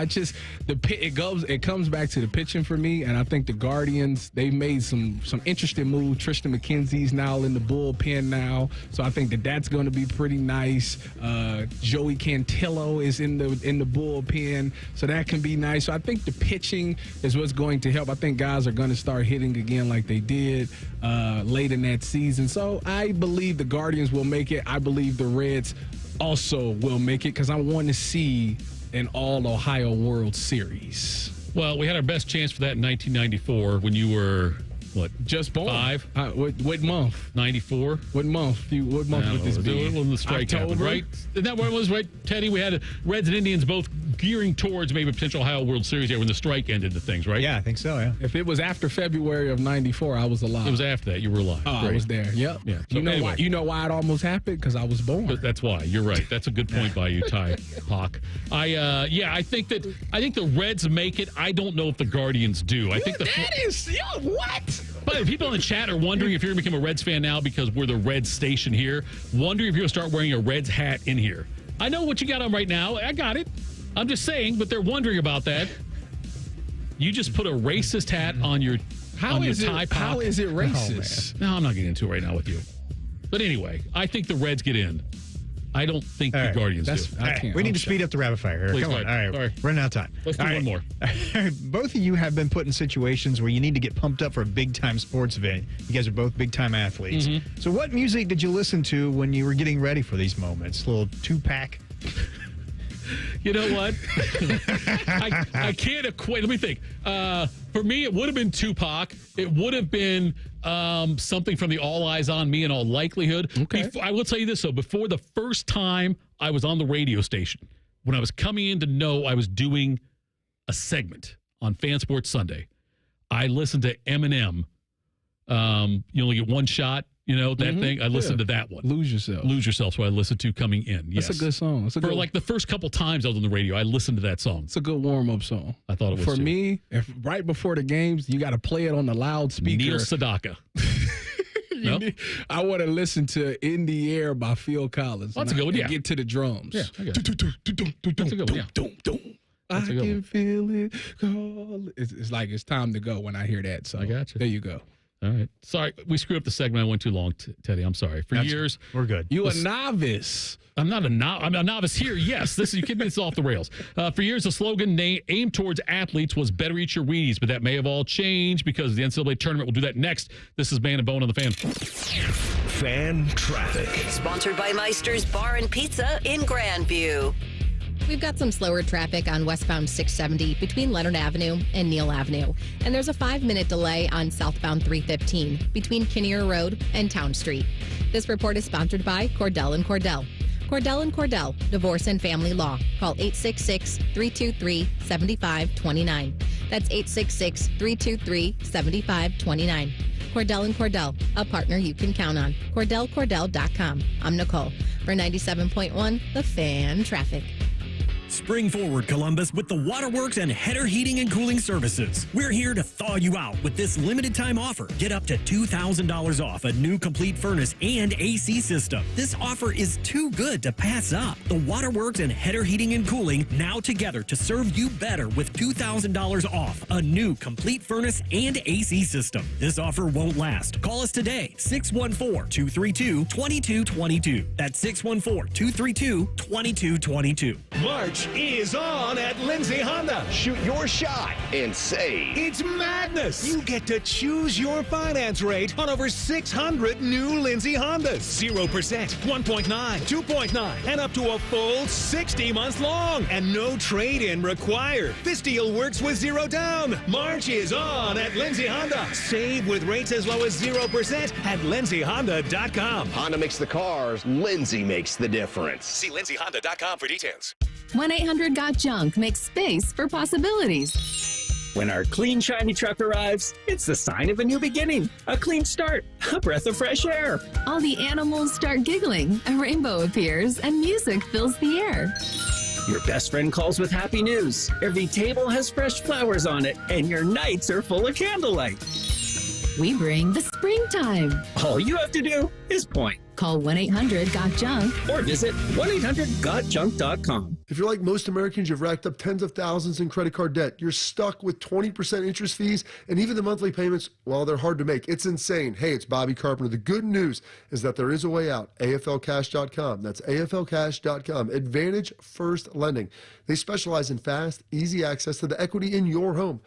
it comes back to the pitching for me. And I think the Guardians, they've made some interesting moves. Tristan McKenzie's now in the bullpen now. So I think that's going to be pretty nice. Joey Cantillo is in the bullpen. So that can be nice. So I think the pitching is what's going to help. I think guys are going to start hitting again like they did late in that season. So I believe the Guardians will make it. I believe the Reds also will make it because I want to see an all-Ohio World Series. Well, we had our best chance for that in 1994 when you were... What? Just born. 5? What month? 94? What month? What month would this be? When the strike happened, right? Isn't that where it was, right, Teddy? We had Reds and Indians both gearing towards maybe a potential Ohio World Series there when the strike ended the things, right? Yeah, I think so, yeah. If it was after February of 94, I was alive. It was after that. You were alive. Oh, Great. I was there. Yep. Yeah. So why? You know why it almost happened? Because I was born. But that's why. You're right. That's a good point by you, Ty Hawk. I think the Reds make it. I don't know if the Guardians do. I think what? But people in the chat are wondering if you're going to become a Reds fan now because we're the Reds station here. Wondering if you're going to start wearing a Reds hat in here. I know what you got on right now. I got it. I'm just saying, but they're wondering about that. You just put a racist hat on your tie pop. How is it racist? No, I'm not getting into it right now with you. But anyway, I think the Reds get in. I don't think the Guardians do. We need to speed up the rapid fire here. Please, Come on. go All ahead. right. Running out of time. Let's do one more. Both of you have been put in situations where you need to get pumped up for a big-time sports event. You guys are both big-time athletes. So what music did you listen to when you were getting ready for these moments? A little 2-pack? You know what? I can't equate. Let me think. For me, it would have been Tupac. It would have been something from the All Eyes on Me in all likelihood. Okay. I will tell you this, though. Before the first time I was on the radio station, when I was coming in to know I was doing a segment on Fan Sports Sunday, I listened to Eminem. You only get one shot. You know, that thing? I listened to that one. Lose Yourself. Lose Yourself, so I listened to coming in. Yes. That's a good song. For like the first couple times I was on the radio, I listened to that song. It's a good warm-up song. I thought it was For too. me, if right before the games, you got to play it on the loudspeaker. Neil Sedaka. Nope. I want to listen to In the Air by Phil Collins. That's a good one, yeah. Get to the drums. Yeah, I got it. That's a good one, yeah. I can feel it. It's like it's time to go when I hear that. So I got you. There you go. All right. Sorry, we screwed up the segment. I went too long, Teddy. I'm sorry. For years. We're good. You a novice. I'm not a novice. I'm a novice here, yes. You keep this off the rails. For years, the slogan aimed towards athletes was better eat your Wheaties, but that may have all changed because the NCAA tournament will do that next. This is Man and Bone on the Fan. Fan traffic. Sponsored by Meister's Bar and Pizza in Grandview. We've got some slower traffic on westbound 670 between Leonard Avenue and Neal Avenue. And there's a 5-minute delay on southbound 315 between Kinnear Road and Town Street. This report is sponsored by Cordell & Cordell. Cordell & Cordell, Divorce and Family Law. Call 866-323-7529. That's 866-323-7529. Cordell & Cordell, a partner you can count on. CordellCordell.com. I'm Nicole for 97.1 The Fan Traffic. Spring forward, Columbus, with the Waterworks and Header Heating and Cooling Services. We're here to thaw you out with this limited time offer. Get up to $2,000 off a new complete furnace and AC system. This offer is too good to pass up. The Waterworks and Header Heating and Cooling now together to serve you better with $2,000 off a new complete furnace and AC system. This offer won't last. Call us today, 614-232-2222. That's 614-232-2222. March is on at Lindsay Honda. Shoot your shot and say it's madness. You get to choose your finance rate on over 600 new Lindsay Hondas. 0%, 1.9, 2.9, and up to a full 60 months long. And no trade-in required. This deal works with 0 down. March is on at Lindsay Honda. Save with rates as low as 0% at lindsayhonda.com. Honda makes the cars. Lindsay makes the difference. See lindsayhonda.com for details. 1-800-GOT-JUNK makes space for possibilities. When our clean, shiny truck arrives, it's the sign of a new beginning, a clean start, a breath of fresh air. All the animals start giggling, a rainbow appears, and music fills the air. Your best friend calls with happy news. Every table has fresh flowers on it, and your nights are full of candlelight. We bring the springtime. All you have to do is point. Call 1-800-GOT-JUNK or visit 1-800-GOT-JUNK.com. If you're like most Americans, you've racked up tens of thousands in credit card debt. You're stuck with 20% interest fees, and even the monthly payments, well, they're hard to make. It's insane. Hey, it's Bobby Carpenter. The good news is that there is a way out. AFLcash.com. That's AFLcash.com. Advantage First Lending. They specialize in fast, easy access to the equity in your home.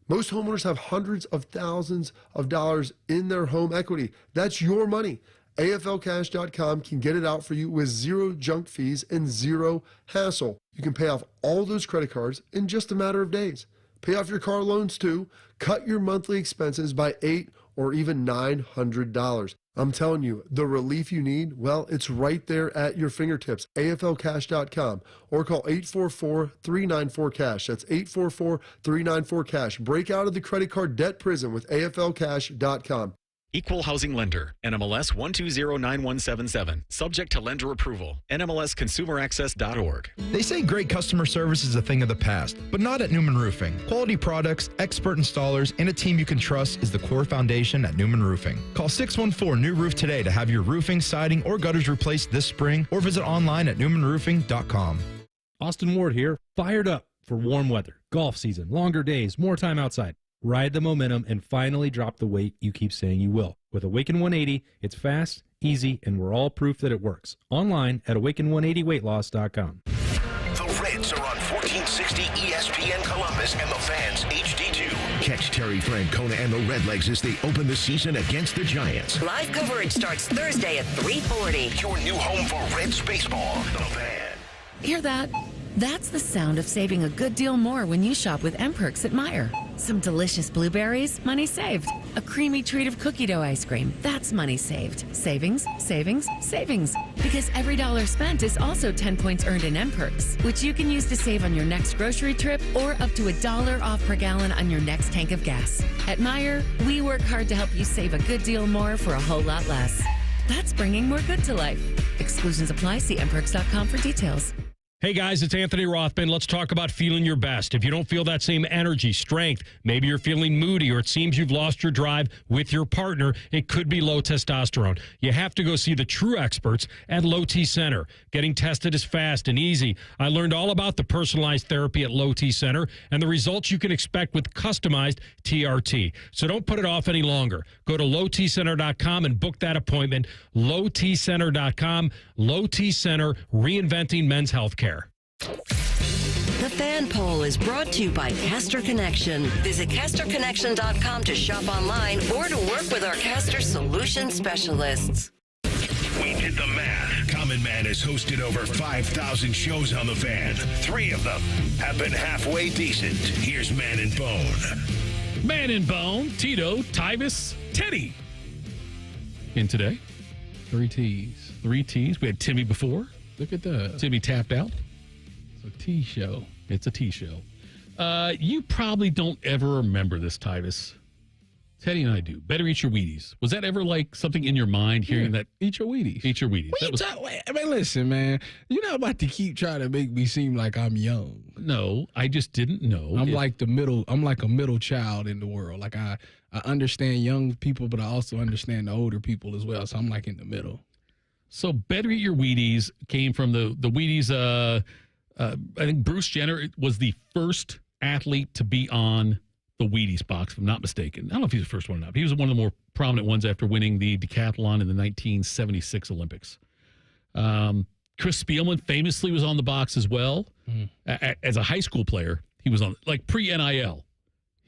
Most homeowners have hundreds of thousands of dollars in their home equity. That's your money. AFLcash.com can get it out for you with zero junk fees and zero hassle. You can pay off all those credit cards in just a matter of days. Pay off your car loans too. Cut your monthly expenses by $800 or even $900. I'm telling you, the relief you need, well, it's right there at your fingertips. AFLcash.com or call 844-394-CASH. That's 844-394-CASH. Break out of the credit card debt prison with AFLcash.com. Equal Housing Lender, NMLS 1209177. Subject to lender approval. NMLSconsumeraccess.org. They say great customer service is a thing of the past, but not at Newman Roofing. Quality products, expert installers, and a team you can trust is the core foundation at Newman Roofing. Call 614-NEW-ROOF today to have your roofing, siding, or gutters replaced this spring, or visit online at newmanroofing.com. Austin Ward here, fired up for warm weather, golf season, longer days, more time outside. Ride the momentum and finally drop the weight you keep saying you will. With Awaken 180, it's fast, easy, and we're all proof that it works. Online at awaken180weightloss.com. The Reds are on 1460 ESPN Columbus and the Fans HD2. Catch Terry Francona and the Redlegs as they open the season against the Giants. Live coverage starts Thursday at 3:40. Your new home for Reds baseball, the Fan. Hear that? That's the sound of saving a good deal more when you shop with M-Perks at Meijer. Some delicious blueberries, money saved. A creamy treat of cookie dough ice cream, that's money saved. Savings, savings, savings. Because every dollar spent is also 10 points earned in M-Perks, which you can use to save on your next grocery trip or up to $1 off per gallon on your next tank of gas. At Meijer, we work hard to help you save a good deal more for a whole lot less. That's bringing more good to life. Exclusions apply. See mperks.com for details. Hey guys, it's Anthony Rothman. Let's talk about feeling your best. If you don't feel that same energy, strength, maybe you're feeling moody or it seems you've lost your drive with your partner, it could be low testosterone. You have to go see the true experts at Low T Center. Getting tested is fast and easy. I learned all about the personalized therapy at Low T Center and the results you can expect with customized TRT. So don't put it off any longer. Go to lowtcenter.com and book that appointment. lowtcenter.com. Low T Center, reinventing men's health care. The Fan Poll is brought to you by Caster Connection. Visit casterconnection.com to shop online or to work with our Caster Solution specialists. We did the math. Common Man has hosted over 5,000 shows on the Fan. 3 of them have been halfway decent. Here's Man and Bone. Man and Bone, Tito, Tyvis, Teddy. In today, 3 T's. 3 T's. We had Timmy before. Look at that. Timmy tapped out. It's a T show. It's a T show. You probably don't ever remember this, Tyvis. Teddy and I do. Better eat your Wheaties. Was that ever like something in your mind hearing that? Eat your Wheaties. Eat your Wheaties. I mean, listen, man. You're not about to keep trying to make me seem like I'm young. No, I just didn't know. I'm like a middle child in the world. Like I understand young people, but I also understand the older people as well. So I'm like in the middle. So Better Eat Your Wheaties came from the Wheaties. I think Bruce Jenner was the first athlete to be on the Wheaties box, if I'm not mistaken. I don't know if he's the first one or not, but he was one of the more prominent ones after winning the decathlon in the 1976 Olympics. Chris Spielman famously was on the box as well. As a high school player, he was on, like pre-NIL.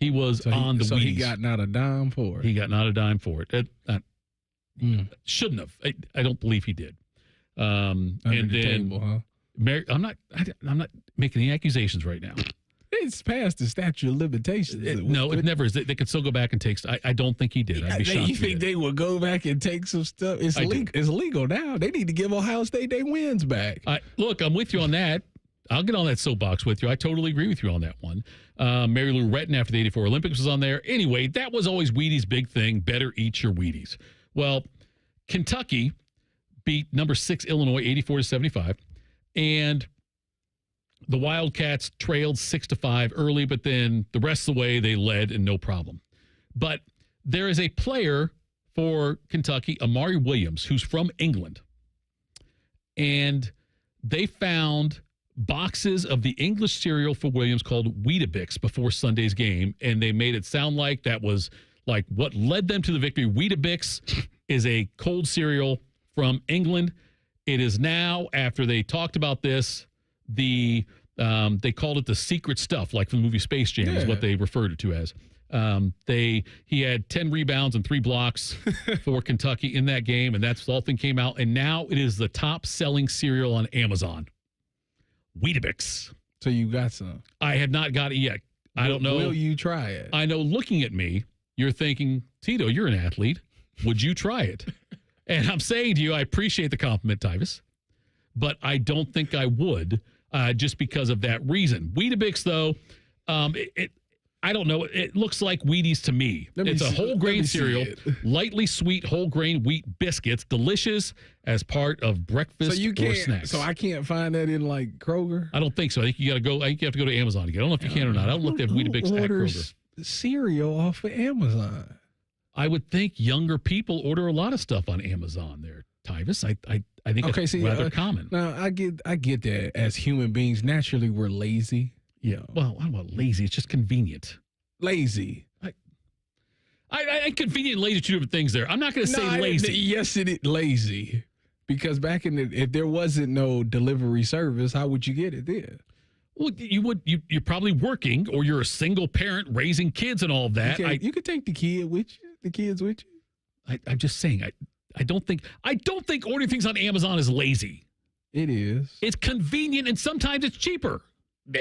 He was on the Wheaties. So he got not a dime for it. He got not a dime for it. Shouldn't have. I don't believe he did. Under the table, huh? I'm not making any accusations right now. It's past the statute of limitations. No, it never is. They could still go back and take. I don't think he did. I'd be shocked. You think they would go back and take some stuff? It's legal now. They need to give Ohio State their wins back. Look, I'm with you on that. I'll get on that soapbox with you. I totally agree with you on that one. Mary Lou Retton after the 84 Olympics was on there. Anyway, that was always Wheaties' big thing. Better eat your Wheaties. Well, Kentucky beat number 6 Illinois 84-75, and the Wildcats trailed 6-5 early, but then the rest of the way they led and no problem. But there is a player for Kentucky, Amari Williams, who's from England, and they found boxes of the English cereal for Williams called Weetabix before Sunday's game, and they made it sound like that was like what led them to the victory. Weetabix is a cold cereal from England. It is now, after they talked about this, they called it the secret stuff, like from the movie Space Jam is what they referred it to as. He had 10 rebounds and 3 blocks for Kentucky in that game, and that's the whole thing came out. And now it is the top selling cereal on Amazon. Weetabix. So you got some? I have not got it yet. I don't know. Will you try it? I know looking at me, you're thinking, Tito, you're an athlete. Would you try it? And I'm saying to you, I appreciate the compliment, Tyvis, but I don't think I would just because of that reason. Weetabix, though, I don't know. It looks like Wheaties to me. It's a whole grain cereal, lightly sweet whole grain wheat biscuits, delicious as part of breakfast or snacks. So I can't find that in like Kroger? I don't think so. I think you got to go. I think you have to go to Amazon to get it. I don't know if you can or not. I don't look at Weetabix at Kroger. Cereal off of Amazon. I would think younger people order a lot of stuff on Amazon there, Tyvis. I think it's rather common. Now, I get that as human beings, naturally we're lazy. Yeah. Well, I don't know about lazy. It's just convenient. Lazy. I convenient and lazy are two different things there. I'm not going to say lazy. Yes, it is lazy. Because back in if there wasn't no delivery service, how would you get it then? Well, you're probably working, or you're a single parent raising kids and all of that. You could take the kids with you. I'm just saying. I don't think ordering things on Amazon is lazy. It is. It's convenient, and sometimes it's cheaper.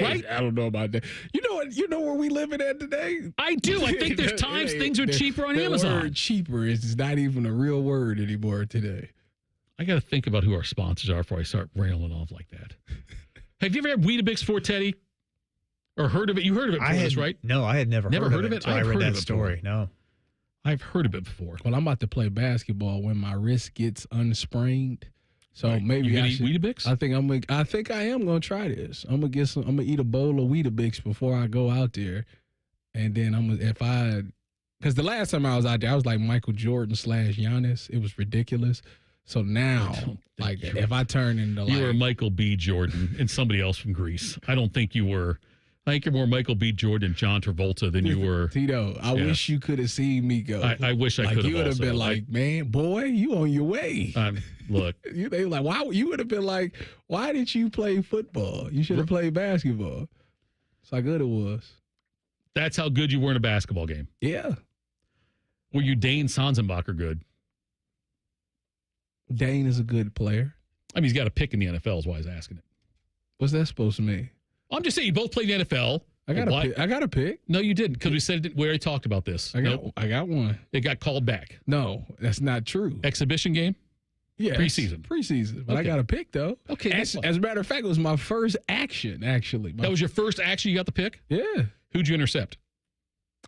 Right? I don't know about that. You know what? You know where we living at today? I do. I think there's times things are cheaper on Amazon. The word cheaper is not even a real word anymore today. I got to think about who our sponsors are before I start railing off like that. Have you ever had Weetabix before, Teddy? Or heard of it? You heard of it before this, right? No, I had never heard of it. I read that story. No. I've heard of it before. Well, I'm about to play basketball when my wrist gets unsprained. So maybe you eat Weetabix? I think I am gonna try this. I'm gonna eat a bowl of Weetabix before I go out there, and then because the last time I was out there, I was like Michael Jordan / Giannis. It was ridiculous. So now, like, if I turn into you were Michael B. Jordan and somebody else from Greece. I don't think you were. I think you're more Michael B. Jordan and John Travolta than you were. Tito, I wish you could have seen me go. I wish I could have. You would have been like, man, boy, you on your way. Look. They were like, why? You would have been like, why did you play football? You should have played basketball. That's how good it was. That's how good you were in a basketball game. Yeah. Were you Dane Sanzenbacher good? Dane is a good player. I mean, he's got a pick in the NFL is why he's asking it. What's that supposed to mean? I'm just saying you both played in the NFL. I got a pick. No, you didn't, because we said we already talked about this. I got one. It got called back. No, that's not true. Exhibition game? Yeah. Preseason. But I got a pick, though. Okay. As a matter of fact, it was my first action, actually. That was your first action? You got the pick? Yeah. Who'd you intercept?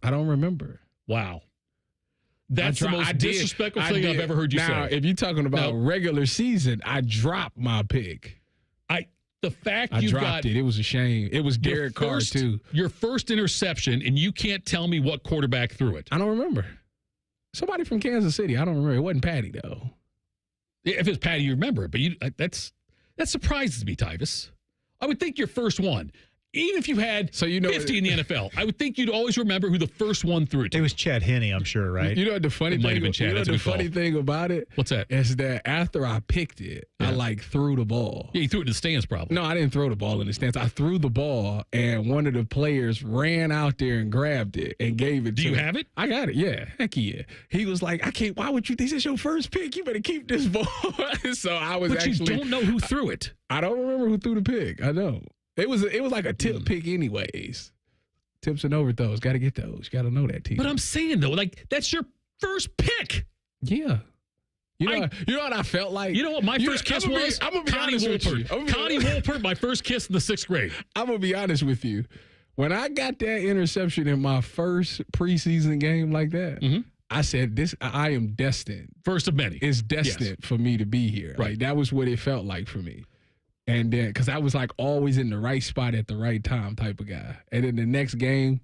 I don't remember. Wow. That's the most disrespectful thing I've ever heard you say. Now, if you're talking about regular season, I dropped my pick. The fact I you dropped got it was a shame. It was Derek Carr, too. Your first interception, and you can't tell me what quarterback threw it. I don't remember. Somebody from Kansas City. I don't remember. It wasn't Patty, though. If it's Patty, you remember it. But that surprises me, Tyvis. I would think your first one. Even if you had 50 in the NFL, I would think you'd always remember who the first one threw it to. It was Chad Henne, I'm sure, right? You know what the funny thing? The funny thing about it? What's that? Is that after I picked it, I threw the ball. Yeah, you threw it in the stands, probably. No, I didn't throw the ball in the stands. I threw the ball, and one of the players ran out there and grabbed it and gave it to me. Do you have it? I got it. Yeah, heck yeah. He was like, "I can't. Why would you? This is your first pick. You better keep this ball." So I was. But you don't know who threw it. I don't remember who threw the pick. I know. It was like a tip pick anyways. Tips and overthrows. Got to get those. Got to know that, team. But I'm saying, though, like, that's your first pick. Yeah. You know what I felt like? You know what my first kiss was? I'm gonna be Connie honest with you. Connie Wolpert, my first kiss in the 6th grade. I'm gonna be honest with you. When I got that interception in my first preseason game like that, I said, I am destined. First of many. It's destined for me to be here. Right. Like, that was what it felt like for me. And then, because I was like always in the right spot at the right time type of guy. And then the next game,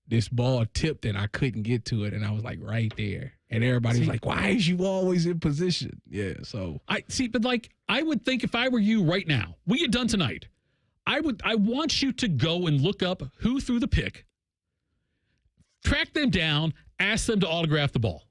this ball tipped and I couldn't get to it. And I was like right there. And everybody was like, why is you always in position? Yeah, so. But like, I would think if I were you right now, we get done tonight, I want you to go and look up who threw the pick, track them down, ask them to autograph the ball.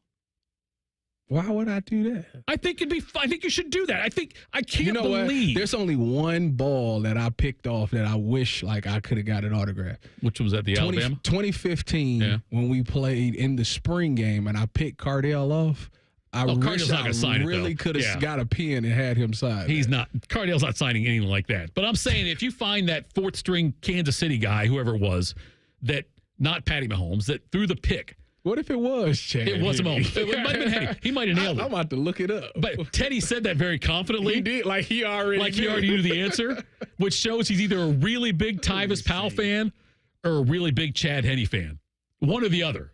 Why would I do that? I think you should do that. I can't believe. What? There's only one ball that I picked off that I wish like I could have got an autograph. Which was at the Alabama? 2015 when we played in the spring game and I picked Cardale off. I really could have got a pen and had him sign. He's not. Cardale's not signing anything like that. But I'm saying if you find that 4th string Kansas City guy, whoever it was, that not Patty Mahomes, that threw the pick. What if it was Chad? It was Mahomes. It might have been Henny. He might have nailed it. I'm about to look it up. But Teddy said that very confidently. He did. Like he already knew the answer, which shows he's either a really big Tyvis Powell fan or a really big Chad Henne fan. One or the other.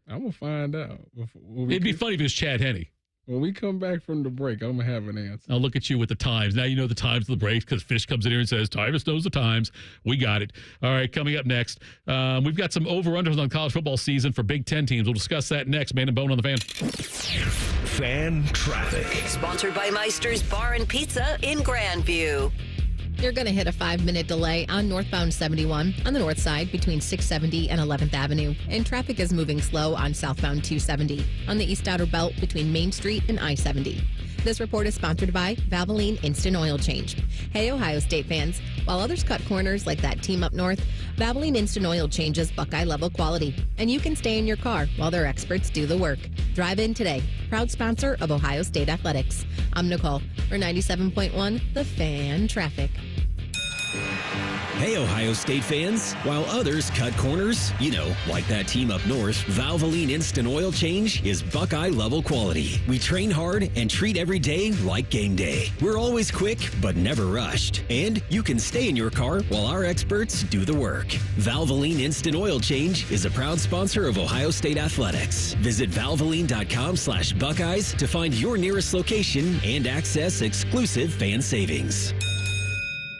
I'm going to find out. It'd be funny if it was Chad Henne. When we come back from the break, I'm going to have an answer. I'll look at you with the times. Now you know the times of the breaks because Fish comes in here and says, Tyvis knows the times. We got it. All right, coming up next, we've got some over-unders on college football season for Big Ten teams. We'll discuss that next. Man and Bone on the Fan. Fan traffic. Sponsored by Meister's Bar and Pizza in Grandview. You're going to hit a 5-minute delay on northbound 71 on the north side between 670 and 11th Avenue. And traffic is moving slow on southbound 270 on the east outer belt between Main Street and I-70. This report is sponsored by Valvoline Instant Oil Change. Hey, Ohio State fans. While others cut corners like that team up north, Valvoline Instant Oil Change is Buckeye-level quality. And you can stay in your car while their experts do the work. Drive in today. Proud sponsor of Ohio State Athletics. I'm Nicole for 97.1 The Fan Traffic. Hey, Ohio State fans. While others cut corners, like that team up north, Valvoline Instant Oil Change is Buckeye-level quality. We train hard and treat every day like game day. We're always quick, but never rushed. And you can stay in your car while our experts do the work. Valvoline Instant Oil Change is a proud sponsor of Ohio State Athletics. Visit valvoline.com/Buckeyes to find your nearest location and access exclusive fan savings.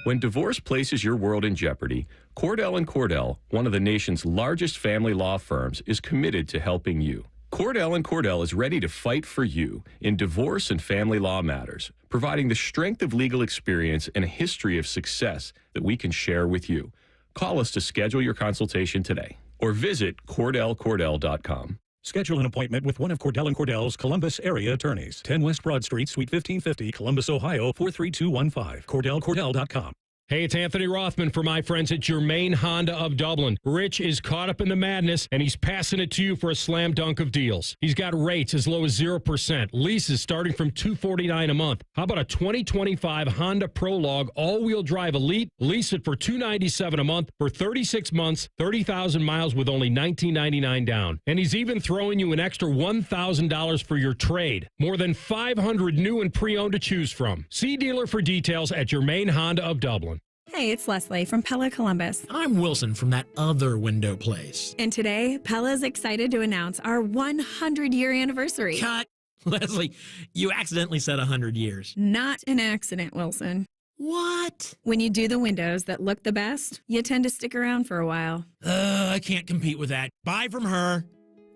When divorce places your world in jeopardy, Cordell & Cordell, one of the nation's largest family law firms, is committed to helping you. Cordell & Cordell is ready to fight for you in divorce and family law matters, providing the strength of legal experience and a history of success that we can share with you. Call us to schedule your consultation today or visit CordellCordell.com. Schedule an appointment with one of Cordell & Cordell's Columbus area attorneys. 10 West Broad Street, Suite 1550, Columbus, Ohio, 43215. CordellCordell.com. Hey, it's Anthony Rothman for my friends at Germain Honda of Dublin. Rich is caught up in the madness, and he's passing it to you for a slam dunk of deals. He's got rates as low as 0%, leases starting from $249 a month. How about a 2025 Honda Prologue all-wheel drive Elite? Lease it for $297 a month for 36 months, 30,000 miles with only $19.99 down. And he's even throwing you an extra $1,000 for your trade. More than 500 new and pre-owned to choose from. See dealer for details at Germain Honda of Dublin. Hey, it's Leslie from Pella Columbus. I'm Wilson from that other window place. And today, Pella's excited to announce our 100-year anniversary. Cut! Leslie, you accidentally said 100 years. Not an accident, Wilson. What? When you do the windows that look the best, you tend to stick around for a while. I can't compete with that. Buy from her.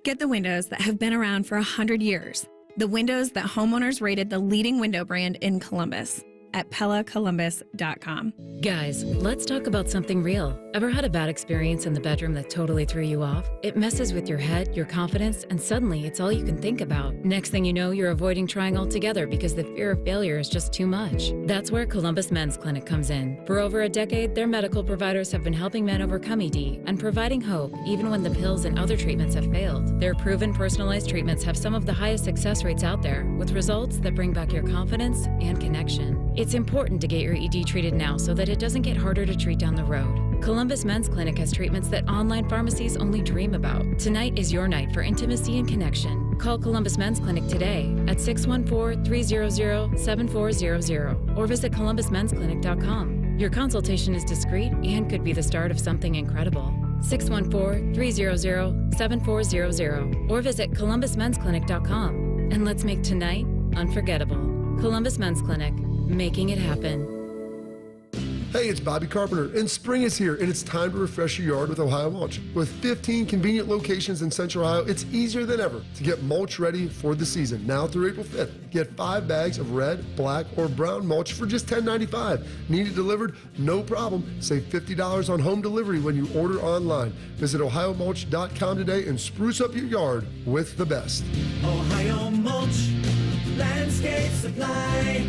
Get the windows that have been around for 100 years. The windows that homeowners rated the leading window brand in Columbus. At PellaColumbus.com. Guys, let's talk about something real. Ever had a bad experience in the bedroom that totally threw you off? It messes with your head, your confidence, and suddenly it's all you can think about. Next thing you know, you're avoiding trying altogether because the fear of failure is just too much. That's where Columbus Men's Clinic comes in. For over a decade, their medical providers have been helping men overcome ED and providing hope even when the pills and other treatments have failed. Their proven personalized treatments have some of the highest success rates out there, with results that bring back your confidence and connection. It's important to get your ED treated now so that it doesn't get harder to treat down the road. Columbus Men's Clinic has treatments that online pharmacies only dream about. Tonight is your night for intimacy and connection. Call Columbus Men's Clinic today at 614-300-7400 or visit columbusmensclinic.com. Your consultation is discreet and could be the start of something incredible. 614-300-7400 or visit columbusmensclinic.com. And let's make tonight unforgettable. Columbus Men's Clinic, making it happen. Hey, it's Bobby Carpenter, and spring is here, and it's time to refresh your yard with Ohio Mulch. With 15 convenient locations in Central Ohio, it's easier than ever to get mulch ready for the season. Now through April 5th, get 5 bags of red, black, or brown mulch for just $10.95. Need it delivered? No problem. Save $50 on home delivery when you order online. Visit OhioMulch.com today and spruce up your yard with the best. Ohio Mulch, landscape supply,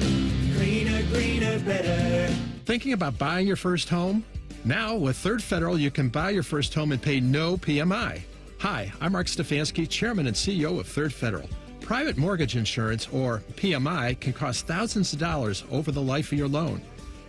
cleaner, greener, better. Thinking about buying your first home? Now, with Third Federal, you can buy your first home and pay no PMI. Hi, I'm Mark Stefanski, Chairman and CEO of Third Federal. Private mortgage insurance, or PMI, can cost thousands of dollars over the life of your loan.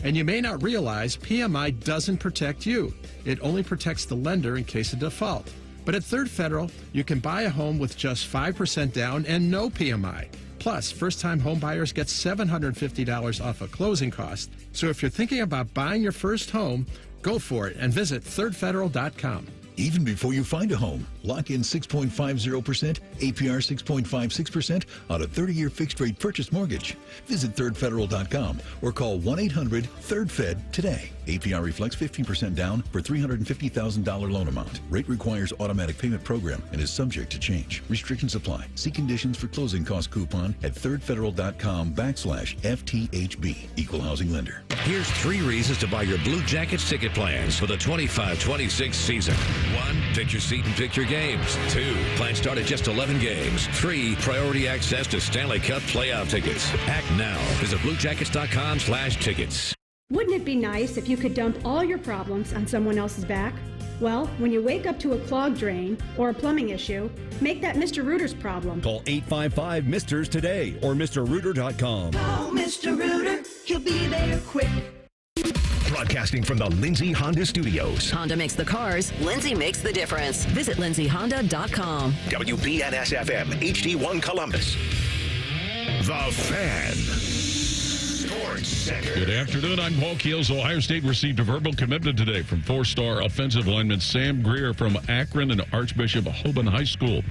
And you may not realize PMI doesn't protect you. It only protects the lender in case of default. But at Third Federal, you can buy a home with just 5% down and no PMI. Plus, first-time home buyers get $750 off of closing costs. So if you're thinking about buying your first home, go for it and visit thirdfederal.com. Even before you find a home, lock in 6.50%, APR 6.56% on a 30-year fixed-rate purchase mortgage. Visit thirdfederal.com or call 1-800-3RD-FED today. APR reflects 15% down for $350,000 loan amount. Rate requires automatic payment program and is subject to change. Restrictions apply. See conditions for closing cost coupon at thirdfederal.com/FTHB. Equal housing lender. Here's 3 reasons to buy your Blue Jackets ticket plans for the 25-26 season. 1, pick your seat and pick your games. 2, plans start at just 11 games. 3, priority access to Stanley Cup playoff tickets. Act now. Visit bluejackets.com/tickets. Wouldn't it be nice if you could dump all your problems on someone else's back? Well, when you wake up to a clogged drain or a plumbing issue, make that Mr. Rooter's problem. Call 855-MISTERS today or MrRooter.com. Call Mr. Rooter, he'll be there quick. Broadcasting from the Lindsay Honda Studios. Honda makes the cars, Lindsay makes the difference. Visit lindsayhonda.com. WBNS-FM, HD1 Columbus. The Fan. Sports Center. Good afternoon. I'm Paul Keels. Ohio State received a verbal commitment today from 4-star offensive lineman Sam Greer from Akron and Archbishop Hoban High School.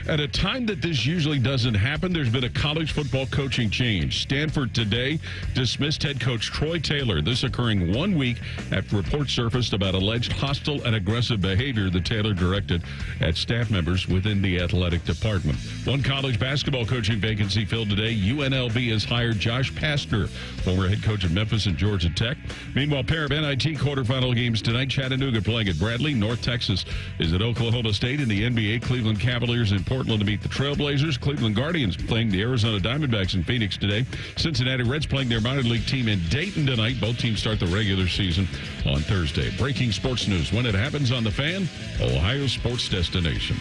At a time that this usually doesn't happen, there's been a college football coaching change. Stanford today dismissed head coach Troy Taylor. This occurring 1 week after reports surfaced about alleged hostile and aggressive behavior that Taylor directed at staff members within the athletic department. One college basketball coaching vacancy filled today. UNLV has hired Josh Pastner, former head coach at Memphis and Georgia Tech. Meanwhile, pair of NIT quarterfinal games tonight. Chattanooga playing at Bradley. North Texas is at Oklahoma State. In the NBA, Cleveland Cavaliers in Portland to meet the Trailblazers. Cleveland Guardians playing the Arizona Diamondbacks in Phoenix today. Cincinnati Reds playing their minor league team in Dayton tonight. Both teams start the regular season on Thursday. Breaking sports news when it happens on The Fan, Ohio sports destination.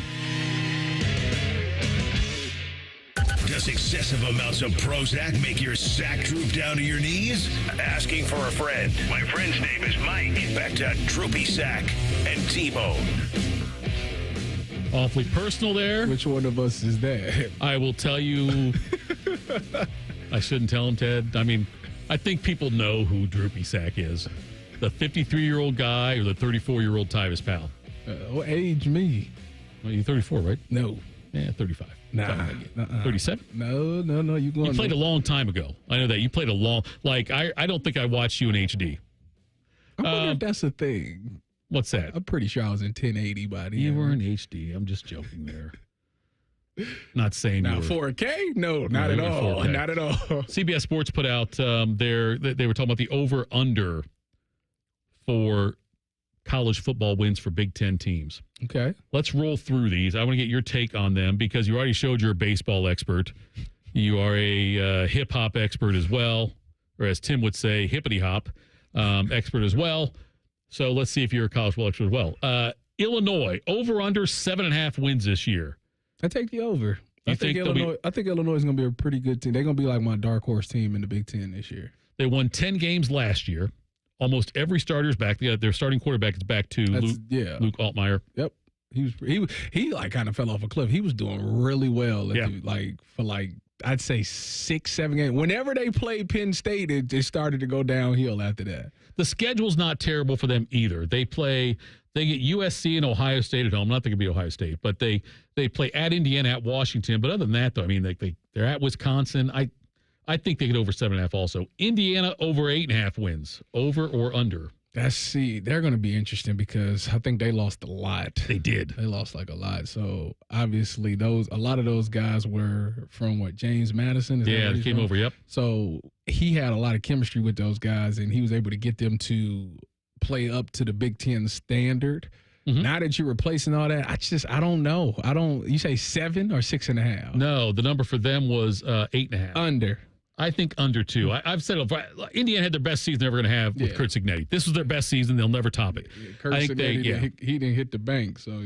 Does excessive amounts of Prozac make your sack droop down to your knees? Asking for a friend. My friend's name is Mike. Back to Droopy Sack and T-Bone. Awfully personal there. Which one of us is that? I will tell you. I shouldn't tell him, Ted. I mean, I think people know who Droopy Sack is. The 53-year-old guy or the 34-year-old Tyvis pal? What age me? Well, you're 34, right? No. Yeah, 35. Nah. 37? No. You played a long time ago. I know that. You played a long... Like, I don't think I watched you in HD. I wonder if that's a thing. What's that? I'm pretty sure I was in 1080 by the You were in HD. I'm just joking there. Not saying now you were. 4K? No, not at all. 4K. Not at all. CBS Sports put out they were talking about the over-under for college football wins for Big Ten teams. Okay. Let's roll through these. I want to get your take on them because you already showed you're a baseball expert. You are a hip-hop expert as well, or as Tim would say, hippity-hop expert as well. So let's see if you're a college football expert as well. Illinois, over-under 7.5 wins this year. I take the over. I think Illinois is going to be a pretty good team. They're going to be like my dark horse team in the Big Ten this year. They won 10 games last year. Almost every starter's back. Their starting quarterback is back to Luke Altmaier. Yep. He like kind of fell off a cliff. He was doing really well. I'd say 6-7 games. Whenever they played Penn State, it started to go downhill after that. The schedule's not terrible for them either. They get USC and Ohio State at home. Not that it could be Ohio State, but they play at Indiana, at Washington. But other than that, though, I mean, they're at Wisconsin. I think they get over 7.5 also. Indiana over 8.5 wins. Over or under? They're going to be interesting because I think they lost a lot. They did. They lost like a lot. So obviously a lot of those guys were from James Madison. Yeah, they came over. Yep. So he had a lot of chemistry with those guys, and he was able to get them to play up to the Big Ten standard. Mm-hmm. Now that you're replacing all that, I don't know. You say 7 or 6.5? No, the number for them was 8.5. Under. I think under 2. I've said Indiana had their best season they're ever going to have with Kurt Signetti. This was their best season. They'll never top it. Kurt Signetti, he didn't hit the bank. So,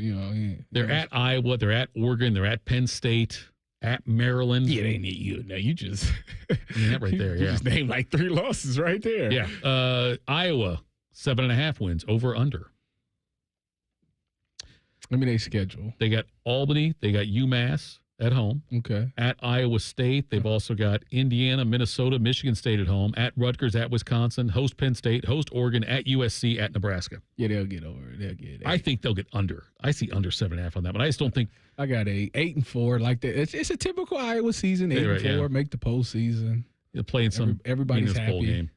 they're at Iowa. They're at Oregon. They're at Penn State. At Maryland. Yeah, they need you. Now you just that right there. You just named like 3 losses right there. Yeah. Iowa, 7.5 wins. Over under. Let me their schedule. They got Albany. They got UMass at home. Okay. At Iowa State. They've also got Indiana, Minnesota, Michigan State at home. At Rutgers, at Wisconsin. Host Penn State. Host Oregon. At USC. At Nebraska. Yeah, they'll get over it. They'll get it. I think they'll get under. I see under 7.5 on that, but I just don't think. I got 8-4 like that. It's a typical Iowa season. 8-4, make the postseason. You're playing everybody's happy. Bowl game.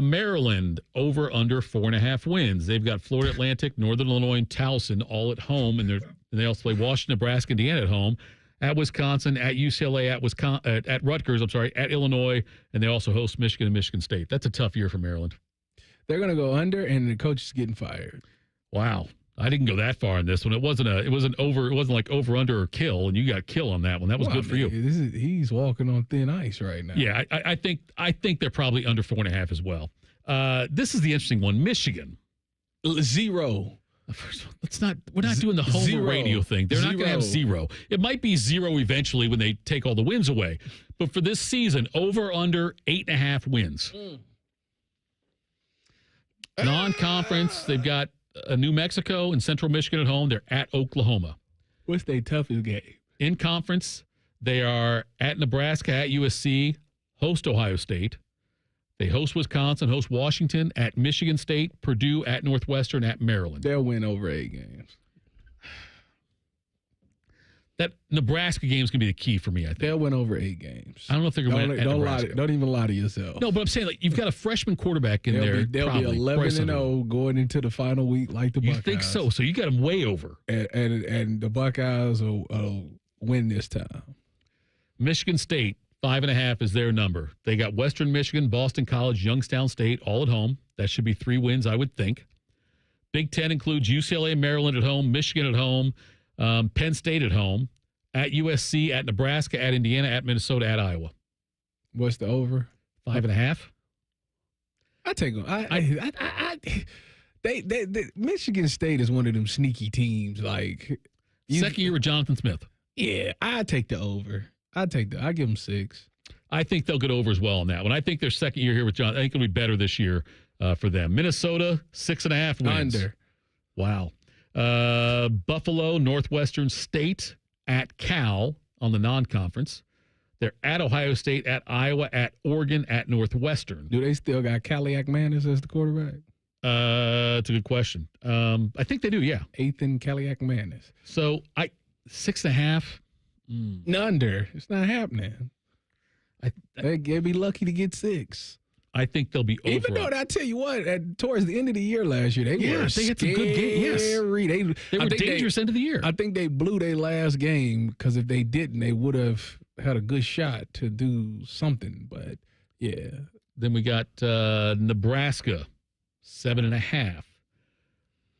Maryland over under 4.5 wins. They've got Florida Atlantic, Northern Illinois, and Towson all at home, and they also play Washington, Nebraska, Indiana at home. At Wisconsin, at UCLA, at Rutgers, at Illinois, and they also host Michigan and Michigan State. That's a tough year for Maryland. They're going to go under, and the coach is getting fired. Wow. I didn't go that far in this one. It wasn't like over, under, or kill, and you got kill on that one. That was good for you. He's walking on thin ice right now. Yeah, I think they're probably under 4.5 as well. This is the interesting one. Michigan. 0. We're not doing the home radio thing. They're not going to have 0. It might be 0 eventually when they take all the wins away. But for this season, over under 8.5 wins. Non-conference, they've got New Mexico and Central Michigan at home. They're at Oklahoma. What's their toughest game? In conference, they are at Nebraska, at USC, host Ohio State. They host Wisconsin, host Washington, at Michigan State, Purdue, at Northwestern, at Maryland. They'll win over 8 games. That Nebraska game is going to be the key for me, I think. They'll win over 8 games. I don't know if they're going to win at Nebraska. Don't even lie to yourself. No, but I'm saying you've got a freshman quarterback in there. They'll be 11-0 going into the final week like the Buckeyes. You think so? So you got them way over. And the Buckeyes will win this time. Michigan State. 5.5 is their number. They got Western Michigan, Boston College, Youngstown State, all at home. That should be 3 wins, I would think. Big Ten includes UCLA, Maryland at home, Michigan at home, Penn State at home, at USC, at Nebraska, at Indiana, at Minnesota, at Iowa. What's the over? 5.5. I take them. Michigan State is one of them sneaky teams. Second year with Jonathan Smith. Yeah, I take the over. I give them 6. I think they'll get over as well on that one. I think their second year here with John, I think it'll be better this year for them. Minnesota, 6.5 wins. Under. Wow. Buffalo, Northwestern State, at Cal on the non-conference. They're at Ohio State, at Iowa, at Oregon, at Northwestern. Do they still got Caliac-Manis as the quarterback? It's a good question. I think they do, yeah. Ethan Caliac-Manis. So 6.5. Under. It's not happening. They'd be lucky to get 6. I think they'll be over. Even though, I tell you what, towards the end of the year last year, they had some good games. Yes. They were dangerous end of the year. I think they blew their last game because if they didn't, they would have had a good shot to do something. But, yeah. Then we got Nebraska, 7.5.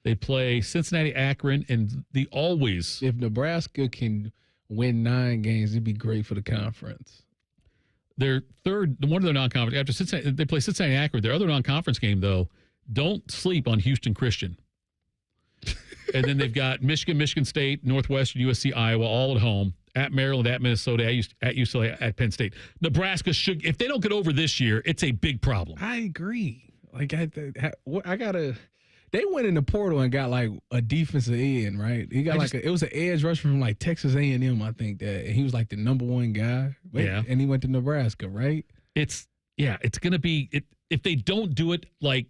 They play Cincinnati, Akron, and the always. If Nebraska can win 9 games, it'd be great for the conference. Their third, one of their non-conference, after Cincinnati, they play Cincinnati, Akron. Their other non-conference game, though, don't sleep on Houston Christian. And then they've got Michigan, Michigan State, Northwestern, USC, Iowa, all at home. At Maryland, at Minnesota, at UCLA, at Penn State. Nebraska should, if they don't get over this year, it's a big problem. I agree. I gotta. They went in the portal and got like a defensive end, right? He got it was an edge rusher from like Texas A&M, I think that, and he was like the number one guy. Yeah, and he went to Nebraska, right? It's gonna be if they don't do it like.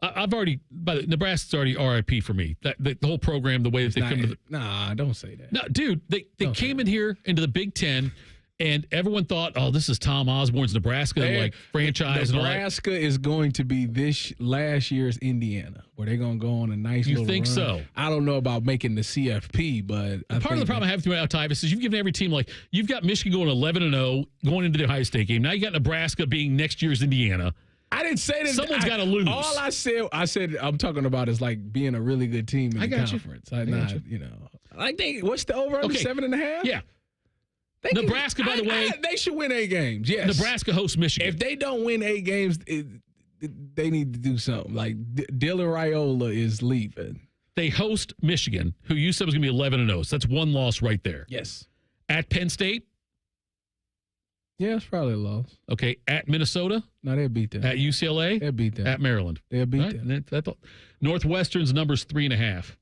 Nebraska's already RIP for me. The whole program, the way that they come to Nah, don't say that. No, dude, they came in here into the Big Ten, and everyone thought, oh, this is Tom Osborne's Nebraska franchise. Nebraska is going to be this last year's Indiana, where they're going to go on a nice little run. You think so? I don't know about making the CFP, but part of the problem I have throughout Tyvis is you've given every team, like, you've got Michigan going 11-0, going into the Ohio State game. Now you got Nebraska being next year's Indiana. I didn't say that. Someone's got to lose. All I said I'm talking about is like being a really good team in the conference. What's the over under 7.5? Yeah. Nebraska, by the way, they should win 8 games. Yes. Nebraska hosts Michigan. If they don't win 8 games, they need to do something. Like Dylan Raiola is leaving. They host Michigan, who you said was going to be 11-0. So that's one loss right there. Yes. At Penn State. Yeah, it's probably a loss. Okay, at Minnesota? No, they'll beat them. At UCLA? They'll beat them. At Maryland? They'll beat them. Northwestern's number's 3.5.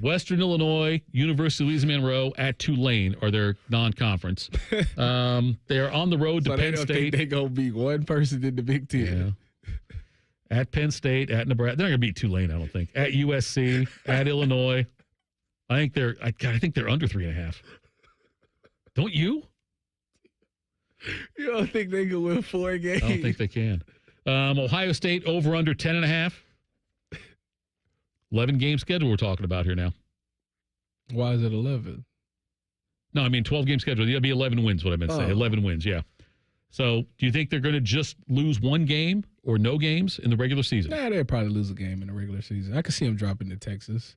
Western Illinois, University of Louisiana Monroe, at Tulane are their non-conference. They are on the road to Penn State. They're going to beat one person in the Big Ten. Yeah. At Penn State, at Nebraska. They're not going to beat Tulane, I don't think. At USC, at Illinois. I think they're under 3.5. Don't you? You don't think they can win 4 games? I don't think they can. Ohio State over under 10.5. 11 game schedule we're talking about here now. Why is it 11? No, I mean 12 game schedule. It'll be 11 wins. What I meant to say. 11 wins. Yeah. So do you think they're going to just lose 1 game or no games in the regular season? Nah, they'll probably lose a game in the regular season. I could see them dropping to Texas.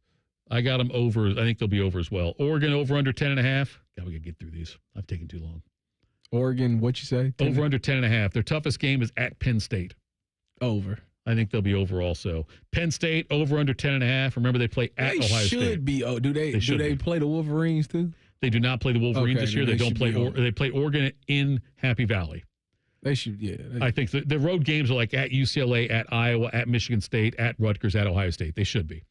I got them over. I think they'll be over as well. Oregon over under 10.5. God, we got to get through these. I've taken too long. Oregon, what you say? 10? Over under 10.5. Their toughest game is at Penn State. Over. I think they'll be over also. Penn State over under 10.5. Remember they play at Ohio State. They should be. Oh, do they play the Wolverines too? They do not play the Wolverines this year. They don't play. They play Oregon in Happy Valley. They should. Yeah. I think the road games are like at UCLA, at Iowa, at Michigan State, at Rutgers, at Ohio State. They should be.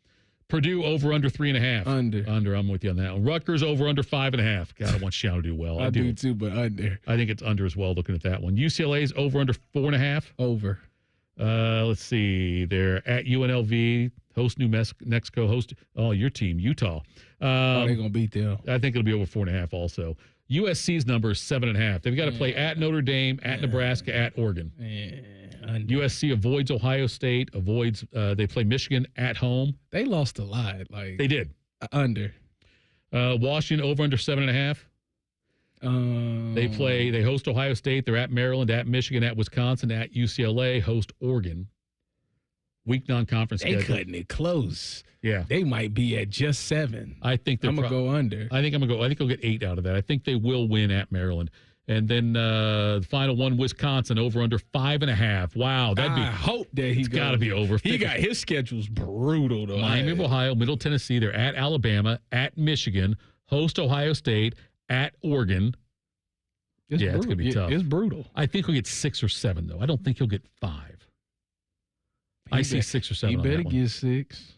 Purdue over under 3.5. Under. I'm with you on that one. Rutgers over under 5.5. God, I want Seattle to do well. I do too, but under. I think it's under as well. Looking at that one. UCLA's over under 4.5. Over. Let's see. They're at UNLV. Host New Mexico. Host your team, Utah. They're gonna beat them. I think it'll be over 4.5. Also, USC's number is 7.5. They've got to play at Notre Dame, at Nebraska, at Oregon. USC avoids Ohio State. They play Michigan at home. They lost a lot. Like they did. Under. Washington over under 7.5. They host Ohio State. They're at Maryland, at Michigan, at Wisconsin, at UCLA. Host Oregon. Weak non-conference schedule. They cutting it close. Yeah, they might be at just 7. I think I'm gonna go under. I think they'll get 8 out of that. I think they will win at Maryland. And then the final one, Wisconsin over under 5.5. Wow, I hope that he's got to be over. He got his schedule's brutal though. Miami of Ohio, Middle Tennessee. They're at Alabama, at Michigan, host Ohio State, at Oregon. It's going to be tough. It's brutal. I think he'll get 6 or 7 though. I don't think he'll get 5. I see 6 or 7. He better get 6.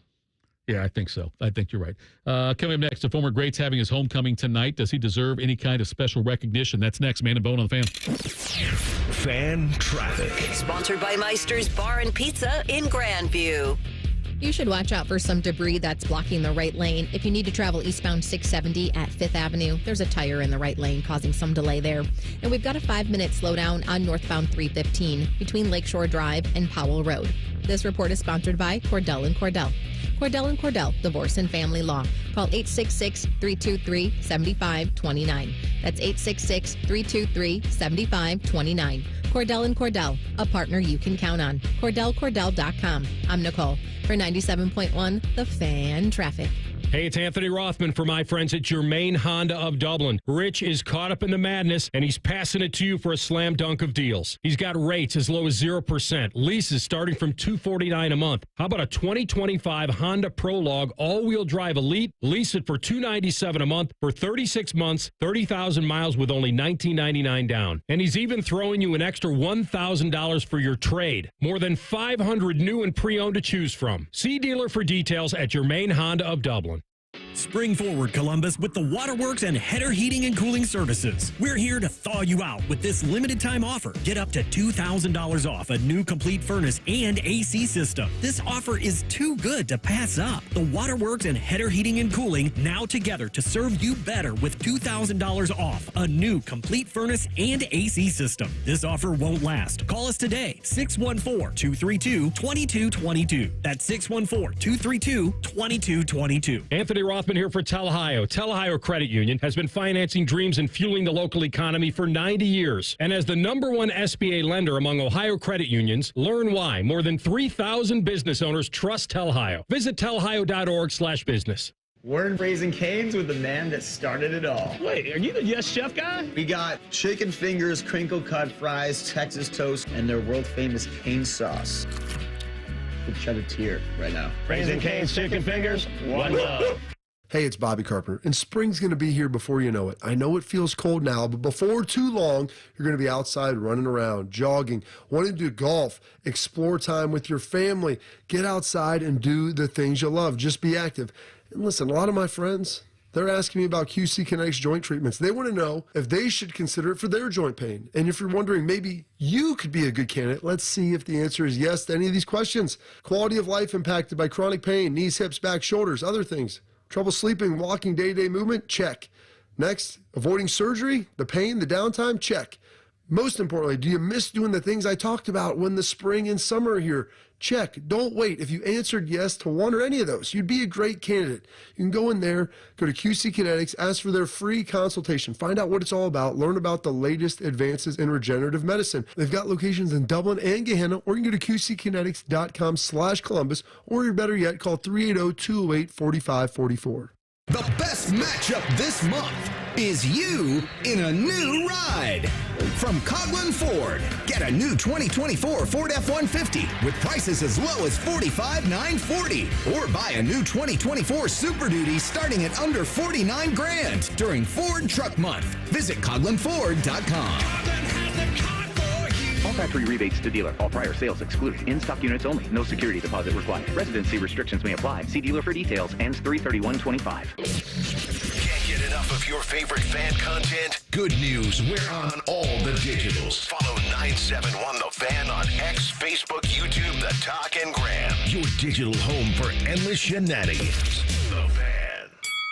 Yeah, I think so. I think you're right. Coming up next, a former great's having his homecoming tonight. Does he deserve any kind of special recognition? That's next. Man and Bone on the Fan. Fan Traffic. Sponsored by Meister's Bar and Pizza in Grandview. You should watch out for some debris that's blocking the right lane. If you need to travel eastbound 670 at 5th Avenue, there's a tire in the right lane causing some delay there. And we've got a 5-minute slowdown on northbound 315 between Lakeshore Drive and Powell Road. This report is sponsored by Cordell & Cordell. Cordell & Cordell, Divorce and Family Law. Call 866-323-7529. That's 866-323-7529. Cordell & Cordell, a partner you can count on. CordellCordell.com. I'm Nicole for 97.1 The Fan Traffic. Hey, it's Anthony Rothman for my friends at Germain Honda of Dublin. Rich is caught up in the madness, and he's passing it to you for a slam dunk of deals. He's got rates as low as 0%, leases starting from $249 a month. How about a 2025 Honda Prologue all-wheel drive Elite? Lease it for $297 a month for 36 months, 30,000 miles with only $19.99 down. And he's even throwing you an extra $1,000 for your trade. More than 500 new and pre-owned to choose from. See dealer for details at Germain Honda of Dublin. Spring forward, Columbus, with the Waterworks and Header Heating and Cooling Services. We're here to thaw you out with this limited time offer. Get up to $2,000 off a new complete furnace and AC system. This offer is too good to pass up. The Waterworks and Header Heating and Cooling now together to serve you better with $2,000 off a new complete furnace and AC system. This offer won't last. Call us today, 614-232-2222. That's 614-232-2222. Anthony Rothman here for Tel Ohio. Tel Ohio Credit Union has been financing dreams and fueling the local economy for 90 years. And as the #1 SBA lender among Ohio credit unions, learn why more than 3,000 business owners trust Tel Ohio. Visit telohio.org/business. We're Raising Cane's with the man that started it all. Wait, are you the Yes Chef guy? We got chicken fingers, crinkle cut fries, Texas toast, and their world famous cane sauce. We'll shed a tear right now. Raising Cane's chicken fingers, one love. Hey, it's Bobby Carpenter, and spring's going to be here before you know it. I know it feels cold now, but before too long, you're going to be outside running around, jogging, wanting to do golf, explore time with your family. Get outside and do the things you love. Just be active. And listen, a lot of my friends, they're asking me about QC Kinetics joint treatments. They want to know if they should consider it for their joint pain. And if you're wondering, maybe you could be a good candidate, let's see if the answer is yes to any of these questions. Quality of life impacted by chronic pain, knees, hips, back, shoulders, other things. Trouble sleeping, walking, day-to-day movement? Check. Next, avoiding surgery, the pain, the downtime? Check. Most importantly, do you miss doing the things I talked about when the spring and summer are here? Check. Don't wait. If you answered yes to one or any of those, you'd be a great candidate. You can go in there, go to QC Kinetics, ask for their free consultation, find out what it's all about, learn about the latest advances in regenerative medicine. They've got locations in Dublin and Gehenna, or you can go to qckinetics.com/Columbus, or better yet, call 380-208-4544. The best matchup this month is you in a new ride. From Coughlin Ford, get a new 2024 Ford F-150 with prices as low as $45,940. Or buy a new 2024 Super Duty starting at under $49,000 during Ford Truck Month. Visit CoughlinFord.com. All factory rebates to dealer. All prior sales excluded. In-stock units only. No security deposit required. Residency restrictions may apply. See dealer for details. Ends 3/31/25. Can't get enough of your favorite fan content? Good news. We're on all the digitals. Follow 971 The Fan on X, Facebook, YouTube, The Talk, and Gram. Your digital home for endless shenanigans. The Fan.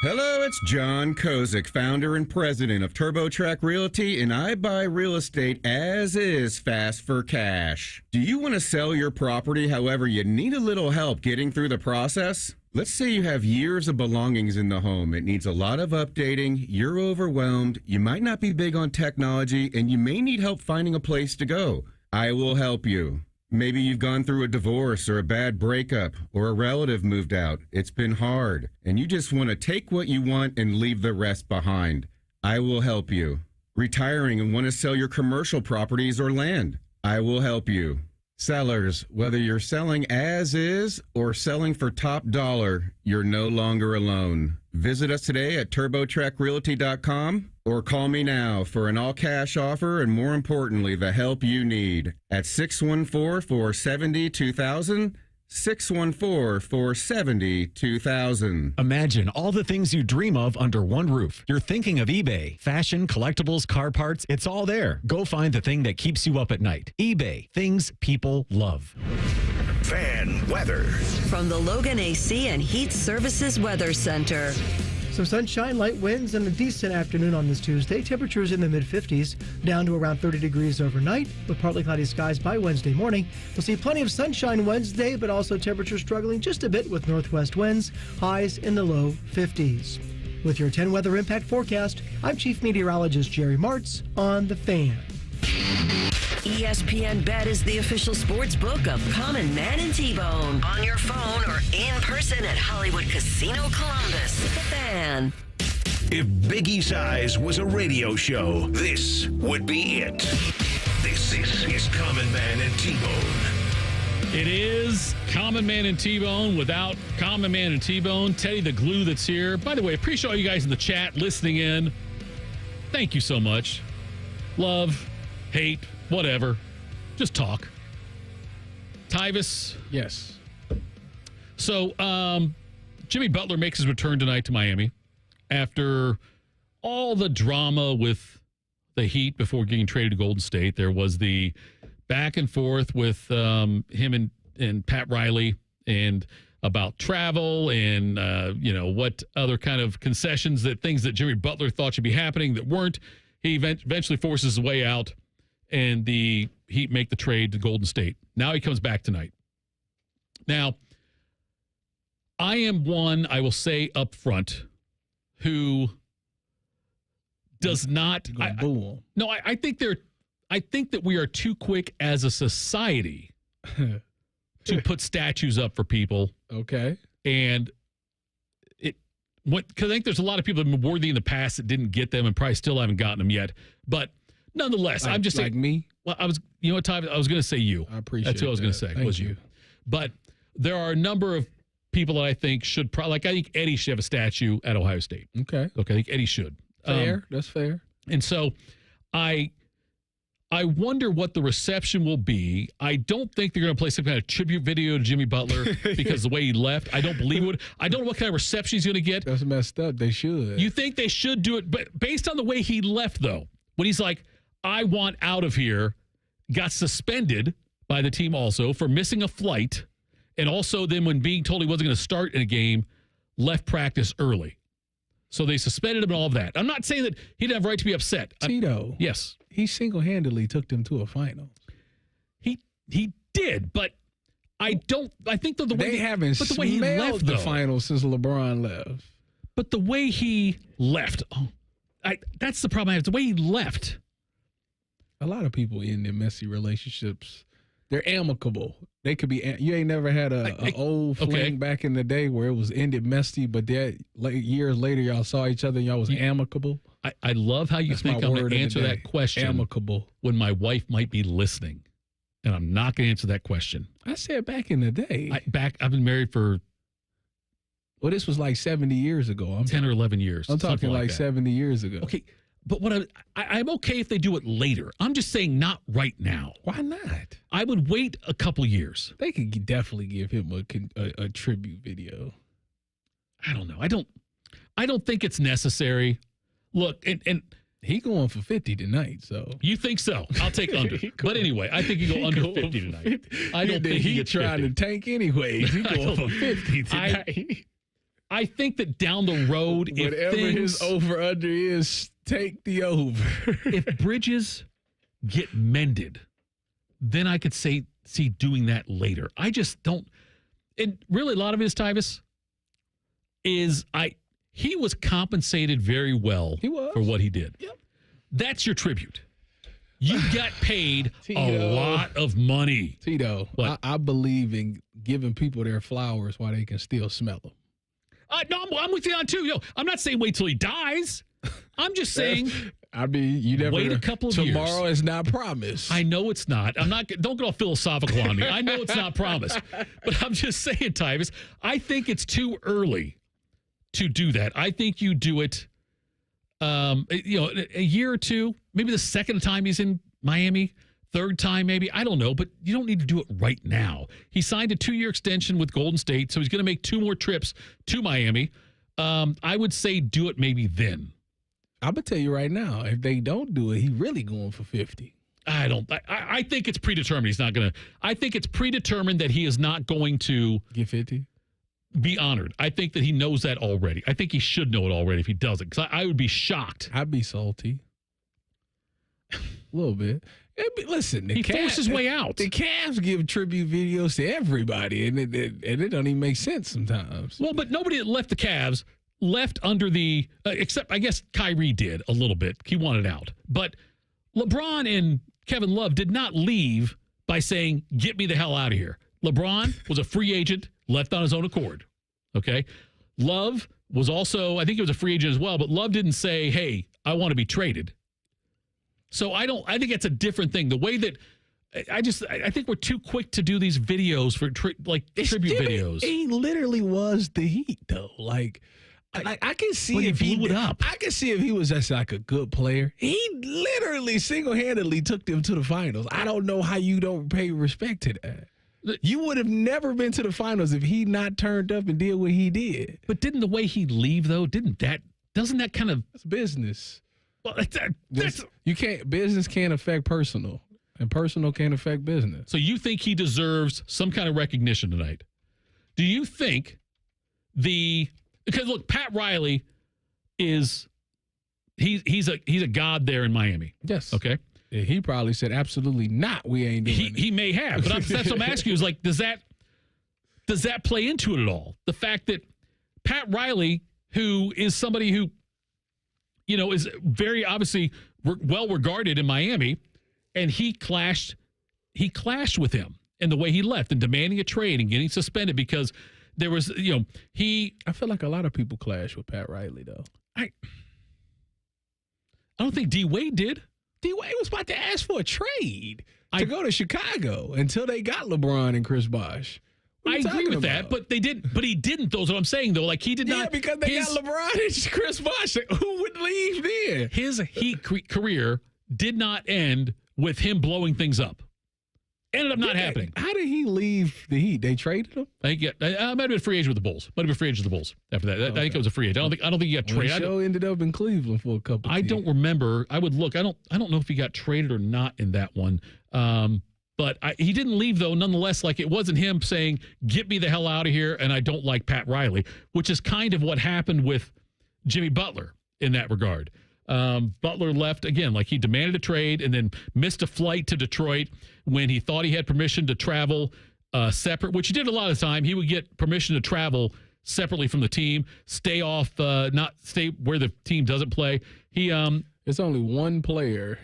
Hello, it's John Kozik, founder and president of TurboTrack Realty, and I buy real estate as is, fast for cash. Do you want to sell your property, however, you need a little help getting through the process? Let's say you have years of belongings in the home. It needs a lot of updating, you're overwhelmed, you might not be big on technology, and you may need help finding a place to go. I will help you. Maybe you've gone through a divorce or a bad breakup or a relative moved out. It's been hard, and you just want to take what you want and leave the rest behind. I will help you. Retiring and want to sell your commercial properties or land. I will help you. Sellers, whether you're selling as is or selling for top dollar, you're no longer alone. Visit us today at TurboTrackRealty.com or call me now for an all-cash offer and, more importantly, the help you need at 614-470-2000, 614-470-2000. Imagine all the things you dream of under one roof. You're thinking of eBay. Fashion, collectibles, car parts, it's all there. Go find the thing that keeps you up at night. eBay. Things people love. Fan weather. From the Logan AC and Heat Services Weather Center. Some sunshine, light winds, and a decent afternoon on this Tuesday. Temperatures in the mid-50s, down to around 30 degrees overnight, with partly cloudy skies by Wednesday morning. We'll see plenty of sunshine Wednesday, but also temperatures struggling just a bit with northwest winds, highs in the low 50s. With your 10 weather impact forecast, I'm Chief Meteorologist Jerry Martz on The Fan. ESPN Bet is the official sports book of Common Man and T-Bone. On your phone or in person at Hollywood Casino Columbus. The Fan. If Biggie Size was a radio show, this would be it. This is Common Man and T-Bone. It is Common Man and T-Bone without Common Man and T-Bone. Teddy the Glue that's here. By the way, appreciate all you guys in the chat listening in. Thank you so much. Love, hate, whatever. Just talk. Tyvis. Yes. So, Jimmy Butler makes his return tonight to Miami after all the drama with the Heat before getting traded to Golden State. There was the back and forth with him and Pat Riley and about travel and, what other kind of concessions, things that Jimmy Butler thought should be happening that weren't. He eventually forces his way out, and the Heat make the trade to Golden State. Now he comes back tonight. Now, I am one, I will say up front, who does not. I think that we are too quick as a society to put statues up for people. Okay. And because I think there's a lot of people that have been worthy in the past that didn't get them and probably still haven't gotten them yet. But nonetheless, I'm just saying. Like me? Well, I was going to say you. I appreciate That's what I was going to say. Thank was you. But there are a number of people that I think should probably, I think Eddie should have a statue at Ohio State. Okay. I think Eddie should. Fair. That's fair. And so I wonder what the reception will be. I don't think they're going to play some kind of tribute video to Jimmy Butler because the way he left. I don't believe it would. I don't know what kind of reception he's going to get. That's messed up. They should. You think they should do it, but based on the way he left, though, when he's like, I want out of here, got suspended by the team also for missing a flight, and also then when being told he wasn't going to start in a game, left practice early. So they suspended him and all of that. I'm not saying that he didn't have a right to be upset. Tito. Yes. He single-handedly took them to a final. He did, but I think that the way they haven't but the way he left the though, final since LeBron left. But the way he left, that's the problem I have. The way he left. A lot of people in their messy relationships, they're amicable. They could be. You ain't never had a old fling back in the day where it was ended messy, but that years later y'all saw each other and y'all was amicable. I love how you think I'm going to answer that question. Amicable. When my wife might be listening, and I'm not going to answer that question. I said back in the day. I've been married for. Well, this was like 70 years ago. 10 or 11 years. I'm talking like 70 years ago. Okay, but what I'm okay if they do it later. I'm just saying not right now. Why not? I would wait a couple years. They could definitely give him a tribute video. I don't know. I don't think it's necessary. Look, and he going for 50 tonight, so. You think so? I'll take under. But anyway, I think you go under 50 tonight. I don't think he gets trying 50. to tank anyways. He going for 50 tonight. I think that down the road, whatever his over-under is, take the over. If bridges get mended, then I could see doing that later. I just don't. And really, a lot of his, Tyvis, he was compensated very well for what he did. Yep. That's your tribute. You got paid a lot of money. Tito, I believe in giving people their flowers while they can still smell them. No, I'm with you on too. I'm not saying wait till he dies. I'm just saying. You never wait a couple of years. Tomorrow is not promised. I know it's not. Don't get all philosophical on me. I know it's not promised, but I'm just saying, Tyvis. I think it's too early to do that. I think you do it. A year or two, maybe the second time he's in Miami. Third time, maybe. I don't know, but you don't need to do it right now. He signed a 2-year extension with Golden State, so he's going to make 2 more trips to Miami. I would say do it maybe then. I'm going to tell you right now, if they don't do it, he's really going for 50. I think it's predetermined. He's not going to. I think it's predetermined that he is not going to get 50. Be honored. I think that he knows that already. I think he should know it already if he doesn't, because I would be shocked. I'd be salty. A little bit. Listen, he forced his way out. The Cavs give tribute videos to everybody, and it don't even make sense sometimes. Well, but nobody that left the Cavs left under the except I guess Kyrie did a little bit. He wanted out, but LeBron and Kevin Love did not leave by saying, get me the hell out of here. LeBron was a free agent, left on his own accord. Okay? Love was also, I think he was a free agent as well, but Love didn't say, hey, I want to be traded. So I think it's a different thing. The way that I think we're too quick to do these videos for tribute videos. He literally was the Heat, though. Like I can see if he blew it up. I can see if he was just like a good player. He literally single-handedly took them to the finals. I don't know how you don't pay respect to that. You would have never been to the finals if he not turned up and did what he did. But didn't the way he leave though? Doesn't that kind of it's business? Well, business can't affect personal, and personal can't affect business. So you think he deserves some kind of recognition tonight? Do you think because look, Pat Riley he's a god there in Miami. Yes. Okay. Yeah, he probably said absolutely not. We ain't doing it. He may have, but that's what I'm asking you is like, does that play into it at all? The fact that Pat Riley, who is somebody who, is very obviously well regarded in Miami, and he clashed with him in the way he left and demanding a trade and getting suspended because there was, I feel like a lot of people clash with Pat Riley though. I don't think D Wade did. D Wade was about to ask for a trade to go to Chicago until they got LeBron and Chris Bosh. I agree with that, but he didn't. Those are what I'm saying though. Like he did not. Yeah, because they got LeBron and Chris Bosh. Who would leave then? His Heat career did not end with him blowing things up. Ended up not happening. How did he leave the Heat? They traded him? I might have been free agent with the Bulls. After that. I think it was a free agent. I don't think he got traded. Show ended up in Cleveland for a couple. I don't remember. I would look. I don't know if he got traded or not in that one. But he didn't leave though. Nonetheless, like it wasn't him saying, "Get me the hell out of here," and I don't like Pat Riley, which is kind of what happened with Jimmy Butler in that regard. Butler left again, like he demanded a trade and then missed a flight to Detroit when he thought he had permission to travel separate, which he did a lot of the time. He would get permission to travel separately from the team, stay where the team doesn't play. There's only one player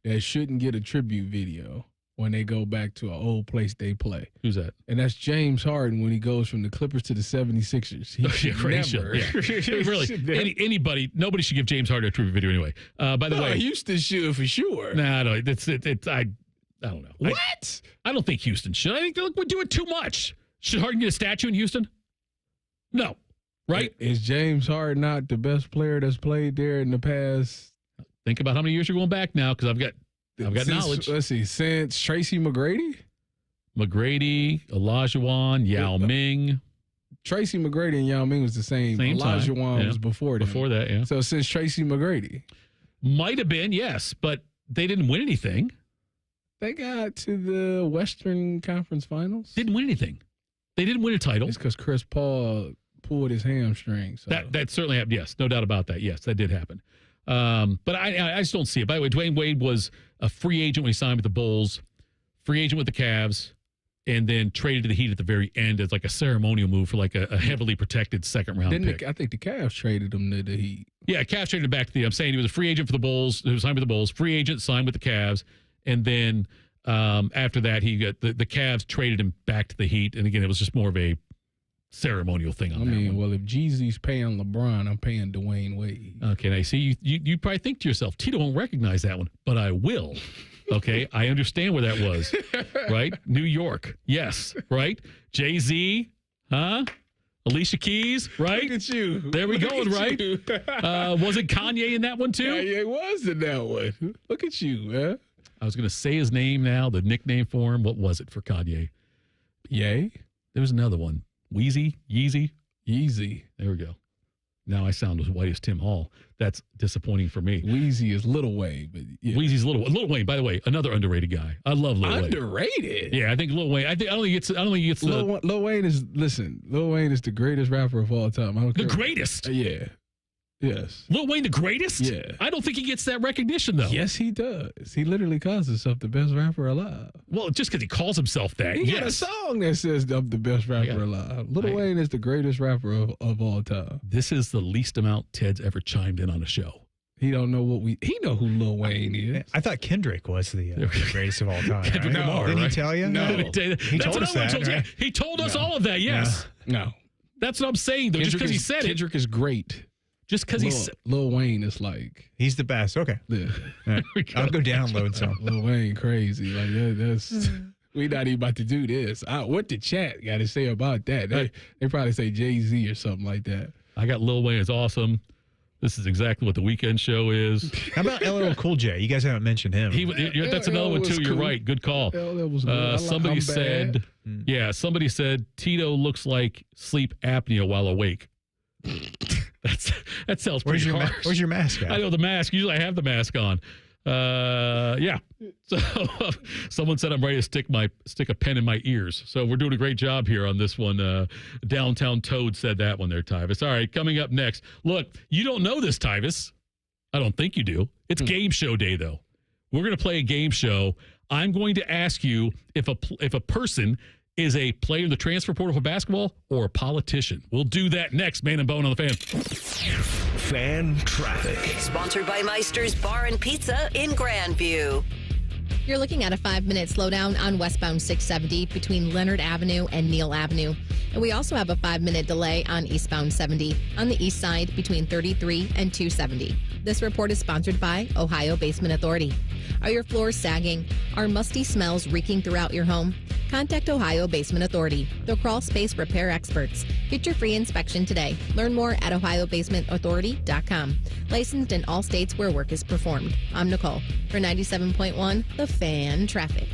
that shouldn't get a tribute video when they go back to an old place they play. Who's that? And that's James Harden when he goes from the Clippers to the 76ers. He should never. Really. Anybody, nobody should give James Harden a tribute video anyway. By the way. Houston should for sure. Nah, no, I don't know. What? I don't think Houston should. I think we're doing too much. Should Harden get a statue in Houston? No. Right? Is James Harden not the best player that's played there in the past? Think about how many years you're going back now, because I've got knowledge. Let's see, since Tracy McGrady, Olajuwon, Yao Ming. Tracy McGrady and Yao Ming was the same. Olajuwon was before them. Before that, yeah. So since Tracy McGrady. Might have been, yes, but they didn't win anything. They got to the Western Conference Finals. Didn't win anything. They didn't win a title. It's because Chris Paul pulled his hamstring. So. That certainly happened, yes. No doubt about that. Yes, that did happen. But I just don't see it. By the way, Dwayne Wade was a free agent when he signed with the Bulls, free agent with the Cavs, and then traded to the Heat at the very end as like a ceremonial move for like a heavily protected second-round pick. I think the Cavs traded him to the Heat. Yeah, Cavs traded him back to the – I'm saying he was a free agent for the Bulls. He was signed with the Bulls, free agent, signed with the Cavs, and then after that, he got the Cavs traded him back to the Heat. And again, it was just more of a ceremonial thing on that one. Well, if Jeezy's paying LeBron, I'm paying Dwayne Wade. Okay, now see, you probably think to yourself, Tito won't recognize that one, but I will. Okay, I understand where that was, right? New York, yes, right? Jay-Z, huh? Alicia Keys, right? Look at you. There we go, right? Was it Kanye in that one too? Kanye was in that one. Look at you, man. I was going to say his name now, the nickname for him. What was it for Kanye? Yay? There was another one. Wheezy? Yeezy? Yeezy. There we go. Now I sound as white as Tim Hall. That's disappointing for me. Wheezy is Lil Wayne. But yeah. Wheezy's Lil Wayne, by the way, another underrated guy. I love Lil Wayne. Underrated? Yeah, I think Lil Wayne. I don't think it's Lil Wayne is the greatest rapper of all time. I don't care. The greatest? Yeah. Yes. Lil Wayne the greatest? Yeah. I don't think he gets that recognition, though. Yes, he does. He literally calls himself the best rapper alive. Well, just because he calls himself that, he got a song that says I'm the best rapper alive. Lil Wayne is the greatest rapper of all time. This is the least amount Ted's ever chimed in on a show. He don't know he know who Lil Wayne is. I thought Kendrick was the greatest of all time. Kendrick right? Lamar, Didn't he right? tell you? No. He told us that. Right? He told us all of that, yes. No. That's what I'm saying, though. Just because he said it. Kendrick is great. Just because he said Lil Wayne is like... He's the best. Okay. Yeah. Right. I'll go download some. Lil Wayne crazy. Like, that's... We not even about to do this. What the chat got to say about that? They probably say Jay-Z or something like that. I got Lil Wayne is awesome. This is exactly what the weekend show is. How about LL Cool J? You guys haven't mentioned him. That's another one, too. You're right. Good call. LL was good. Somebody said, somebody said Tito looks like sleep apnea while awake. That sounds pretty harsh. Where's your mask at? I know the mask. Usually I have the mask on. Yeah. So someone said I'm ready to stick a pen in my ears. So we're doing a great job here on this one. Downtown Toad said that one there, Tyvis. All right, coming up next. Look, you don't know this, Tyvis. I don't think you do. It's game show day, though. We're going to play a game show. I'm going to ask you if a person is a player in the transfer portal for basketball or a politician. We'll do that next. Man and Bone on the Fan. Fan traffic. Sponsored by Meister's Bar and Pizza in Grandview. You're looking at a 5-minute slowdown on westbound 670 between Leonard Avenue and Neal Avenue. And we also have a 5-minute delay on eastbound 70 on the east side between 33 and 270. This report is sponsored by Ohio Basement Authority. Are your floors sagging? Are musty smells reeking throughout your home? Contact Ohio Basement Authority, the crawl space repair experts. Get your free inspection today. Learn more at ohiobasementauthority.com. Licensed in all states where work is performed. I'm Nicole for 97.1 The Fan Traffic.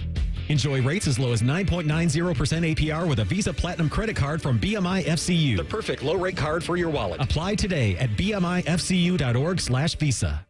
Enjoy rates as low as 9.90% APR with a Visa Platinum credit card from BMI FCU. The perfect low-rate card for your wallet. Apply today at bmifcu.org/visa.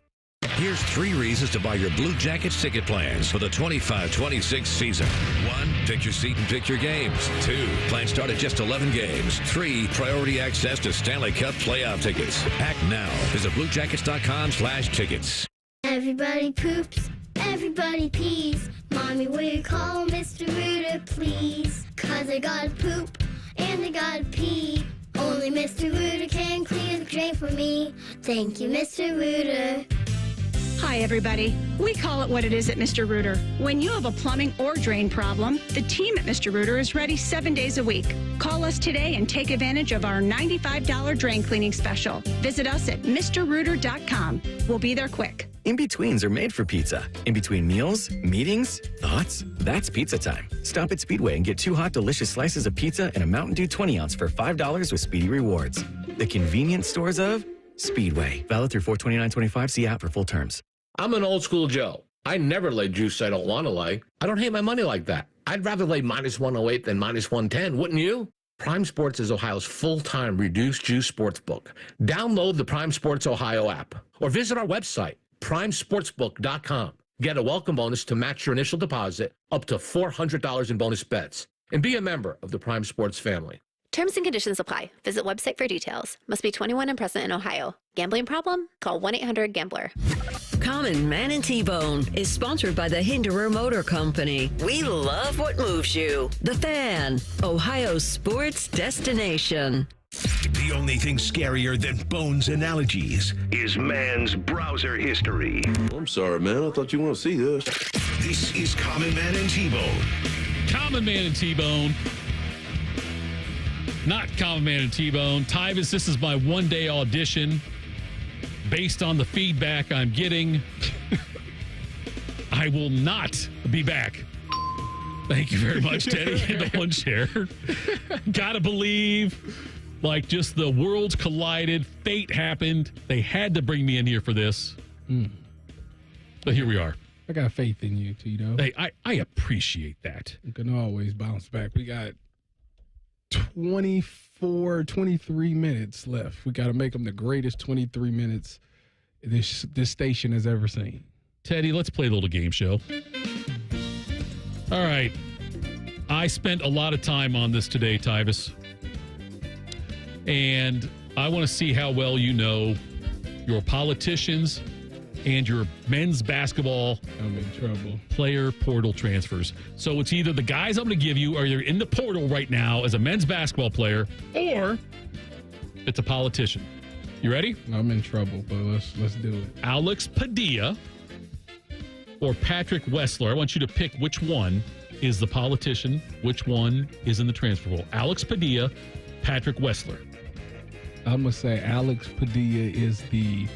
Here's 3 reasons to buy your Blue Jackets ticket plans for the 25-26 season. 1, pick your seat and pick your games. 2, plans start at just 11 games. 3, priority access to Stanley Cup playoff tickets. Act now. Visit bluejackets.com/tickets. Everybody poops, everybody pees. Mommy, will you call Mr. Rooter, please? 'Cause I gotta poop and I gotta pee. Only Mr. Rooter can clear the drain for me. Thank you, Mr. Rooter. Hi, everybody. We call it what it is at Mr. Rooter. When you have a plumbing or drain problem, the team at Mr. Rooter is ready 7 days a week. Call us today and take advantage of our $95 drain cleaning special. Visit us at MrRooter.com. We'll be there quick. In-betweens are made for pizza. In between meals, meetings, thoughts, that's pizza time. Stop at Speedway and get 2 hot, delicious slices of pizza and a Mountain Dew 20-ounce for $5 with Speedy Rewards. The convenience stores of Speedway. Valid through 4/29/25. See app for full terms. I'm an old school Joe. I never lay juice I don't want to lay. I don't hate my money like that. I'd rather lay -108 than -110, wouldn't you? Prime Sports is Ohio's full-time reduced juice sports book. Download the Prime Sports Ohio app or visit our website, primesportsbook.com. Get a welcome bonus to match your initial deposit up to $400 in bonus bets. And be a member of the Prime Sports family. Terms and conditions apply. Visit website for details. Must be 21 and present in Ohio. Gambling problem? Call 1-800-GAMBLER. Common Man and T-Bone is sponsored by the Hinderer Motor Company. We love what moves you. The Fan, Ohio's sports destination. The only thing scarier than Bones' analogies is man's browser history. I'm sorry, man. I thought you want to see this. This is Common Man and T-Bone. Common Man and T-Bone. Not Common Man and T-Bone. Tyvis, this is my one-day audition. Based on the feedback I'm getting, I will not be back. Thank you very much, Teddy, in the one chair. Gotta believe, like, just the worlds collided. Fate happened. They had to bring me in here for this. But here we are. I got faith in you, Tito. Hey, I appreciate that. You can always bounce back. We got 23 minutes left. We got to make them the greatest 23 minutes this station has ever seen. Teddy, let's play a little game show. All right. I spent a lot of time on this today, Tyvis. And I want to see how well you know your politicians and your men's basketball I'm in trouble. Player portal transfers. So it's either the guys I'm going to give you are either in the portal right now as a men's basketball player, or it's a politician. You ready? I'm in trouble, but let's do it. Alex Padilla or Patrick Wessler. I want you to pick which one is the politician, which one is in the transfer portal. Alex Padilla, Patrick Wessler. I'm going to say Alex Padilla is the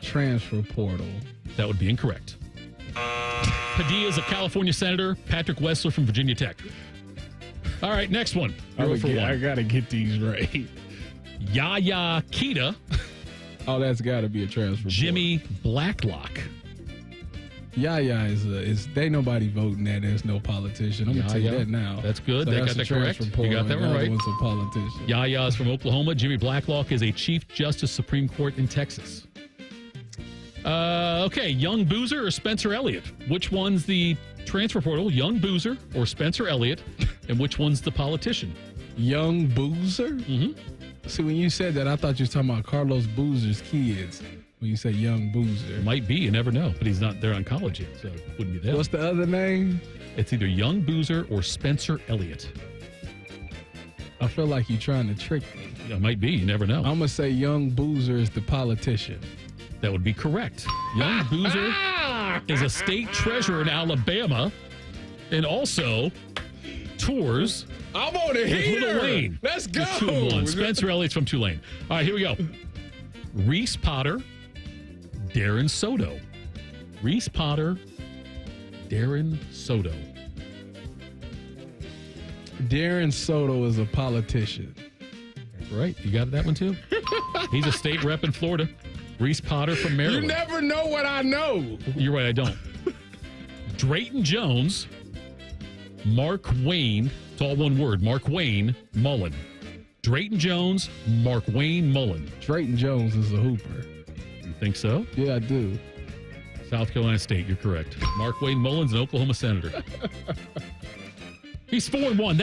transfer portal. That would be incorrect. Padilla is a California senator. Patrick Wessler from Virginia Tech. All right, next one. I got to get these right. Yaya Kita. Oh, that's got to be a transfer Jimmy Blacklock. Yaya is they nobody voting that. There's no politician. I'm going to tell you that now. That's good. So They that's got that a correct. transfer You got that one portal, and the other right. one's a politician. Yaya is from Oklahoma. Jimmy Blacklock is a Chief Justice Supreme Court in Texas. Okay, Young Boozer or Spencer Elliott? Which one's the transfer portal? Young Boozer or Spencer Elliott? And which one's the politician? Young Boozer? Mm-hmm. See, when you said that, I thought you were talking about Carlos Boozer's kids. When you say Young Boozer. Might be. You never know. But he's not there on college yet, so it wouldn't be them. What's the other name? It's either Young Boozer or Spencer Elliott. I feel like you're trying to trick me. It might be. You never know. I'm going to say Young Boozer is the politician. That would be correct. Young Boozer is a state treasurer in Alabama and also tours I'm on the with heater. Little Wayne. Let's go. With 2 and 1. Spencer Elliott's from Tulane. All right, here we go. Reese Potter, Darren Soto. Reese Potter, Darren Soto. Darren Soto is a politician. That's right. You got that one too? He's a state rep in Florida. Reese Potter from Maryland. You never know what I know. You're right, I don't. Drayton Jones, Mark Wayne, it's all one word, Mark Wayne Mullen. Drayton Jones, Mark Wayne Mullen. Drayton Jones is a hooper. You think so? Yeah, I do. South Carolina State, you're correct. Mark Wayne Mullen's an Oklahoma senator. He's 4-1.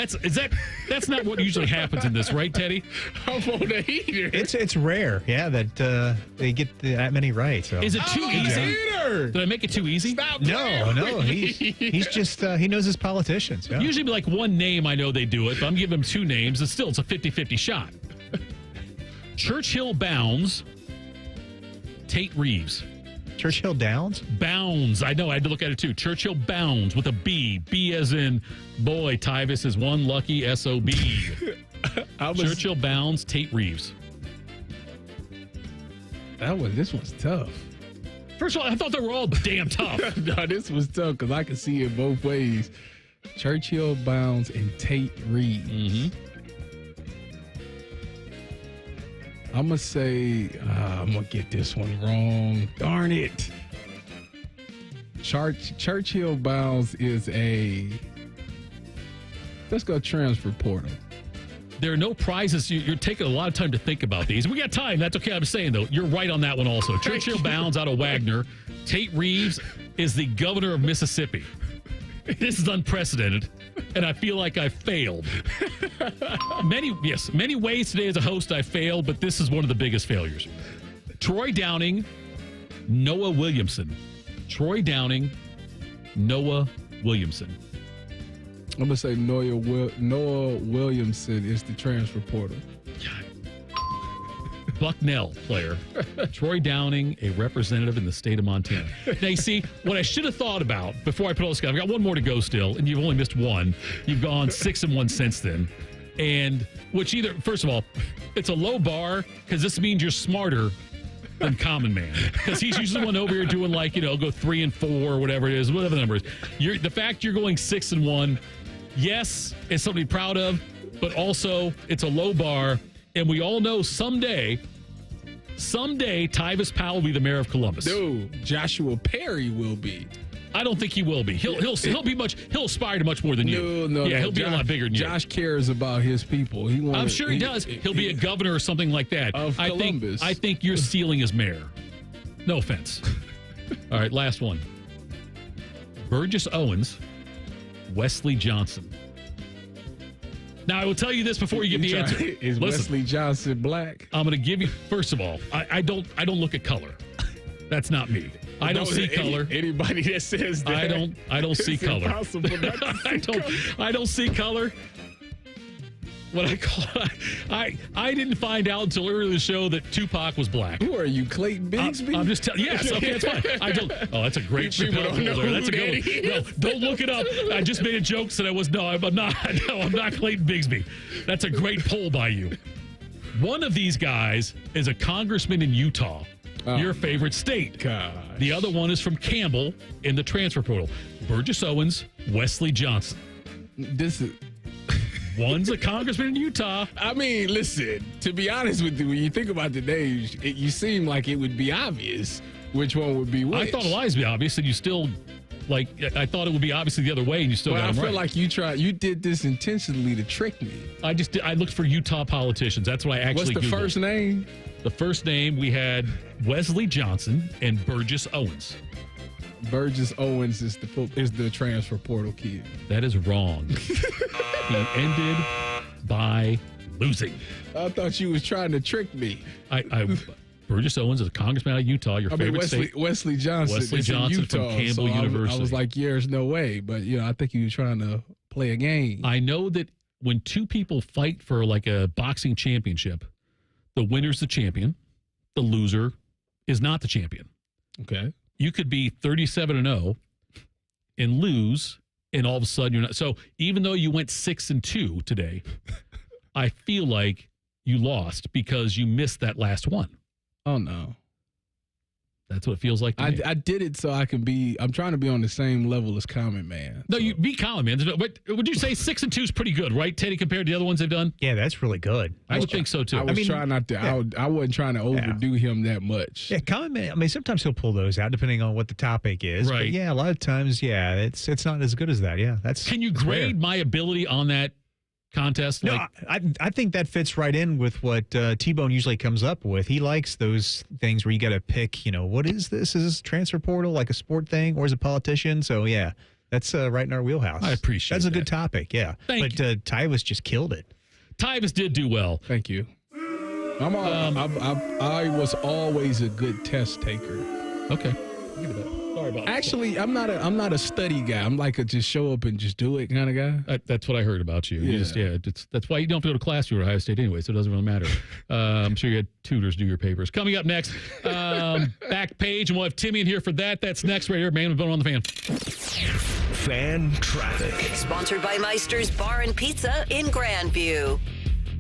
That's not what usually happens in this, right, Teddy? I'm on the heater. It's rare, yeah, that they get that many right. So. Is it too easy? Heater. Did I make it too easy? Stop No. He's just he knows his politicians. Yeah. Usually, like one name, I know they do it, but I'm giving him 2 names, and still, it's a 50-50 shot. Churchill Bounds, Tate Reeves. Churchill Downs? Bounds. I know. I had to look at it too. Churchill Bounds with a B. B as in boy. Tyvis is one lucky SOB. Churchill Bounds, Tate Reeves. This was tough. First of all, I thought they were all damn tough. No, this was tough because I could see it both ways. Churchill Bounds and Tate Reeves. Mm-hmm. I'm going to say, I'm going to get this one wrong. Darn it. Churchill Bounds is let's go transfer portal. There are no prizes. You're taking a lot of time to think about these. We got time. That's okay. I'm saying, though, you're right on that one also. Churchill Bounds out of Wagner. Tate Reeves is the governor of Mississippi. This is unprecedented, and I feel like I failed. Many ways today as a host I failed, but this is one of the biggest failures. Troy Downing, Noah Williamson. Troy Downing, Noah Williamson. I'm going to say Noah Williamson is the transfer portal. Bucknell player. Troy Downing, a representative in the state of Montana. Now, you see, what I should have thought about before I put all this together, I've got one more to go still, and you've only missed one. You've gone 6-1 since then. And first of all, it's a low bar because this means you're smarter than common man. Because he's usually the one over here doing go 3-4 or whatever it is, whatever the number is. The fact you're going 6-1, yes, it's something to be proud of, but also it's a low bar. And we all know someday Tyvis Powell will be the mayor of Columbus. Dude, Joshua Perry will be. I don't think he will be. He'll aspire to much more than you. No. He'll be a lot bigger than you. Josh cares about his people. I'm sure he does. He'll be a governor or something like that. Of Columbus. I think you're stealing his mayor. No offense. All right, last one. Burgess Owens, Wesley Johnson. Now, I will tell you this before you get the answer. Is Wesley Johnson black? I'm going to give you, first of all, I don't look at color. That's not me. I don't see color. Anybody that says that. I don't see color. Impossible not to see color. I don't see color. what I call I didn't find out until early in the show that Tupac was black. Who are you, Clayton Bigsby? I'm just telling. Yes, okay, that's fine. That's a great People Chappelle don't know folder. who That's a good that one. No, don't look it up. I just made a joke that I was. No, I'm not. No, I'm not Clayton Bigsby. That's a great poll by you. One of these guys is a congressman in Utah, your favorite state. Gosh. The other one is from Campbell in the transfer portal. Burgess Owens, Wesley Johnson. This is. One's a congressman in Utah. I mean, listen, to be honest with you, when you think about the names, you seem like it would be obvious which one would be which. I thought it would be obvious, and you still, I thought it would be obviously the other way, and you still got them right. I feel like you did this intentionally to trick me. I looked for Utah politicians. That's what I actually What's the Googled. first name? The first name, we had Wesley Johnson and Burgess Owens. Burgess Owens is the transfer portal kid. That is wrong. He ended by losing. I thought you was trying to trick me. Burgess Owens is a congressman out of Utah, your favorite state. Wesley Johnson. Wesley Johnson Utah, from Campbell University. I was like, there's no way. But, I think you were trying to play a game. I know that when two people fight for like a boxing championship, the winner's the champion. The loser is not the champion. Okay. You could be 37-0 and lose, and all of a sudden you're not. So even though you went 6-2 today, I feel like you lost because you missed that last one. Oh, no. That's what it feels like to me. I did it so I can I'm trying to be on the same level as Common Man. No, you be Common Man. But would you say 6-2 is pretty good, right, Teddy, compared to the other ones they've done? Yeah, that's really good. I would think so, too. I was trying not to. Yeah. I wasn't trying to overdo him that much. Yeah, Common Man, sometimes he'll pull those out depending on what the topic is. Right. But yeah, a lot of times, it's not as good as that. Yeah, Can you grade my ability on that contest? No, I think that fits right in with what T-Bone usually comes up with. He likes those things where you got to pick, what is this? Is this transfer portal like a sport thing or is it a politician? So, yeah, that's right in our wheelhouse. I appreciate That's a good topic, yeah. But Tyvis just killed it. Tyvis did do well. Thank you. I was always a good test taker. Okay. Look at that. Sorry about that. Actually, I'm not a study guy. I'm like a just show up and just do it kind of guy. That's what I heard about you. Yeah. That's why you don't have to go to class at Ohio State anyway, so it doesn't really matter. I'm sure you had tutors do your papers. Coming up next, back page, and we'll have Timmy in here for that. That's next right here, man. We've been on the fan. Fan traffic. Sponsored by Meister's Bar and Pizza in Grandview.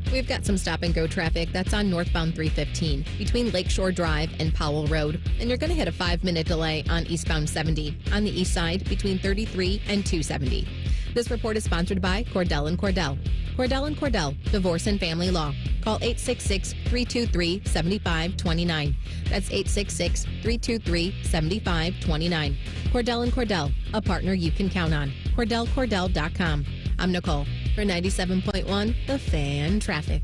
We've got some stop-and-go traffic that's on northbound 315 between Lakeshore Drive and Powell Road. And you're going to hit a 5-minute delay on eastbound 70 on the east side between 33 and 270. This report is sponsored by Cordell & Cordell. Cordell & Cordell, Divorce and Family Law. Call 866-323-7529. That's 866-323-7529. Cordell & Cordell, a partner you can count on. CordellCordell.com. I'm Nicole for 97.1 The Fan Traffic.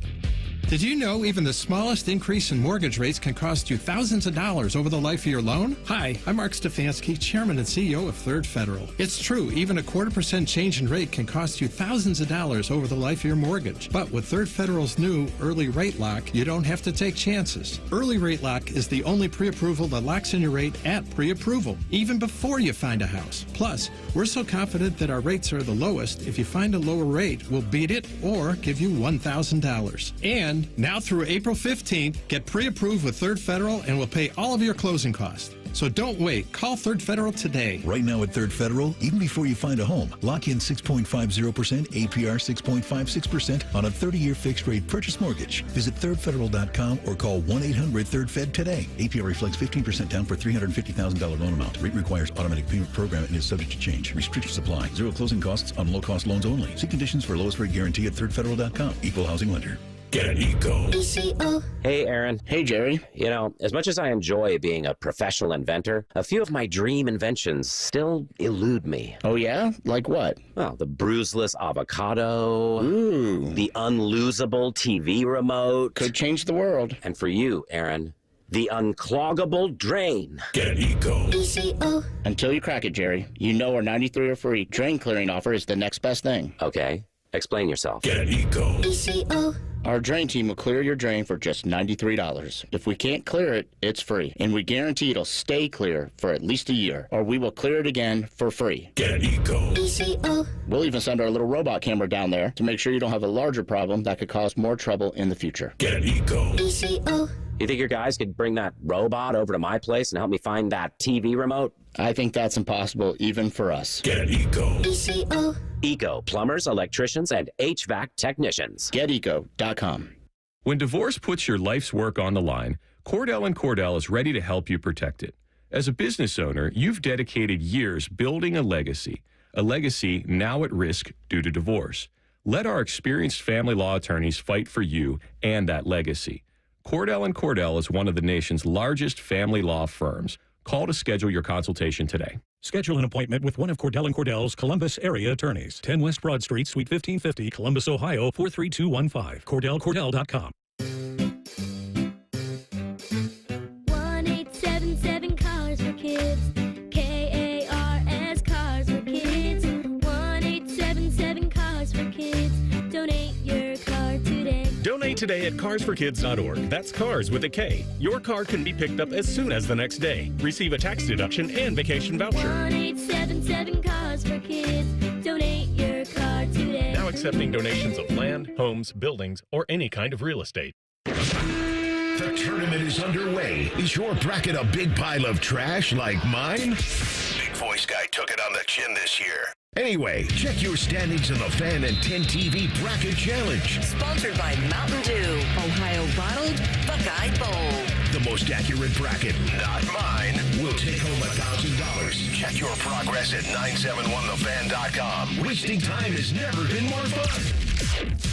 Did you know even the smallest increase in mortgage rates can cost you thousands of dollars over the life of your loan? Hi, I'm Mark Stefanski, Chairman and CEO of Third Federal. It's true, even a 0.25% change in rate can cost you thousands of dollars over the life of your mortgage. But with Third Federal's new Early Rate Lock, you don't have to take chances. Early Rate Lock is the only pre-approval that locks in your rate at pre-approval, even before you find a house. Plus, we're so confident that our rates are the lowest, if you find a lower rate, we'll beat it or give you $1,000. And now through April 15th, get pre-approved with Third Federal and we'll pay all of your closing costs. So don't wait. Call Third Federal today. Right now at Third Federal, even before you find a home, lock in 6.50%, APR 6.56% on a 30-year fixed-rate purchase mortgage. Visit thirdfederal.com or call 1-800-3RD-FED today. APR reflects 15% down for $350,000 loan amount. Rate requires automatic payment program and is subject to change. Restrictions apply. Zero closing costs on low-cost loans only. See conditions for lowest rate guarantee at thirdfederal.com. Equal housing lender. Get an Eco. Hey, Aaron. Hey, Jerry. As much as I enjoy being a professional inventor, a few of my dream inventions still elude me. Oh, yeah? Like what? Well, the bruiseless avocado. Ooh. The unlosable TV remote. Could change the world. And for you, Aaron, the uncloggable drain. Get an Eco. Until you crack it, Jerry. You know our 93 or free drain clearing offer is the next best thing. Okay. Explain yourself. Get an Eco. Our drain team will clear your drain for just $93. If we can't clear it, it's free. And we guarantee it'll stay clear for at least a year, or we will clear it again for free. Get Eco. ECO. We'll even send our little robot camera down there to make sure you don't have a larger problem that could cause more trouble in the future. Get Eco. ECO. You think your guys could bring that robot over to my place and help me find that TV remote? I think that's impossible even for us. Get Eco. ECO. Eco, plumbers, electricians, and HVAC technicians. GetEco.com. When divorce puts your life's work on the line, Cordell & Cordell is ready to help you protect it. As a business owner, you've dedicated years building a legacy now at risk due to divorce. Let our experienced family law attorneys fight for you and that legacy. Cordell & Cordell is one of the nation's largest family law firms. Call to schedule your consultation today. Schedule an appointment with one of Cordell & Cordell's Columbus area attorneys. 10 West Broad Street, Suite 1550, Columbus, Ohio, 43215. CordellCordell.com. 1877 Cars for Kids. KARS Cars for Kids. 1877 Cars for Kids. Donate your car today. Donate today at carsforkids.org. That's cars with a K. Your car can be picked up as soon as the next day. Receive a tax deduction and vacation voucher. 1877 Cars for Kids. Donate your car today. Now accepting donations of land, homes, buildings, or any kind of real estate. The tournament is underway. Is your bracket a big pile of trash like mine? Big Voice Guy took it on the chin this year. Anyway, check your standings in the Fan and 10 TV Bracket Challenge. Sponsored by Mountain Dew, Ohio Bottled Buckeye Bowl. The most accurate bracket, not mine, will take home $1,000. Check your progress at 971thefan.com. Wasting time has never been more fun.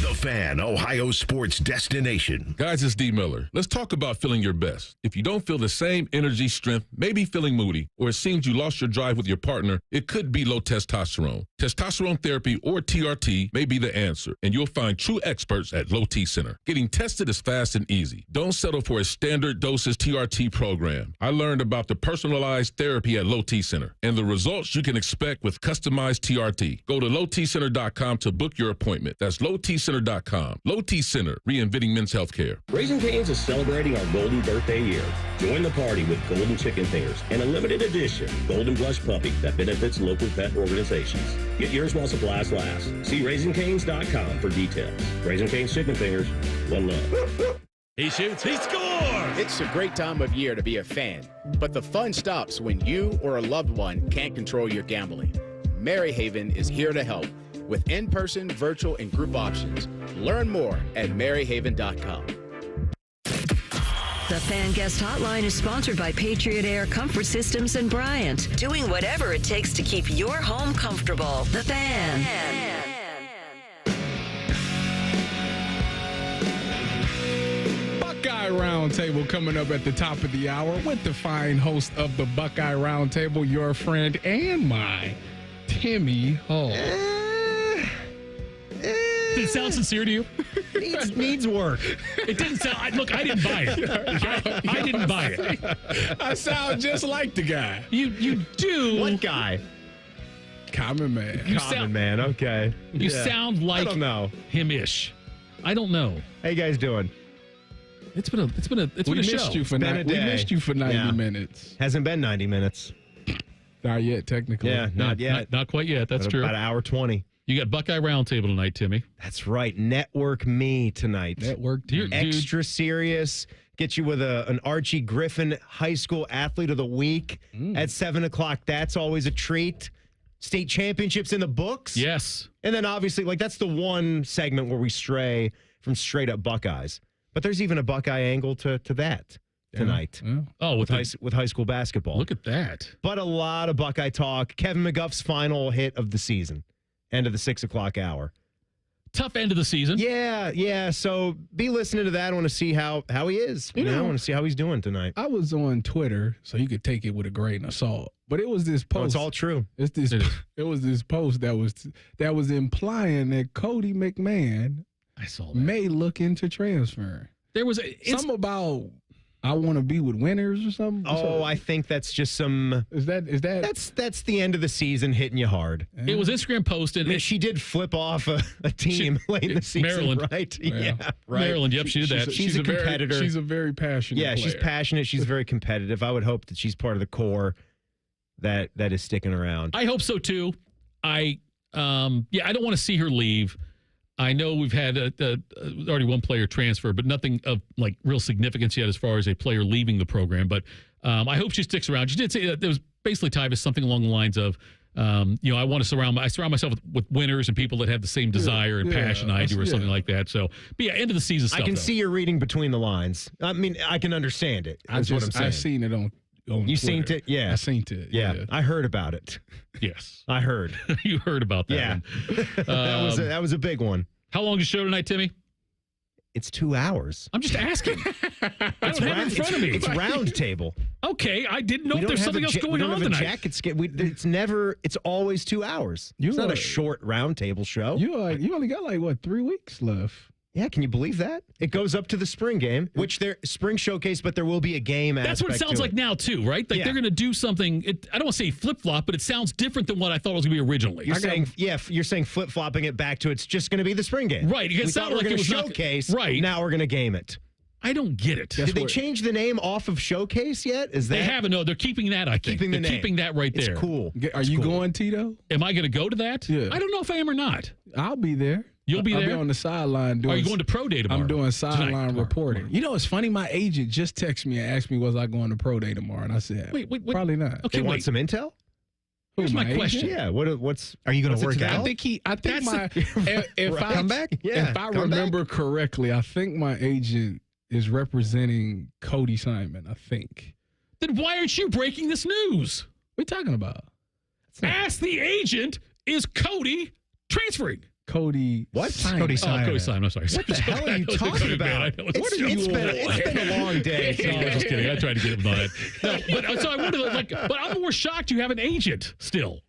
The Fan, Ohio sports destination. Guys, it's D. Miller. Let's talk about feeling your best. If you don't feel the same energy, strength, maybe feeling moody, or it seems you lost your drive with your partner, it could be low testosterone. Testosterone therapy, or TRT, may be the answer, and you'll find true experts at Low T Center. Getting tested is fast and easy. Don't settle for a standard doses TRT program. I learned about the personalized therapy at Low T Center and the results you can expect with customized TRT. Go to lowtcenter.com to book your appointment. That's lowtcenter.com. Low T Center, reinventing men's health care. Raising Cane's is celebrating our golden birthday year. Join the party with golden chicken fingers and a limited edition golden blush puppy that benefits local pet organizations. Get yours while supplies last. See raisingcanes.com for details. Raising Cane's chicken fingers, one love. He shoots, he scores! It's a great time of year to be a fan, but the fun stops when you or a loved one can't control your gambling. Maryhaven is here to help with in-person, virtual, and group options. Learn more at maryhaven.com. The Fan Guest Hotline is sponsored by Patriot Air Comfort Systems and Bryant, doing whatever it takes to keep your home comfortable. The Fan. Buckeye Round Table coming up at the top of the hour with the fine host of the Buckeye Round Table, your friend and mine, Timmy Hall. Did it sound sincere to you? Needs work. It didn't sound. Look, I didn't buy it. I didn't buy it. I sound just like the guy. You do. What guy? Common Man. Common Man. Okay. You sound like I don't know. him-ish. I don't know. How you guys doing? It's been a We missed show. you for we missed you for 90 minutes. Hasn't been 90 minutes. Not yet, technically. Yeah, not yet. Not quite yet. That's true. About an hour 20. You got Buckeye Round Table tonight, Timmy. That's right. Network me tonight. Network me. Extra serious. Get you with an Archie Griffin High School Athlete of the Week at 7 o'clock. That's always a treat. State championships in the books. Yes. And then obviously, that's the one segment where we stray from straight up Buckeyes. But there's even a Buckeye angle to that tonight. Yeah. Oh, with high school basketball. Look at that. But a lot of Buckeye talk. Kevin McGuff's final hit of the season. End of the 6 o'clock hour. Tough end of the season. Yeah. So be listening to that. I want to see how he is. I want to see how he's doing tonight. I was on Twitter, so you could take it with a grain of salt. But it was this post. It's all true. It was this post that was implying that Cody McMahon I saw that. may look into transfer. There was something about I want to be with winners or something? Oh, I think that's just some. Is that? That's the end of the season hitting you hard. It was Instagram posted. I mean, she did flip off a team late in the season, Maryland. right? Yeah. Right. Maryland, yep, she did that. She's a competitor. She's a very passionate player. She's passionate. She's very competitive. I would hope that she's part of the core that is sticking around. I hope so too. I don't want to see her leave. I know we've had already one player transfer, but nothing of like real significance yet as far as a player leaving the program. But I hope she sticks around. She did say that there was basically Tyvis something along the lines of, I want to surround myself with winners and people that have the same desire and passion I do, or something like that. So, but yeah, end of the season stuff. I can see you're reading between the lines. I mean, I can understand it. That's what I'm saying. I've seen it on you seen it? Yeah. I seen it. Yeah. I heard about it. Yes. I heard. You heard about that. Yeah. That was a big one. How long is the show tonight, Timmy? It's 2 hours. I'm just asking. I don't have it in front of me. It's round table. Okay, I didn't know if there's something else going on tonight. It's always 2 hours. It's not a short round table show. You only got 3 weeks left. Yeah, can you believe that? It goes up to the spring game, which they're spring showcase, but there will be a game. That's what it sounds like now, too, right? Like they're going to do something. I don't want to say flip flop, but it sounds different than what I thought it was going to be originally. You're saying flip flopping it back to it's just going to be the spring game, right? We thought we were going to showcase, right? Now we're going to game it. I don't get it. Did they change the name off of showcase yet? They haven't. No, they're keeping that. I think keeping they're keeping that right there. It's cool. Are you going, Tito? Am I going to go to that? Yeah. I don't know if I am or not. I'll be there. You'll be there? I'll be on the sideline. Are you going to pro day tomorrow? I'm doing sideline reporting. You know, it's funny. My agent just texted me and asked me, was I going to pro day tomorrow? And I said, wait. Probably not. Okay, want some intel? Here's my question. Yeah, what's are you going to work out? If I remember correctly, I think my agent is representing Cody Simon, I think. Then why aren't you breaking this news? What are you talking about? Ask the agent, is Cody transferring? Cody. What? Simon. Cody Simon. Cody Simon. I'm sorry. What the hell are you talking about? It's been a long day. No, I'm just kidding. I tried to get him on that. No, but so I wonder, but I'm more shocked you have an agent still.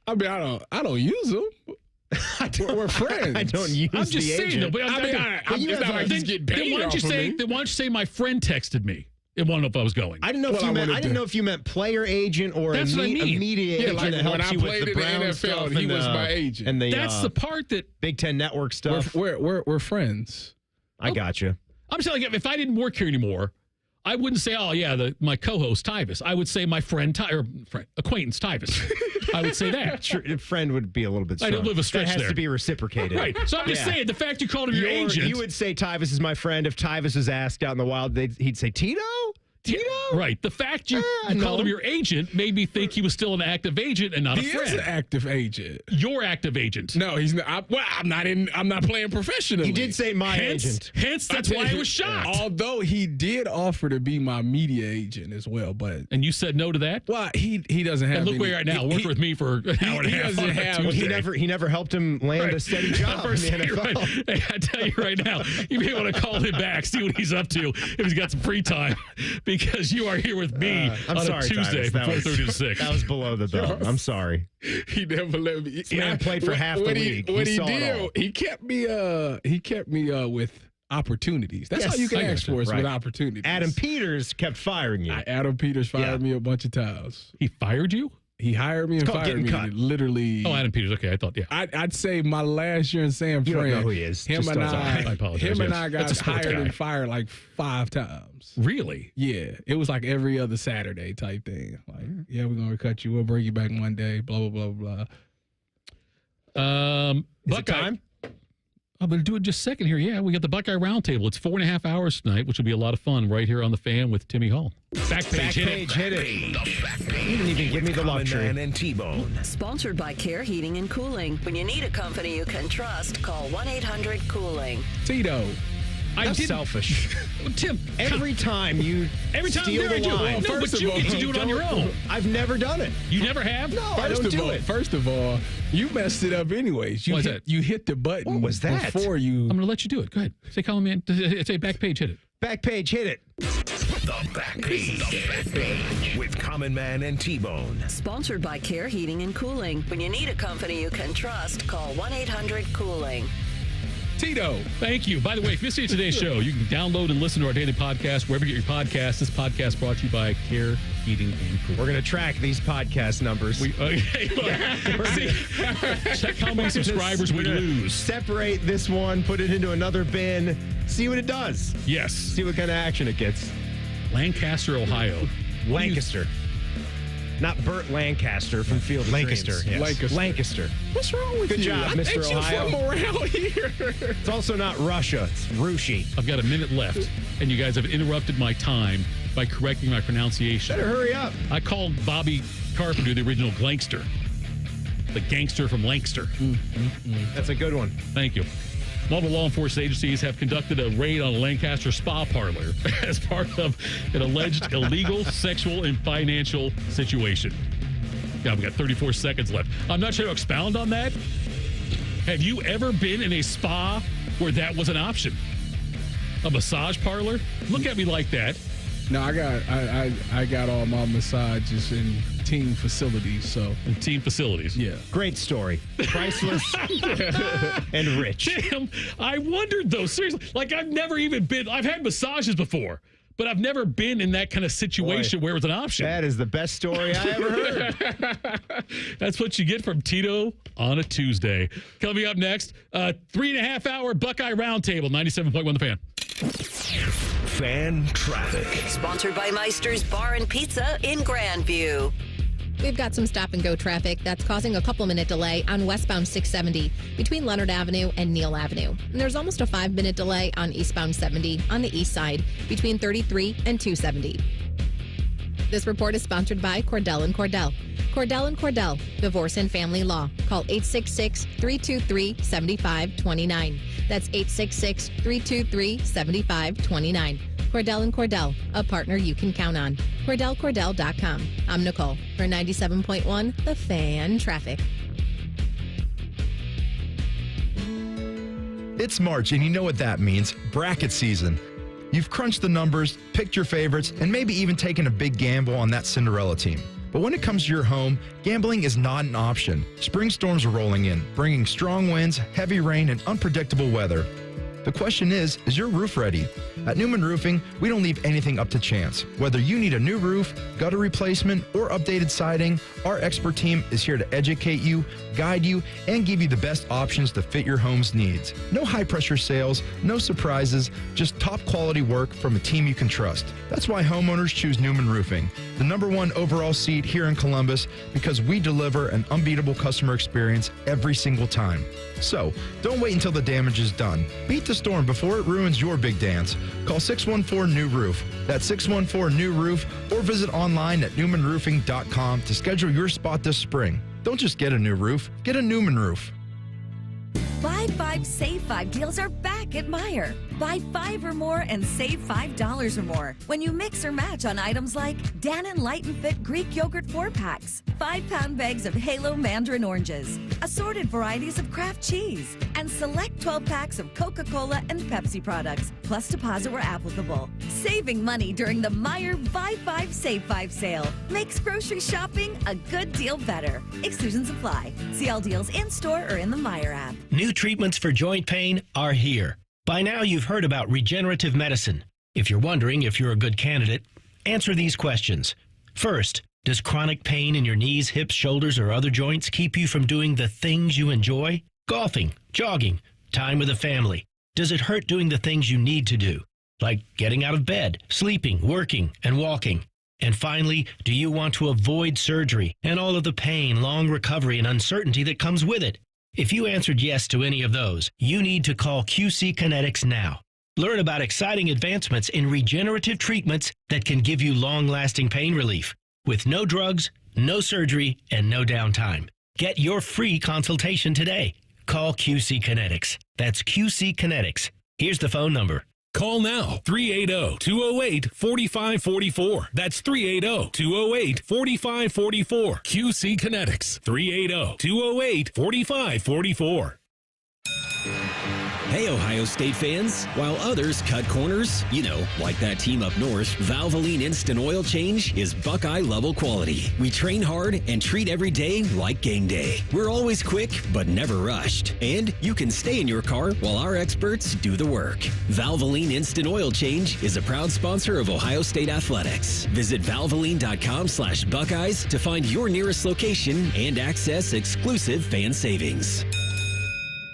I mean, I don't use them. We're friends. I don't use I'm just saying, agent. But then why don't you say my friend texted me? It wanted to know if I was going. I didn't know if you meant player agent or a media agent that helps you with the Brown stuff. He was my agent. And that's the part that Big Ten Network stuff. We're friends. I got you. I'm saying, like, if I didn't work here anymore, I wouldn't say, oh yeah, my co-host Tyvis. I would say my acquaintance Tyvis. I would say that. Sure, a friend would be a little bit strong. I don't live a stretch that has there. to be reciprocated. Right. So I'm just saying, the fact you called him your agent. You would say Tyvis is my friend. If Tyvis was asked out in the wild, he'd say Tito? Tito? Right. The fact you called him your agent made me think he was still an active agent and not a friend. He is an active agent. Your active agent. No, he's not. I'm not playing professionally. He did say my agent. Hence, that's why I was shocked. Although he did offer to be my media agent as well, but and you said no to that. Well, he doesn't have. And look where you're at now. Working with me for an hour and a half. He never helped him land a steady job in the NFL. Right. Hey, I tell you right now, you may want to call him back, see what he's up to if he's got some free time, because you are here with me on a Tuesday from 4:30 to 6. That was below the belt. I'm sorry. He never let me. This man played for half the league. What he did, he kept me with opportunities. That's all you can ask for is with opportunities. Adam Peters kept firing you. Adam Peters fired me a bunch of times. He fired you? He hired me and fired me. Literally. Oh, Adam Peters. Okay, I thought, yeah. I'd say my last year in San Fran. You don't know who he is. Him and I apologize. I got hired and fired like 5 times. Really? Yeah. It was like every other Saturday type thing. Like, yeah, we're going to cut you. We'll bring you back one day. Blah, blah, blah, blah. Is it time? I'm going to do it just a second here. Yeah, we got the Buckeye Round Table. It's 4.5 hours tonight, which will be a lot of fun right here on the Fan with Timmy Hall. Back page hit it. You didn't even give me the luxury. Man and T-Bone. Sponsored by Care Heating and Cooling. When you need a company you can trust, call 1-800-COOLING. Tito. That's selfish. Tim, every time you steal the line. No, but you get to do it on your own. I've never done it. You never have? No, I don't do it. First of all, you messed it up anyways. You hit the button. What was that? Before you. I'm going to let you do it. Go ahead. Say, Colin, man. Say, back page, hit it. Back page, hit it. The Back Page with Common Man and T-Bone. Sponsored by Care Heating and Cooling. When you need a company you can trust, call 1-800-COOLING. Tito. Thank you. By the way, if you missed today's show, you can download and listen to our daily podcast wherever you get your podcasts. This podcast brought to you by Care Heating and Cooling. We're going to track these podcast numbers. Check how many subscribers we lose. Separate this one, put it into another bin, see what it does. Yes. See what kind of action it gets. Lancaster, Ohio. Lancaster. Not Burt Lancaster from Field of Lancaster, Dreams. yes. Lancaster. What's wrong with Good you? job, I Mr. think Ohio. you're from around here. It's also not Russia. It's Rushi. I've got a minute left, and you guys have interrupted my time by correcting my pronunciation. Better hurry up. I called Bobby Carpenter the original Glankster. The gangster from Lancaster. That's a good one. Thank you. Multiple law enforcement agencies have conducted a raid on a Lancaster spa parlor as part of an alleged illegal sexual and financial situation. Yeah, we've got 34 seconds left. I'm not sure to expound on that. Have you ever been in a spa where that was an option? A massage parlor? Look at me like that. No, I got all my massages in team facilities. So in team facilities, yeah. Great story, priceless and rich. Damn, I wondered though. Seriously, like I've never even been. I've had massages before, but I've never been in that kind of situation where it was an option. That is the best story I ever heard. That's what you get from Tito on a Tuesday. Coming up next, 3.5 hour Buckeye Round Table, 97.1 The Fan. Fan traffic. Sponsored by Meister's Bar and Pizza in Grandview. We've got some stop-and-go traffic that's causing a couple-minute delay on westbound 670 between Leonard Avenue and Neal Avenue. And there's almost a 5-minute delay on eastbound 70 on the east side between 33 and 270. This report is sponsored by Cordell & Cordell. Cordell & Cordell, Divorce and Family Law. Call 866-323-7529. That's 866-323-7529. Cordell & Cordell, a partner you can count on. CordellCordell.com. I'm Nicole for 97.1 The Fan Traffic. It's March, and you know what that means. Bracket season. You've crunched the numbers, picked your favorites, and maybe even taken a big gamble on that Cinderella team. But when it comes to your home, gambling is not an option. Spring storms are rolling in, bringing strong winds, heavy rain, and unpredictable weather. The question is your roof ready? At Newman Roofing, we don't leave anything up to chance. Whether you need a new roof, gutter replacement, or updated siding, our expert team is here to educate you, guide you, and give you the best options to fit your home's needs. No high-pressure sales, no surprises, just top-quality work from a team you can trust. That's why homeowners choose Newman Roofing, the #1 overall seed here in Columbus, because we deliver an unbeatable customer experience every single time. So, don't wait until the damage is done. Beat the storm before it ruins your big dance. Call 614-NEW-ROOF. That's 614-NEW-ROOF, or visit online at newmanroofing.com to schedule your spot this spring. Don't just get a new roof, get a Newman roof. Buy 5, Save 5 deals are back at Meijer. Buy 5 or more and save $5 or more when you mix or match on items like Dannon Light and Fit Greek Yogurt 4-packs, 5-pound bags of Halo Mandarin oranges, assorted varieties of Kraft cheese, and select 12-packs of Coca-Cola and Pepsi products, plus deposit where applicable. Saving money during the Meijer Buy 5, Save 5 sale makes grocery shopping a good deal better. Exclusions apply. See all deals in-store or in the Meijer app. New treatments for joint pain are here. By now, you've heard about regenerative medicine. If you're wondering if you're a good candidate, answer these questions. First, does chronic pain in your knees, hips, shoulders, or other joints keep you from doing the things you enjoy? Golfing, jogging, time with the family. Does it hurt doing the things you need to do, like getting out of bed, sleeping, working, and walking? And finally, do you want to avoid surgery and all of the pain, long recovery, and uncertainty that comes with it? If you answered yes to any of those, you need to call QC Kinetics now. Learn about exciting advancements in regenerative treatments that can give you long-lasting pain relief with no drugs, no surgery, and no downtime. Get your free consultation today. Call QC Kinetics. That's QC Kinetics. Here's the phone number. Call now, 380-208-4544. That's 380-208-4544. QC Kinetics, 380-208-4544. Hey, Ohio State fans. While others cut corners, like that team up north, Valvoline Instant Oil Change is Buckeye-level quality. We train hard and treat every day like game day. We're always quick, but never rushed. And you can stay in your car while our experts do the work. Valvoline Instant Oil Change is a proud sponsor of Ohio State Athletics. Visit valvoline.com/Buckeyes to find your nearest location and access exclusive fan savings.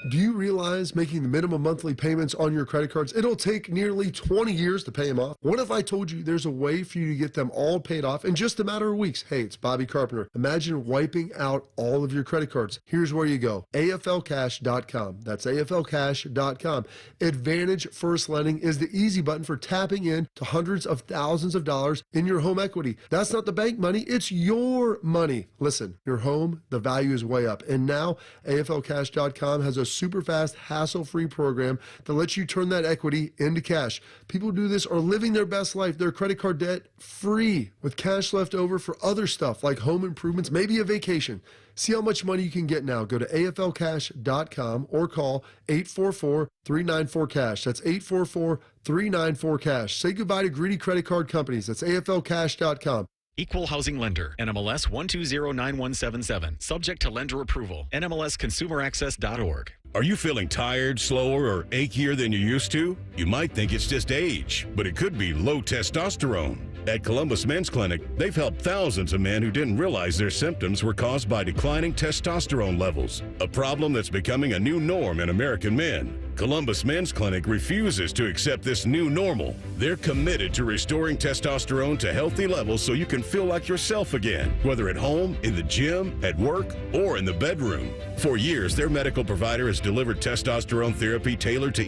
Do you realize making the minimum monthly payments on your credit cards, it'll take nearly 20 years to pay them off? What if I told you there's a way for you to get them all paid off in just a matter of weeks? Hey, it's Bobby Carpenter. Imagine wiping out all of your credit cards. Here's where you go. AFLcash.com. That's AFLcash.com. Advantage First Lending is the easy button for tapping in to hundreds of thousands of dollars in your home equity. That's not the bank money. It's your money. Listen, your home, the value is way up. And now AFLcash.com has a super fast, hassle-free program that lets you turn that equity into cash. People who do this are living their best life, their credit card debt free, with cash left over for other stuff like home improvements, maybe a vacation. See how much money you can get now. Go to AFLcash.com or call 844-394-CASH. That's 844-394-CASH. Say goodbye to greedy credit card companies. That's AFLcash.com. Equal Housing Lender, NMLS 1209177. Subject to lender approval. NMLSconsumeraccess.org. Are you feeling tired, slower, or achier than you used to? You might think it's just age, but it could be low testosterone. At Columbus Men's Clinic, they've helped thousands of men who didn't realize their symptoms were caused by declining testosterone levels, a problem that's becoming a new norm in American men. Columbus Men's Clinic refuses to accept this new normal. They're committed to restoring testosterone to healthy levels so you can feel like yourself again, whether at home, in the gym, at work, or in the bedroom. For years, their medical provider has delivered testosterone therapy tailored to